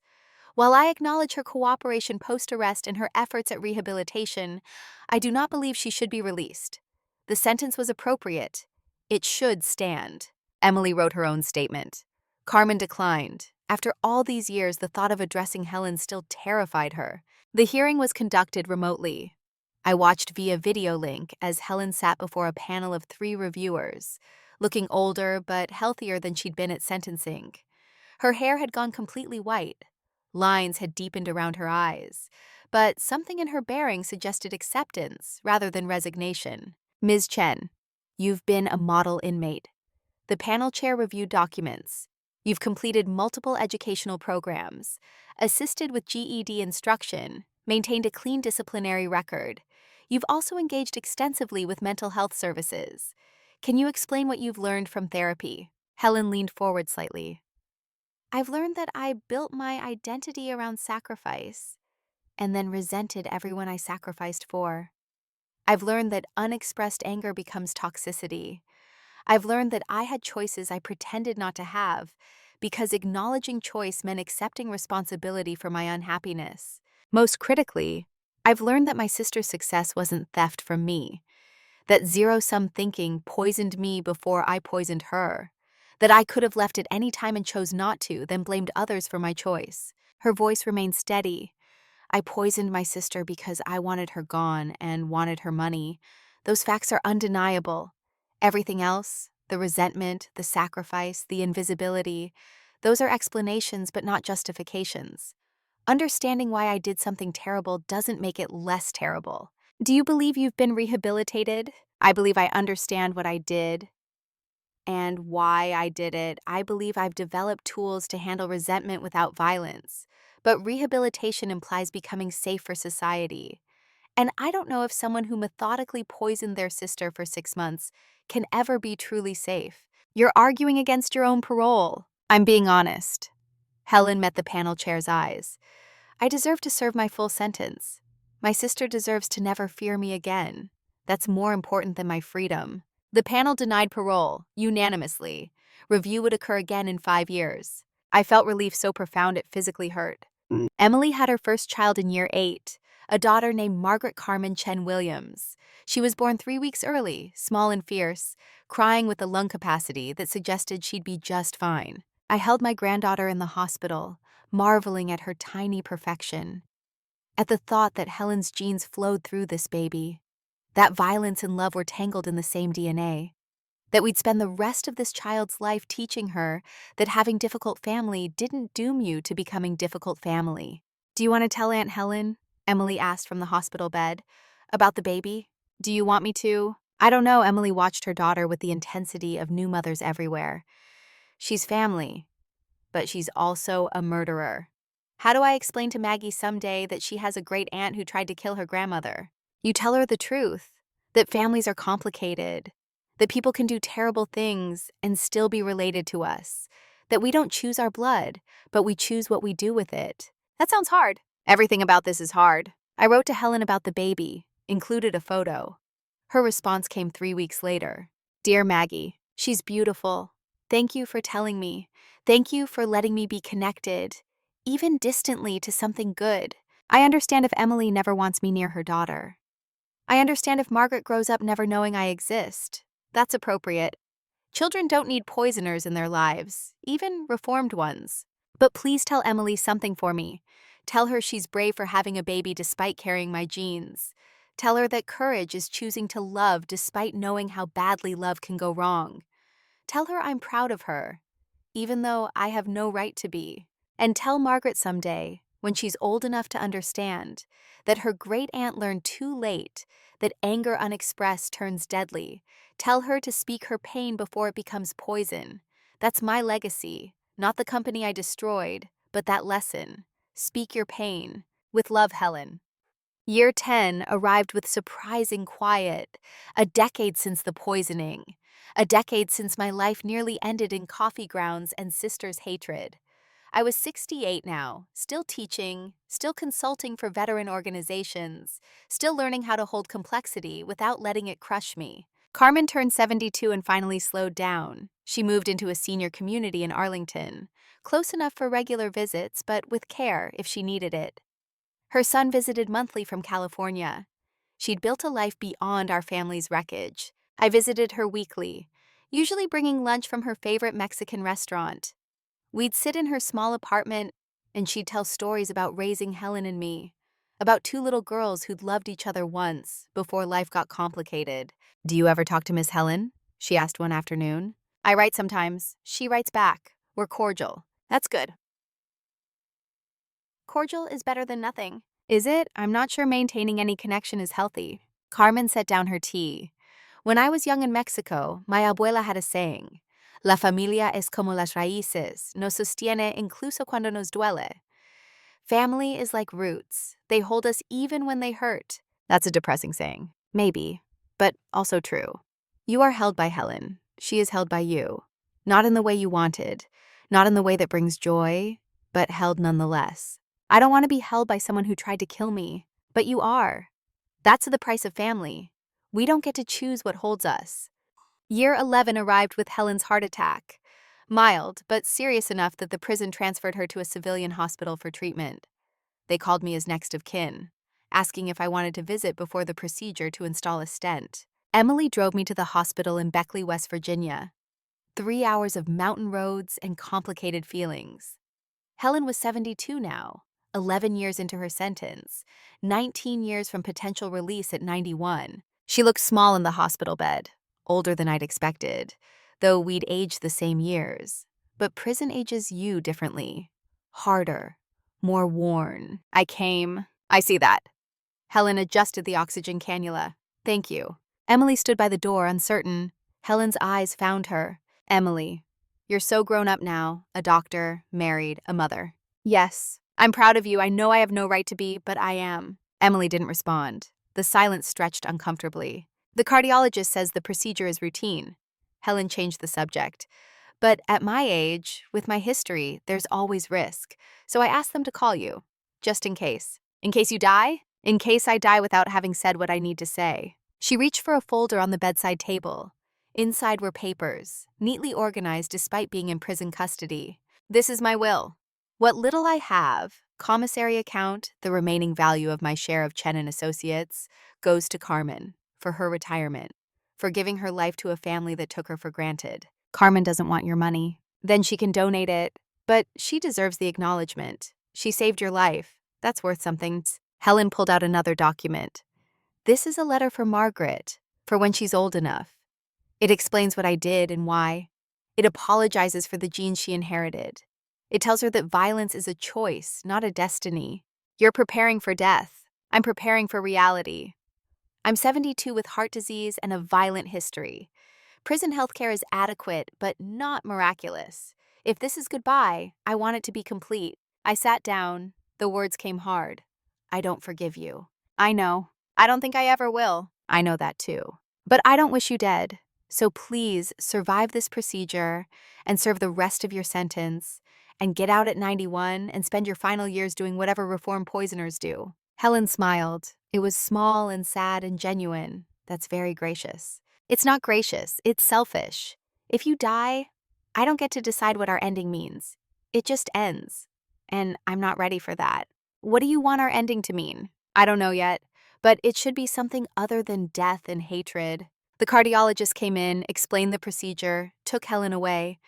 While I acknowledge her cooperation post-arrest and her efforts at rehabilitation, I do not believe she should be released. The sentence was appropriate. It should stand. Emily wrote her own statement. Carmen declined. After all these years, the thought of addressing Helen still terrified her. The hearing was conducted remotely. I watched via video link as Helen sat before a panel of 3 reviewers, looking older but healthier than she'd been at sentencing. Her hair had gone completely white. Lines had deepened around her eyes, but something in her bearing suggested acceptance rather than resignation. "Ms. Chen, you've been a model inmate." The panel chair reviewed documents. "You've completed multiple educational programs, assisted with GED instruction, maintained a clean disciplinary record. You've also engaged extensively with mental health services. Can you explain what you've learned from therapy?" Helen leaned forward slightly. "I've learned that I built my identity around sacrifice and then resented everyone I sacrificed for. I've learned that unexpressed anger becomes toxicity. I've learned that I had choices I pretended not to have because acknowledging choice meant accepting responsibility for my unhappiness. Most critically, I've learned that my sister's success wasn't theft from me, that zero-sum thinking poisoned me before I poisoned her, that I could have left at any time and chose not to, then blamed others for my choice." Her voice remained steady. "I poisoned my sister because I wanted her gone and wanted her money. Those facts are undeniable. Everything else, the resentment, the sacrifice, the invisibility, those are explanations but not justifications. Understanding why I did something terrible doesn't make it less terrible." "Do you believe you've been rehabilitated?" "I believe I understand what I did and why I did it. I believe I've developed tools to handle resentment without violence. But rehabilitation implies becoming safe for society. And I don't know if someone who methodically poisoned their sister for 6 months can ever be truly safe." "You're arguing against your own parole." "I'm being honest." Helen met the panel chair's eyes. "I deserve to serve my full sentence. My sister deserves to never fear me again. That's more important than my freedom." The panel denied parole, unanimously. Review would occur again in 5 years. I felt relief so profound it physically hurt. Emily had her first child in year 8, a daughter named Margaret Carmen Chen Williams. She was born 3 weeks early, small and fierce, crying with a lung capacity that suggested she'd be just fine. I held my granddaughter in the hospital, marveling at her tiny perfection, at the thought that Helen's genes flowed through this baby, that violence and love were tangled in the same DNA, that we'd spend the rest of this child's life teaching her that having difficult family didn't doom you to becoming difficult family. "Do you want to tell Aunt Helen?" Emily asked from the hospital bed. "About the baby? Do you want me to?" "I don't know." Emily watched her daughter with the intensity of new mothers everywhere. "She's family, but she's also a murderer." How do I explain to Maggie someday that she has a great aunt who tried to kill her grandmother? You tell her the truth, that families are complicated, that people can do terrible things and still be related to us, that we don't choose our blood, but we choose what we do with it. That sounds hard. Everything about this is hard. I wrote to Helen about the baby, included a photo. Her response came 3 weeks later. Dear Maggie, she's beautiful. Thank you for telling me. Thank you for letting me be connected, even distantly, to something good. I understand if Emily never wants me near her daughter. I understand if Margaret grows up never knowing I exist. That's appropriate. Children don't need poisoners in their lives, even reformed ones. But please tell Emily something for me. Tell her she's brave for having a baby despite carrying my genes. Tell her that courage is choosing to love despite knowing how badly love can go wrong. Tell her I'm proud of her, even though I have no right to be. And tell Margaret someday, when she's old enough to understand, that her great-aunt learned too late that anger unexpressed turns deadly. Tell her to speak her pain before it becomes poison. That's my legacy, not the company I destroyed, but that lesson. Speak your pain. With love, Helen. Year 10 arrived with surprising quiet, a decade since the poisoning, a decade since my life nearly ended in coffee grounds and sisters' hatred. I was 68 now, still teaching, still consulting for veteran organizations, still learning how to hold complexity without letting it crush me. Carmen turned 72 and finally slowed down. She moved into a senior community in Arlington, close enough for regular visits, but with care if she needed it. Her son visited monthly from California. She'd built a life beyond our family's wreckage. I visited her weekly, usually bringing lunch from her favorite Mexican restaurant. We'd sit in her small apartment, and she'd tell stories about raising Helen and me, about two little girls who'd loved each other once before life got complicated. Do you ever talk to Miss Helen? She asked one afternoon. I write sometimes. She writes back. We're cordial. That's good. Cordial is better than nothing. Is it? I'm not sure maintaining any connection is healthy. Carmen set down her tea. When I was young in Mexico, my abuela had a saying, La familia es como las raíces, nos sostiene incluso cuando nos duele. Family is like roots. They hold us even when they hurt. That's a depressing saying. Maybe, but also true. You are held by Helen. She is held by you. Not in the way you wanted, not in the way that brings joy, but held nonetheless. I don't want to be held by someone who tried to kill me, but you are. That's the price of family. We don't get to choose what holds us. Year 11 arrived with Helen's heart attack. Mild, but serious enough that the prison transferred her to a civilian hospital for treatment. They called me as next of kin, asking if I wanted to visit before the procedure to install a stent. Emily drove me to the hospital in Beckley, West Virginia. 3 hours of mountain roads and complicated feelings. Helen was 72 now, 11 years into her sentence, 19 years from potential release at 91. She looked small in the hospital bed, older than I'd expected, though we'd aged the same years. But prison ages you differently. Harder, more worn. I see that. Helen adjusted the oxygen cannula. Thank you. Emily stood by the door, uncertain. Helen's eyes found her. Emily, you're so grown up now, a doctor, married, a mother. Yes, I'm proud of you. I know I have no right to be, but I am. Emily didn't respond. The silence stretched uncomfortably. The cardiologist says the procedure is routine. Helen changed the subject. But at my age, with my history, there's always risk. So I asked them to call you, just in case. In case you die? In case I die without having said what I need to say. She reached for a folder on the bedside table. Inside were papers, neatly organized despite being in prison custody. This is my will. What little I have, commissary account, the remaining value of my share of Chen and Associates, goes to Carmen, for her retirement, for giving her life to a family that took her for granted. Carmen doesn't want your money. Then she can donate it. But she deserves the acknowledgement. She saved your life. That's worth something. Helen pulled out another document. This is a letter for Margaret, for when she's old enough. It explains what I did and why. It apologizes for the genes she inherited. It tells her that violence is a choice, not a destiny. You're preparing for death. I'm preparing for reality. I'm 72 with heart disease and a violent history. Prison healthcare is adequate, but not miraculous. If this is goodbye, I want it to be complete. I sat down. The words came hard. I don't forgive you. I know. I don't think I ever will. I know that too. But I don't wish you dead. So please survive this procedure and serve the rest of your sentence and get out at 91 and spend your final years doing whatever reform poisoners do. Helen smiled. It was small and sad and genuine. That's very gracious. It's not gracious, it's selfish. If you die, I don't get to decide what our ending means. It just ends. And I'm not ready for that. What do you want our ending to mean? I don't know yet, but it should be something other than death and hatred. The cardiologist came in, explained the procedure, took Helen away.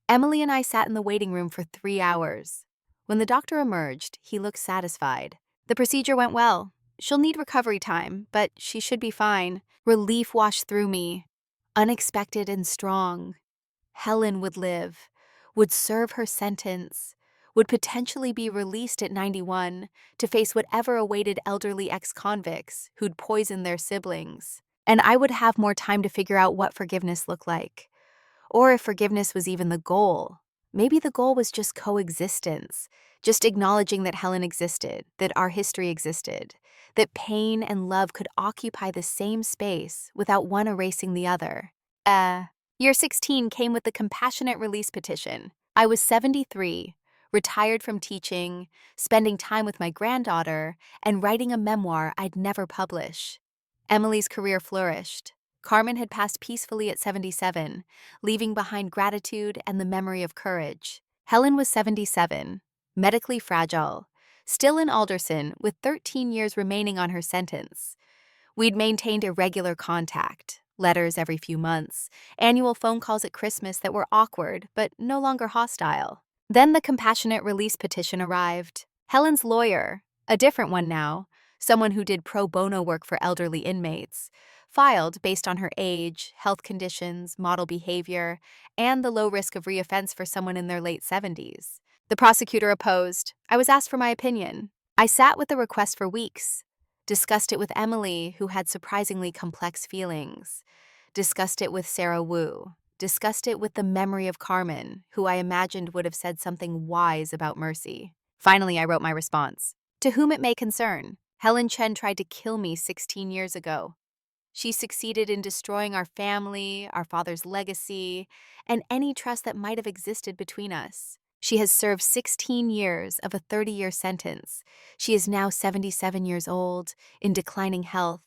Emily and I sat in the waiting room for 3 hours. When the doctor emerged, he looked satisfied. The procedure went well. She'll need recovery time, but she should be fine. Relief washed through me. Unexpected and strong. Helen would live, would serve her sentence, would potentially be released at 91 to face whatever awaited elderly ex-convicts who'd poisoned their siblings. And I would have more time to figure out what forgiveness looked like. Or if forgiveness was even the goal. Maybe the goal was just coexistence, just acknowledging that Helen existed, that our history existed, that pain and love could occupy the same space without one erasing the other. Year 16 came with the compassionate release petition. I was 73, retired from teaching, spending time with my granddaughter, and writing a memoir I'd never publish. Emily's career flourished. Carmen had passed peacefully at 77, leaving behind gratitude and the memory of courage. Helen was 77, medically fragile, still in Alderson with 13 years remaining on her sentence. We'd maintained irregular contact, letters every few months, annual phone calls at Christmas that were awkward but no longer hostile. Then the compassionate release petition arrived. Helen's lawyer, a different one now, someone who did pro bono work for elderly inmates, filed based on her age, health conditions, model behavior, and the low risk of reoffense for someone in their late 70s. The prosecutor opposed. I was asked for my opinion. I sat with the request for weeks, discussed it with Emily, who had surprisingly complex feelings, discussed it with Sarah Wu, discussed it with the memory of Carmen, who I imagined would have said something wise about mercy. Finally, I wrote my response. To whom it may concern, Helen Chen tried to kill me 16 years ago. She succeeded in destroying our family, our father's legacy, and any trust that might have existed between us. She has served 16 years of a 30-year sentence. She is now 77 years old, in declining health,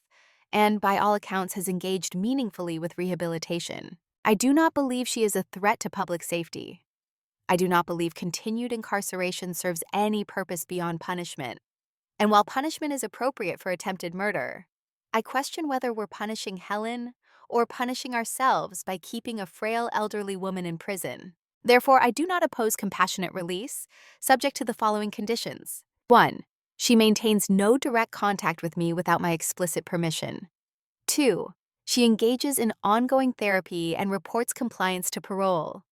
and by all accounts has engaged meaningfully with rehabilitation. I do not believe she is a threat to public safety. I do not believe continued incarceration serves any purpose beyond punishment. And while punishment is appropriate for attempted murder, I question whether we're punishing Helen or punishing ourselves by keeping a frail elderly woman in prison. Therefore, I do not oppose compassionate release, subject to the following conditions. 1. She maintains no direct contact with me without my explicit permission. 2. She engages in ongoing therapy and reports compliance to parole.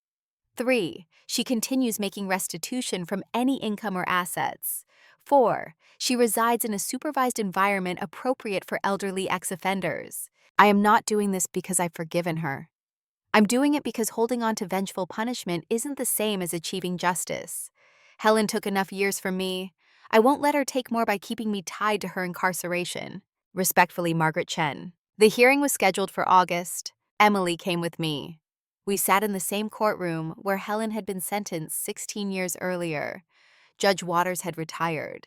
3. She continues making restitution from any income or assets. 4. She resides in a supervised environment appropriate for elderly ex-offenders. I am not doing this because I've forgiven her. I'm doing it because holding on to vengeful punishment isn't the same as achieving justice. Helen took enough years from me. I won't let her take more by keeping me tied to her incarceration. Respectfully, Margaret Chen. The hearing was scheduled for August. Emily came with me. We sat in the same courtroom where Helen had been sentenced 16 years earlier. Judge Waters had retired.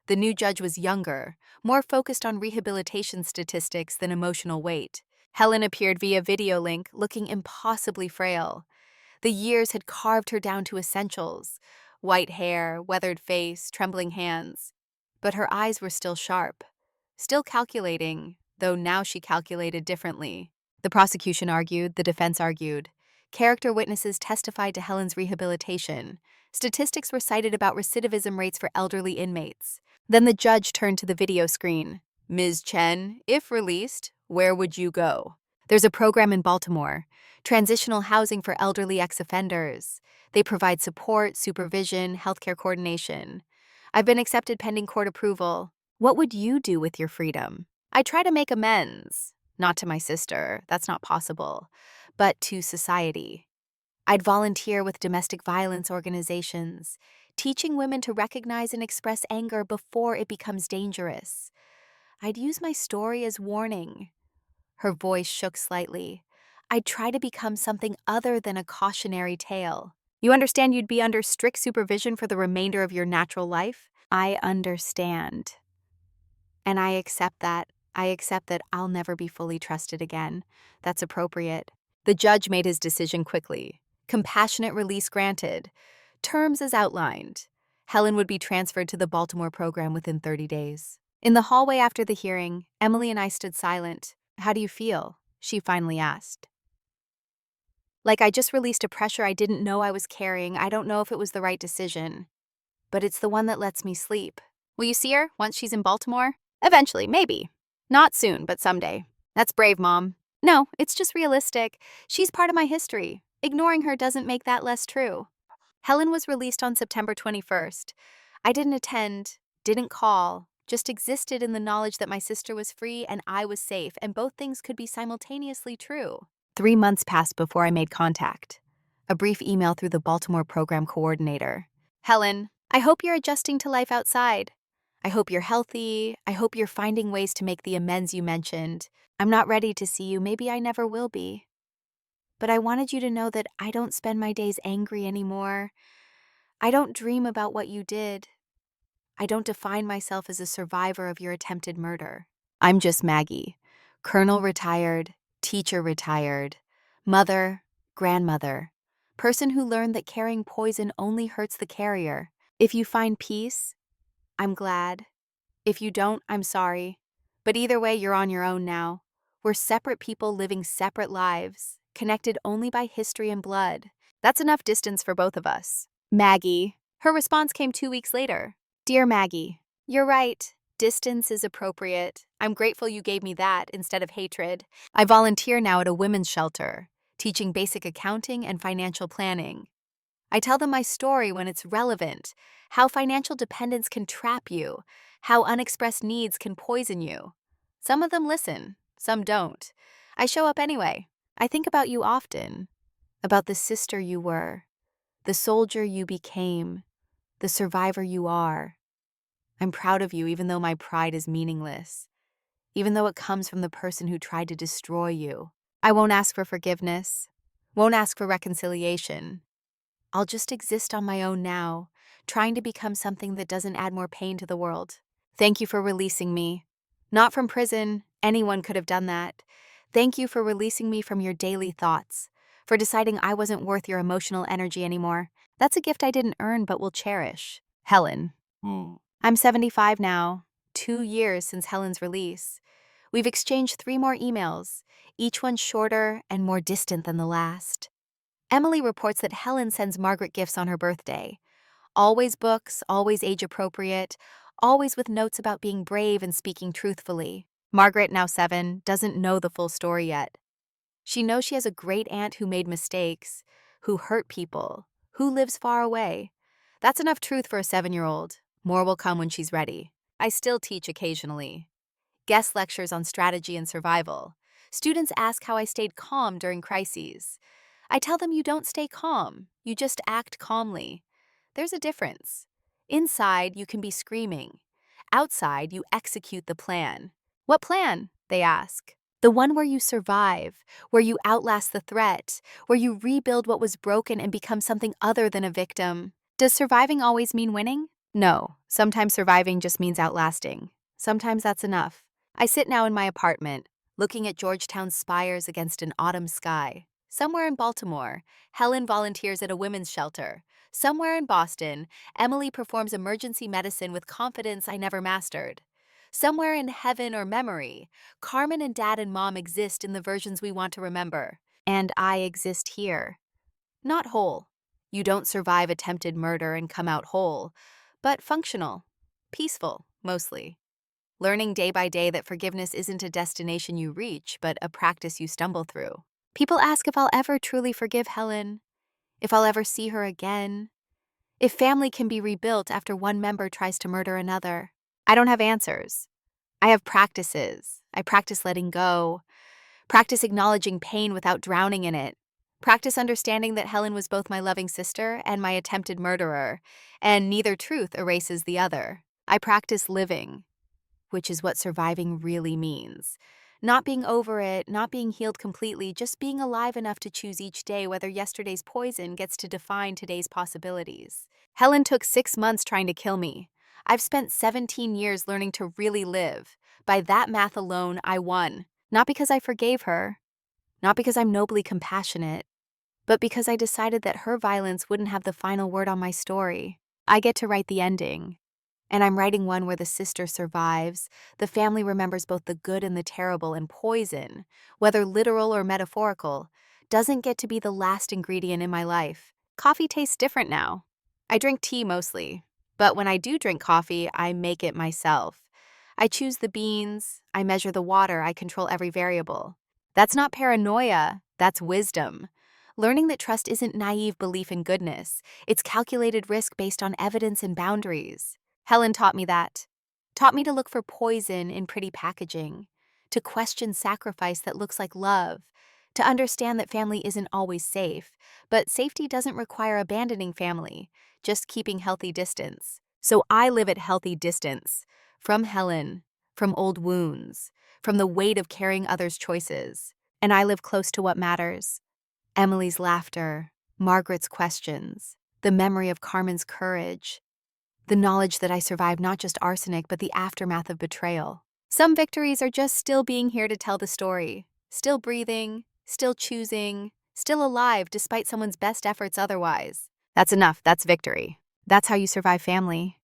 The new judge was younger, more focused on rehabilitation statistics than emotional weight. Helen appeared via video link, looking impossibly frail. The years had carved her down to essentials: white hair, weathered face, trembling hands. But her eyes were still sharp, still calculating, though now she calculated differently. The prosecution argued, the defense argued. Character witnesses testified to Helen's rehabilitation. Statistics were cited about recidivism rates for elderly inmates. Then the judge turned to the video screen. Ms. Chen, if released, where would you go? There's a program in Baltimore, transitional housing for elderly ex-offenders. They provide support, supervision, healthcare coordination. I've been accepted pending court approval. What would you do with your freedom? I try to make amends. Not to my sister, that's not possible, but to society. I'd volunteer with domestic violence organizations, teaching women to recognize and express anger before it becomes dangerous. I'd use my story as warning. Her voice shook slightly. I'd try to become something other than a cautionary tale. You understand you'd be under strict supervision for the remainder of your natural life? I understand. And I accept that. I accept that I'll never be fully trusted again. That's appropriate. The judge made his decision quickly. Compassionate release granted. Terms as outlined. Helen would be transferred to the Baltimore program within 30 days. In the hallway after the hearing, Emily and I stood silent. How do you feel? She finally asked. Like I just released a pressure I didn't know I was carrying. I don't know if it was the right decision, but it's the one that lets me sleep. Will you see her once she's in Baltimore? Eventually, maybe. Not soon, but someday. That's brave, Mom. No, it's just realistic. She's part of my history. Ignoring her doesn't make that less true. Helen was released on September 21st. I didn't attend, didn't call, just existed in the knowledge that my sister was free and I was safe, and both things could be simultaneously true. 3 months passed before I made contact. A brief email through the Baltimore program coordinator. Helen, I hope you're adjusting to life outside. I hope you're healthy. I hope you're finding ways to make the amends you mentioned. I'm not ready to see you. Maybe I never will be. But I wanted you to know that I don't spend my days angry anymore. I don't dream about what you did. I don't define myself as a survivor of your attempted murder. I'm just Maggie, colonel retired, teacher retired, mother, grandmother, person who learned that carrying poison only hurts the carrier. If you find peace, I'm glad. If you don't, I'm sorry. But either way, you're on your own now. We're separate people living separate lives, connected only by history and blood. That's enough distance for both of us. Maggie. Her response came 2 weeks later. Dear Maggie, you're right. Distance is appropriate. I'm grateful you gave me that instead of hatred. I volunteer now at a women's shelter, teaching basic accounting and financial planning. I tell them my story when it's relevant, how financial dependence can trap you, how unexpressed needs can poison you. Some of them listen, some don't. I show up anyway. I think about you often, about the sister you were, the soldier you became, the survivor you are. I'm proud of you even though my pride is meaningless, even though it comes from the person who tried to destroy you. I won't ask for forgiveness, won't ask for reconciliation. I'll just exist on my own now, trying to become something that doesn't add more pain to the world. Thank you for releasing me. Not from prison, anyone could have done that. Thank you for releasing me from your daily thoughts, for deciding I wasn't worth your emotional energy anymore. That's a gift I didn't earn but will cherish. Helen. I'm 75 now, 2 years since Helen's release. We've exchanged 3 more emails, each one shorter and more distant than the last. Emily reports that Helen sends Margaret gifts on her birthday. Always books, always age-appropriate, always with notes about being brave and speaking truthfully. Margaret, now 7, doesn't know the full story yet. She knows she has a great aunt who made mistakes, who hurt people, who lives far away. That's enough truth for a 7-year-old. More will come when she's ready. I still teach occasionally. Guest lectures on strategy and survival. Students ask how I stayed calm during crises. I tell them you don't stay calm, you just act calmly. There's a difference. Inside, you can be screaming. Outside, you execute the plan. What plan? They ask. The one where you survive, where you outlast the threat, where you rebuild what was broken and become something other than a victim. Does surviving always mean winning? No. Sometimes surviving just means outlasting. Sometimes that's enough. I sit now in my apartment, looking at Georgetown's spires against an autumn sky. Somewhere in Baltimore, Helen volunteers at a women's shelter. Somewhere in Boston, Emily performs emergency medicine with confidence I never mastered. Somewhere in heaven or memory, Carmen and Dad and Mom exist in the versions we want to remember. And I exist here. Not whole. You don't survive attempted murder and come out whole, but functional, peaceful, mostly. Learning day by day that forgiveness isn't a destination you reach, but a practice you stumble through. People ask if I'll ever truly forgive Helen, if I'll ever see her again, if family can be rebuilt after one member tries to murder another. I don't have answers. I have practices. I practice letting go, practice acknowledging pain without drowning in it, Practice understanding that Helen was both my loving sister and my attempted murderer, and neither truth erases the other. I practice living, which is what surviving really means. Not being over it, not being healed completely, just being alive enough to choose each day whether yesterday's poison gets to define today's possibilities. Helen took 6 months trying to kill me. I've spent 17 years learning to really live. By that math alone, I won. Not because I forgave her, not because I'm nobly compassionate, but because I decided that her violence wouldn't have the final word on my story. I get to write the ending. And I'm writing one where the sister survives, the family remembers both the good and the terrible, and poison, whether literal or metaphorical, doesn't get to be the last ingredient in my life. Coffee tastes different now. I drink tea mostly, but when I do drink coffee, I make it myself. I choose the beans, I measure the water, I control every variable. That's not paranoia, that's wisdom. Learning that trust isn't naive belief in goodness, it's calculated risk based on evidence and boundaries. Helen taught me that. Taught me to look for poison in pretty packaging, to question sacrifice that looks like love, to understand that family isn't always safe, but safety doesn't require abandoning family, just keeping healthy distance. So I live at healthy distance, from Helen, from old wounds, from the weight of carrying others' choices. And I live close to what matters. Emily's laughter, Margaret's questions, the memory of Carmen's courage, the knowledge that I survived not just arsenic, but the aftermath of betrayal. Some victories are just still being here to tell the story, still breathing, still choosing, still alive despite someone's best efforts otherwise. That's enough, that's victory. That's how you survive family.